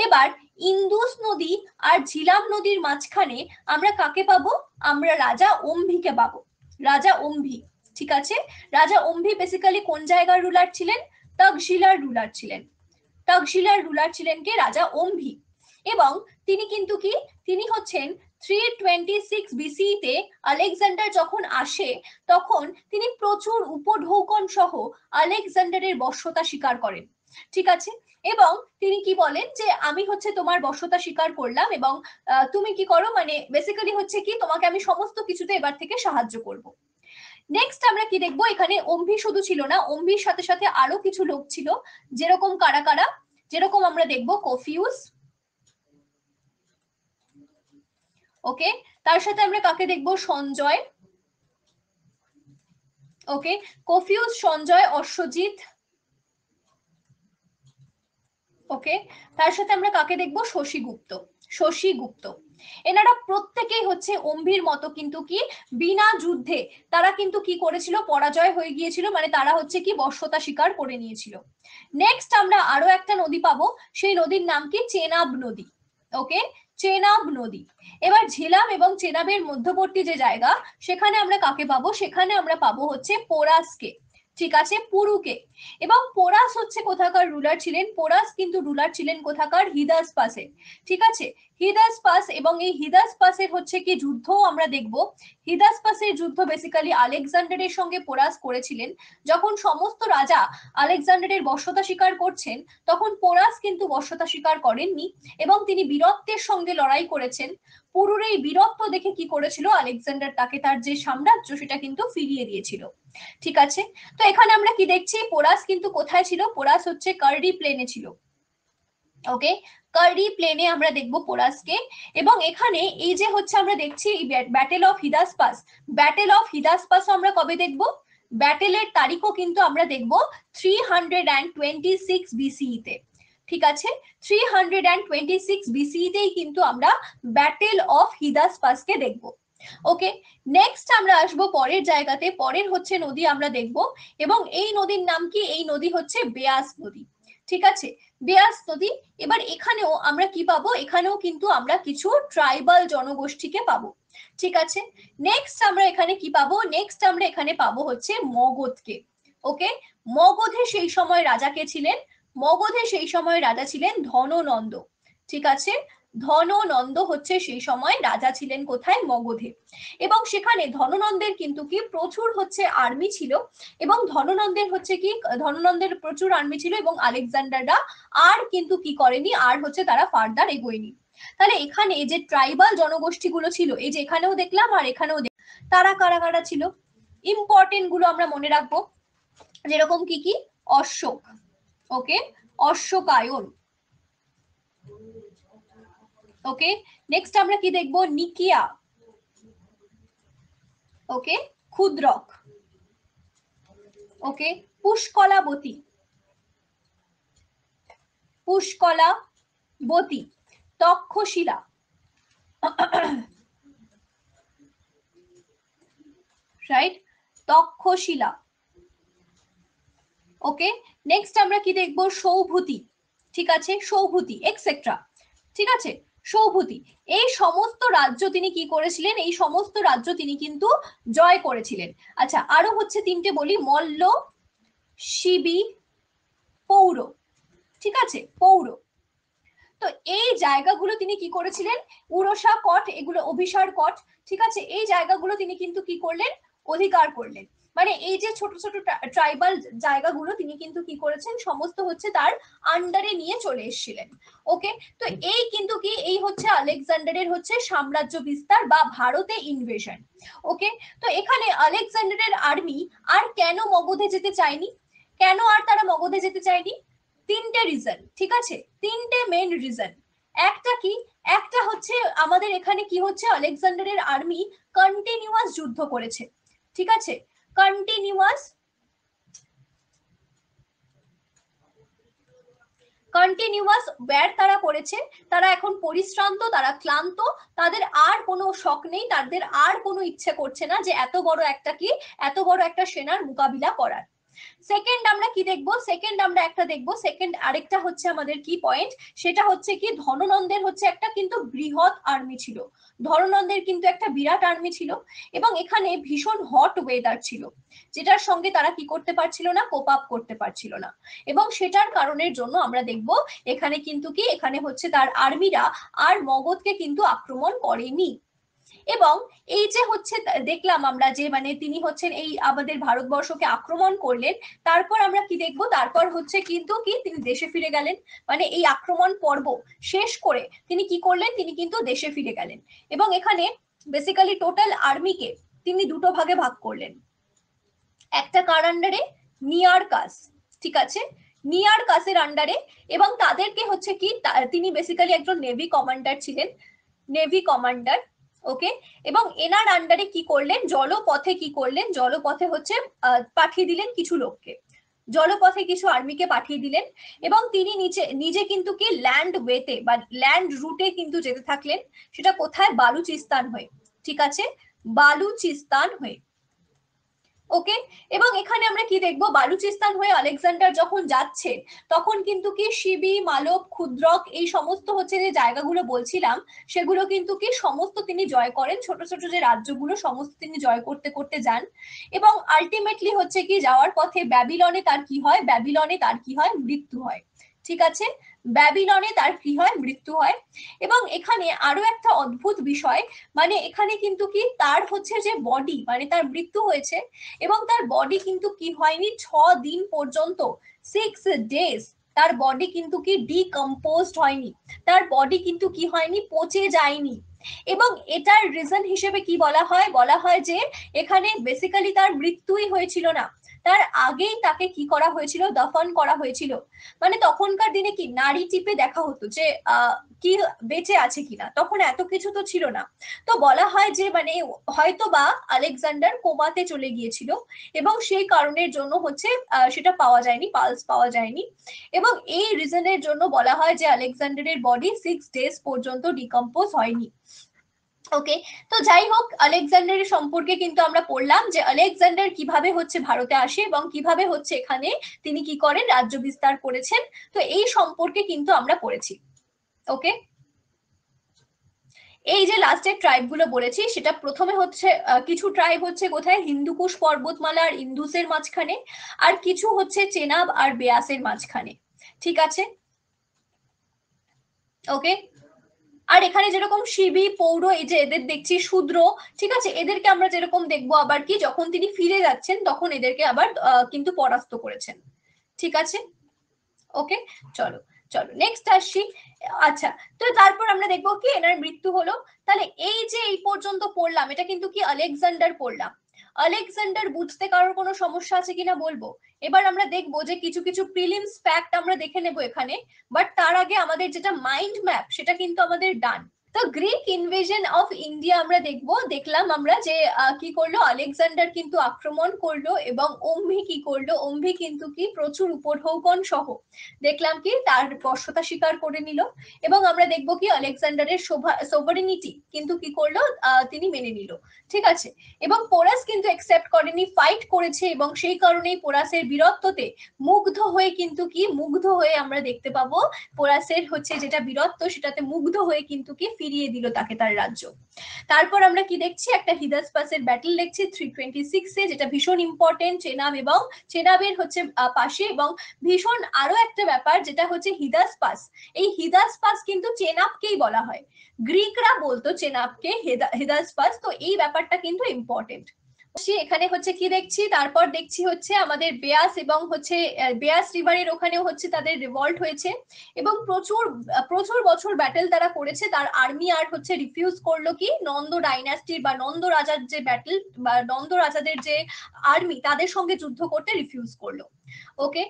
এবার ইন্দুস নদী আর ঝিলাম নদীর মাঝখানে আমরা কাকে পাবো, আমরা রাজা অম্ভিকে পাবো, রাজা অম্ভি। ঠিক আছে, রাজা অম্ভি বেসিক্যালি কোন জায়গার রুলার ছিলেন, তক্ষশিলার রুলার ছিলেন। তক্ষশিলার রুলার ছিলেন কে, রাজা অম্ভি। এবং তিনি কিন্তু কি, তিনি হচ্ছেন 326 বিসিতে আলেকজান্ডার যখন আসে তখন তিনি প্রচুর উপঢৌকন সহ আলেকজান্ডারের বশ্যতা স্বীকার করেন। ঠিক আছে, এবং তিনি কি বলেন যে আমি হচ্ছে তোমার বশ্যতা স্বীকার করলাম এবং তুমি কি করো, মানে বেসিক্যালি হচ্ছে কি তোমাকে আমি সমস্ত কিছুতে এবার থেকে সাহায্য করব। নেক্সট আমরা কি দেখবো, এখানে অম্ভি শুধু ছিল না, অম্ভির সাথে সাথে আরো কিছু লোক ছিল, যেরকম কারা কারা, যেরকম আমরা দেখবো কফিউস, ওকে, তার সাথে আমরা কাকে দেখবো, সঞ্জয়, ওকে, কফিউস, সঞ্জয়, অশ্বজিৎ, ওকে, তার সাথে আমরা কাকে দেখবো, শশীগুপ্ত, শশীগুপ্ত। এনারা প্রত্যেকেই হচ্ছে অম্ভির মতো কিন্তু কি বিনা যুদ্ধে তারা কিন্তু কি করেছিল, পরাজয় হয়ে গিয়েছিল, মানে তারা হচ্ছে কি বশ্যতা স্বীকার করে নিয়েছিল। নেক্সট আমরা আরো একটা নদী পাবো, সেই নদীর নাম কি, চেনাব নদী, ওকে, চেনাব নদী। এবার ঝেলাম এবং চেনাবের মধ্যবর্তী যে জায়গা, সেখানে আমরা কাকে পাবো, সেখানে আমরা পাবো হচ্ছে পোরাসকে, ঠিক আছে, পুরুকে। এবং পোরাস হচ্ছে কোথাকার রুলার ছিলেন, পোরাস কিন্তু রুলার ছিলেন কোথাকার, হিদাস পাসে, ঠিক আছে, হিদাস পাস। এবং এই হিদাস পাসের হচ্ছে কি যুদ্ধ আমরা দেখব, হিদাস পাসের যুদ্ধ বেসিক্যালি আলেকজান্ডারের সঙ্গে পোরাস করেছিলেন। যখন সমস্ত রাজা আলেকজান্ডারের বশ্যতা স্বীকার করছেন তখন পোরাস কিন্তু বশ্যতা স্বীকার করেননি এবং তিনি বীরত্বের সঙ্গে লড়াই করেছেন। পুরুর এই বীরত্ব দেখে কি করেছিল আলেকজান্ডার, তাকে তার যে সাম্রাজ্য সেটা কিন্তু ফিরিয়ে দিয়েছিল। ঠিক আছে, তো এখানে আমরা কি দেখছি, পোরাস কিন্তু কোথায় ছিল, পোরাস হচ্ছে কার্ডি প্লেনে ছিল, ওকে, কার্ডি প্লেনে আমরা দেখব পোরাসকে। এবং এখানে এই যে হচ্ছে আমরা দেখছি battle of Hydaspes, battle of Hydaspes আমরা কবে দেখব, ব্যাটেলের তারিখও কিন্তু আমরা দেখব 326 বিসিইতে, ঠিক আছে, 326 বিসিইতেই কিন্তু আমরা ব্যাটেল অফ হিদাস পাসকে দেখব। ওকে, নেক্সট আমরা আসবো পরের জায়গাতে, পরের হচ্ছে নদী আমরা দেখব এবং এই নদীর নাম কি, এই নদী হচ্ছে বেয়াস নদী, ঠিক আছে, বেয়াস নদী। এবার এখানেও আমরা কি পাবো, এখানেও কিন্তু আমরা কিছু ট্রাইবাল জনগোষ্ঠীকে পাবো, ঠিক আছে। নেক্সট আমরা এখানে কি পাবো, নেক্সট আমরা এখানে পাবো হচ্ছে মগধকে, ওকে, মগধে সেই সময় রাজা কে ছিলেন, মগধে সেই সময় রাজা ছিলেন ধননন্দ, ঠিক আছে, ধননন্দ হচ্ছে সেই সময় রাজা ছিলেন কোথায়, মগধে। এবং সেখানে ধননন্দের কিন্তু কি প্রচুর হচ্ছে আর্মি ছিল এবং ধননন্দের হচ্ছে কি, ধননন্দের প্রচুর আর্মি ছিল এবং আলেকজান্ডাররা আর কিন্তু কি করেনি, আর হচ্ছে তারা ফার্দার এগোয়নি। তাহলে এখানে যে ট্রাইবাল জনগোষ্ঠীগুলো ছিল, এই যে এখানেও দেখলাম আর এখানেও তারা কারা কারা ছিল, ইম্পর্টেন্ট গুলো আমরা মনে রাখবো, যেরকম কি কি, অশোক, ওকে, অশ্বকায়ন, ওকে, নেক্সট আমরা কি দেখবো, নিকিয়া, ওকে, ক্ষুদ্রক, ওকে, পুষ্কলাবতী, পুষ্কলাবতী, তক্ষশিলা, রাইট, তক্ষশিলা, ওকে, নেক্সট আমরা কি দেখবো, সৌভূতি, ঠিক আছে, সৌভূতি এক্সেট্রা, ঠিক আছে, সৌভূতি। এই সমস্ত রাজ্য তিনি কি করেছিলেন, এই সমস্ত রাজ্য তিনি কিন্তু জয় করেছিলেন। আচ্ছা, আরো হচ্ছে তিনটে বলি, মল্ল, শিবি, পৌর, ঠিক আছে, পৌর। তো এই জায়গাগুলো তিনি কি করেছিলেন, উড়োসা কট, এগুলো অভিসার কট, ঠিক আছে, এই জায়গাগুলো তিনি কিন্তু কি করলেন, অধিকার করলেন। মানে এই যে ছোট ছোট ট্রাইবাল জায়গাগুলো তিনি কিন্তু কি করেছেন, সমস্ত হচ্ছে তার আন্ডারে নিয়ে চলে এসেছিলেন। ওকে, তো এই কিন্তু কি, এই হচ্ছে আলেকজান্ডারের হচ্ছে সাম্রাজ্য বিস্তার বা ভারতে ইনভেশন। ওকে, তো এখানে আলেকজান্ডারের আর্মি আর কেন মগধে যেতে চায়নি, কেন আর তারা মগধে যেতে চায়নি, তিনটে রিজন, ঠিক আছে, তিনটে মেন রিজন। একটা কি, একটা হচ্ছে আমাদের এখানে কি হচ্ছে, আলেকজান্ডারের আর্মি কন্টিনিউয়াস যুদ্ধ করেছে, ঠিক আছে, কন্টিনিউয়াস ওয়্যার তারা করেছে, তারা এখন পরিশ্রান্ত, তারা ক্লান্ত, তাদের আর কোনো শখ নেই, তাদের আর কোনো ইচ্ছে করছে না যে এত বড় একটা কি, এত বড় একটা সেনার মোকাবিলা করার। সেকেন্ড আমরা কি দেখবো, সেকেন্ড আমরা একটা দেখবো, সেকেন্ড আরেকটা হচ্ছে আমাদের কি পয়েন্ট, সেটা হচ্ছে কি ধননন্দের হচ্ছে একটা কিন্তু বৃহৎ আর্মি ছিল, ধননন্দের কিন্তু একটা বিরাট আর্মি ছিল, এবং এখানে ভীষণ হট ওয়েদার ছিল, যেটার সঙ্গে তারা কি করতে পারছিল না, কোপ আপ করতে পারছিল না, এবং সেটার কারণের জন্য আমরা দেখব এখানে কিন্তু কি, এখানে হচ্ছে তার আর্মিরা আর মগধকে কিন্তু আক্রমণ করেনি। এবং এই যে হচ্ছে দেখলাম আমরা যে মানে তিনি হচ্ছেন এই আমাদের ভারতবর্ষকে আক্রমণ করলেন, তারপর আমরা কি দেখবো, তারপর হচ্ছে কিন্তু কি তিনি দেশে ফিরে গেলেন, মানে এই আক্রমণ পর্ব শেষ করে তিনি কি করলেন, তিনি কিন্তু দেশে ফিরে গেলেন, এবং এখানে বেসিক্যালি টোটাল আর্মিকে তিনি দুটো ভাগে ভাগ করলেন, একটা কার আন্ডারে, নিয়ার কাস, ঠিক আছে, নিয়ার কাসের আন্ডারে, এবং তাদেরকে হচ্ছে কি তিনি বেসিক্যালি একজন নেভি কমান্ডার ছিলেন, নেভি কমান্ডার, ওকে, এবং এনার আন্ডারে কি করলেন, জলপথে কি করলেন, জলপথে হচ্ছে পাঠিয়ে দিলেন কিছু লোককে, জলপথে কিছু আর্মিকে পাঠিয়ে দিলেন, এবং তিনি নিচে নিজে কিন্তু কি ল্যান্ড ওয়েতে বা ল্যান্ড রুটে কিন্তু যেতে থাকলেন, সেটা কোথায়, বালুচিস্তান হয়ে, ঠিক আছে, বালুচিস্তান হয়ে, ওকে। এবং এখানে আমরা কি দেখবো, বালুচিস্তান হয়ে আলেকজান্ডার যখন যাচ্ছেন, তখন কিন্তু কি শিবি, মালব, ক্ষুদ্রক, এই সমস্ত হচ্ছে যে জায়গাগুলো বলছিলাম, সেগুলো কিন্তু কি সমস্ত তিনি জয় করেন, ছোট ছোট যে রাজ্যগুলো সমস্ত তিনি জয় করতে করতে যান, এবং আলটিমেটলি হচ্ছে কি যাওয়ার পথে ব্যাবিলনে তার কি হয়, ব্যাবিলনে তার কি হয়, মৃত্যু হয়, ঠিক আছে, ব্যাবিলনে তার কি হয়, মৃত্যু হয়। এবং এখানে আরো একটা অদ্ভুত বিষয়, মানে এখানে কিন্তু কি তার হচ্ছে যে বডি, মানে তার মৃত্যু হয়েছে, এবং তার বডি কিন্তু কি হয়নি 6 দিন পর্যন্ত, 6 days তার বডি কিন্তু কি ডিকম্পোজড হয়নি, তার বডি কিন্তু কি হয়নি, পচে যায়নি, এবং এটার রিজন হিসেবে কি বলা হয়, বলা হয় যে এখানে বেসিক্যালি তার মৃত্যুই হয়েছিল না, তার আগেই তাকে কি করা হয়েছিল, দফন করা হয়েছিল, মানে তখনকার দিনে কি নাড়ি টিপে দেখা হতো যে কি বেঁচে আছে কিনা, তখন এত কিছু তো ছিল না, তো বলা হয় যে মানে হয়তো বা আলেকজান্ডার কোমাতে চলে গিয়েছিল, এবং সেই কারণের জন্য হচ্ছে সেটা পাওয়া যায়নি, পালস পাওয়া যায়নি, এবং এই রিজনের জন্য বলা হয় যে আলেকজান্ডারের বডি 6 days পর্যন্ত ডিকম্পোজ হয়নি, ওকে। তো যাই হোক, আলেকজান্ডারের সম্পর্কে কিন্তু আমরা পড়লাম যে আলেকজান্ডার কিভাবে হচ্ছে ভারতে আসে এবং কিভাবে হচ্ছে এখানে তিনি কি করেন, রাজ্য বিস্তার করেছেন, তো এই সম্পর্কে কিন্তু আমরা পড়েছি, ওকে। এই যে লাস্টের ট্রাইব গুলো বলেছি, সেটা প্রথমে হচ্ছে কিছু ট্রাইব হচ্ছে কোথায়, হিন্দুকুশ পর্বতমালা আর ইন্দুসের মাঝখানে, আর কিছু হচ্ছে চেনাব আর বেয়াসের মাঝখানে, ঠিক আছে, ওকে। আর এখানে যেরকম শিবি, পৌর, এই যে এদের দেখছি শূদ্র, ঠিক আছে, এদেরকে আমরা যেরকম দেখবো আবার কি যখন তিনি ফিরে যাচ্ছেন তখন এদেরকে আবার কিন্তু পরাস্ত করেছেন, ঠিক আছে, ওকে। চলো, চলো নেক্সট আসছি। আচ্ছা, তো তারপর আমরা দেখবো কি এনার মৃত্যু হলো, তাহলে এই যে এই পর্যন্ত পড়লাম এটা কিন্তু কি আলেকজান্ডার পড়লাম, আলেকজান্ডার বুঝতে কারোর কোনো সমস্যা আছে কিনা বলবো। এবার আমরা দেখবো যে কিছু কিছু প্রিলিমস ফ্যাক্ট আমরা দেখে নেবো এখানে, বাট তার আগে আমাদের যেটা মাইন্ড ম্যাপ সেটা কিন্তু আমাদের ডান। তো গ্রিক ইনভেশন অফ ইন্ডিয়া আমরা দেখলাম আমরা যে কি করলো, আলেকজান্ডার কিন্তু আক্রমণ করলো, এবং অম্বি কি করলো, অম্বি কিন্তু কি প্রচুর উপঢৌকন সহ দেখলাম কি তার বর্ষতা স্বীকার করে নিল, এবং আমরা দেখবো কি আলেকজান্ডারের সোভারেনিটি কিন্তু কি করলো, তিনি মেনে নিল, ঠিক আছে, এবং পোরাস কিন্তু একসেপ্ট করেনি, ফাইট করেছে, এবং সেই কারণেই পোরাসের বীরত্বতে মুগ্ধ হয়ে কিন্তু কি, মুগ্ধ হয়ে আমরা দেখতে পাবো পোরাসের হচ্ছে যেটা বীরত্ব সেটাতে মুগ্ধ হয়ে কিন্তু কি ফিরিয়ে দিল তাকে তার রাজ্য। তারপর আমরা কি দেখছি, একটা হিদাসপাসের ব্যাটল দেখছি 326-এ, যেটা ভীষণ ইম্পর্টেন্ট চেনাব এবং চেনাবের হচ্ছে পাশে, এবং ভীষণ আরো একটা ব্যাপার যেটা হচ্ছে হিদাসপাস, এই হিদাসপাস কিন্তু চেনাবকেই বলা হয়, গ্রিকরা বলতো চেনাবকে হিদাসপাস, তো এই ব্যাপারটা কিন্তু ইম্পর্টেন্ট। এখানে হচ্ছে কি দেখছি, তারপর দেখছি হচ্ছে আমাদের বেয়াস, এবং হচ্ছে বেয়াস রিভারের ওখানেও হচ্ছে তাদের রিভল্ট হয়েছে, এবং প্রচুর প্রচুর বছর ব্যাটেল তারা করেছে, তার আর্মি আর হচ্ছে রিফিউজ করলো কি, নন্দ ডাইনাস্টির বা নন্দ রাজার যে ব্যাটেল বা নন্দ রাজাদের যে আর্মি তাদের সঙ্গে যুদ্ধ করতে রিফিউজ করলো, ওকে।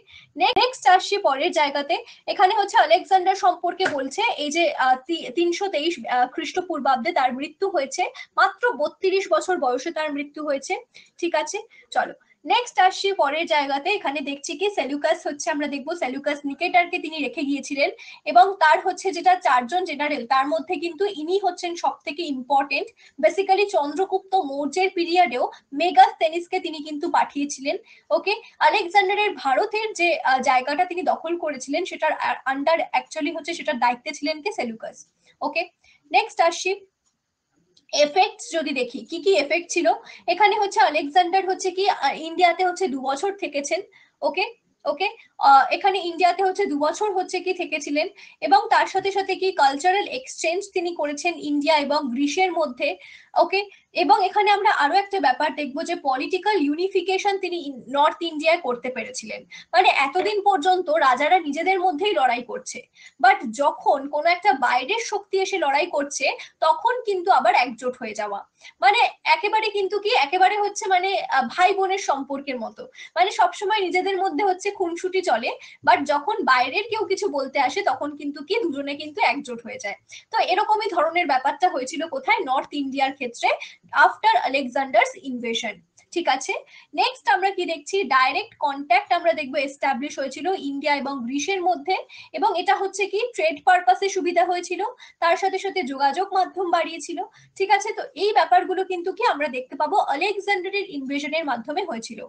নেক্সট আসছি পরের জায়গাতে, এখানে হচ্ছে আলেকজান্ডার সম্পর্কে বলছে, এই যে 323 খ্রিস্টপূর্বাব্দে তার মৃত্যু হয়েছে, মাত্র 32 বছর বয়সে তার মৃত্যু হয়েছে, ঠিক আছে। চলো নেক্সট আসছি পরের জায়গাতে, এখানে দেখছি কি সেলুকাস হচ্ছে, আমরা দেখবো সেলুকাস নিকেটারকে তিনি রেখে গিয়েছিলেন এবং তার হচ্ছে যেটা 4জন জেনারেল, তার মধ্যে কিন্তু ইনি হচ্ছেন সব থেকে ইম্পর্টেন্ট। বেসিক্যালি চন্দ্রগুপ্ত মৌর্যের পিরিয়ডেও মেগাস্থেনিসকে তিনি কিন্তু পাঠিয়েছিলেন। ওকে, আলেকজান্ডারের ভারতের যে জায়গাটা তিনি দখল করেছিলেন সেটার আন্ডার অ্যাকচুয়ালি হচ্ছে সেটার দায়িত্বে ছিলেন কে, সেলুকাস। ওকে, নেক্সট আসছি এফেক্টস যদি দেখি কি কি এফেক্ট ছিল। এখানে হচ্ছে আলেকজান্ডার হচ্ছে কি ইন্ডিয়াতে হচ্ছে 2 বছর থেকেছেন। ওকে, ওকে, এখানে ইন্ডিয়াতে হচ্ছে 2 বছর হচ্ছে কি থেকেছিলেন এবং তার সাথে সাথে কি কালচারাল এক্সচেঞ্জ তিনি করেছেন ইন্ডিয়া এবং গ্রিসের মধ্যে। ওকে, এবং এখানে আমরা আরো একটা ব্যাপার দেখবো যে পলিটিক্যাল ইউনিফিকেশন তিনি নর্থ ইন্ডিয়ায় করতে পেরেছিলেন। মানে এতদিন পর্যন্ত রাজারা নিজেদের মধ্যেই লড়াই করছে, বাট যখন কোনো একটা বাইরের শক্তি এসে লড়াই করছে তখন কিন্তু আবার একজোট হয়ে যাওয়া, মানে একেবারে কিন্তু কি একেবারে হচ্ছে মানে ভাই বোনের সম্পর্কের মতো, মানে সবসময় নিজেদের মধ্যে হচ্ছে খুনসুটি চলে, বাট যখন বাইরের কেউ কিছু বলতে আসে তখন কিন্তু কি দুজনে কিন্তু একজোট হয়ে যায়। তো এরকমই ধরনের ব্যাপারটা হয়েছিল কোথায়, নর্থ ইন্ডিয়ার ক্ষেত্রে আফটার আলেকজান্ডার্স ইনভেশন। ঠিক আছে, নেক্সট আমরা কি দেখছি, ডাইরেক্ট কন্ট্যাক্ট আমরা দেখবো এস্টাবলিশ হয়েছিল ইন্ডিয়া এবং গ্রিসের মধ্যে, এবং এটা হচ্ছে কি ট্রেড পারপাসে সুবিধা হয়েছিল, তার সাথে সাথে যোগাযোগ মাধ্যম বাড়িয়েছিল। ঠিক আছে, তো এই ব্যাপারগুলো কিন্তু কি আমরা দেখতে পাবো আলেকজান্ডারের ইনভেশনের মাধ্যমে হয়েছিল।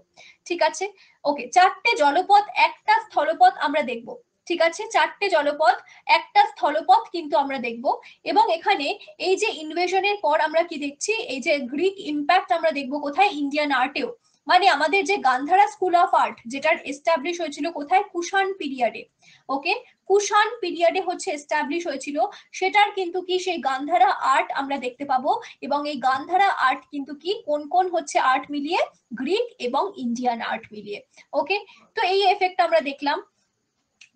ঠিক আছে, ওকে, 4টে জলপথ একটা স্থলপথ আমরা দেখব। ঠিক আছে, 4টে জলপথ একটা স্থলপথ কিন্তু আমরা দেখব। এবং এখানে এই যে ইনভেশনের পর আমরা কি দেখছি, এই যে গ্রিক ইম্প্যাক্ট আমরা দেখব কোথায়, ইন্ডিয়ান আর্টেও। মানে আমাদের যে গান্ধারা স্কুল অফ আর্ট যেটার এস্টাবলিশ হয়েছিল কোথায়, কুষাণ পিরিয়ডে। ওকে, কুষাণ পিরিয়ডে হচ্ছে এস্টাবলিশ হয়েছিল, সেটার কিন্তু কি সেই গান্ধারা আর্ট আমরা দেখতে পাবো। এবং এই গান্ধারা আর্ট কিন্তু কি কোন কোন হচ্ছে আর্ট মিলিয়ে, গ্রিক এবং ইন্ডিয়ান আর্ট মিলিয়ে। ওকে, তো এই এফেক্ট আমরা দেখলাম।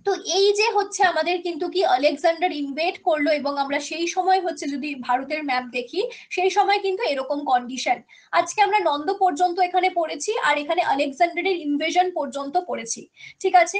তো এই যে হচ্ছে আমাদের কিন্তু কি আলেকজান্ডার ইনভেড করলো, এবং আমরা সেই সময় হচ্ছে যদি ভারতের ম্যাপ দেখি সেই সময় কিন্তু এরকম কন্ডিশন। আজকে আমরা নন্দ পর্যন্ত এখানে পড়েছি আর এখানে আলেকজান্ডারের ইনভেশন পর্যন্ত পড়েছি। ঠিক আছে,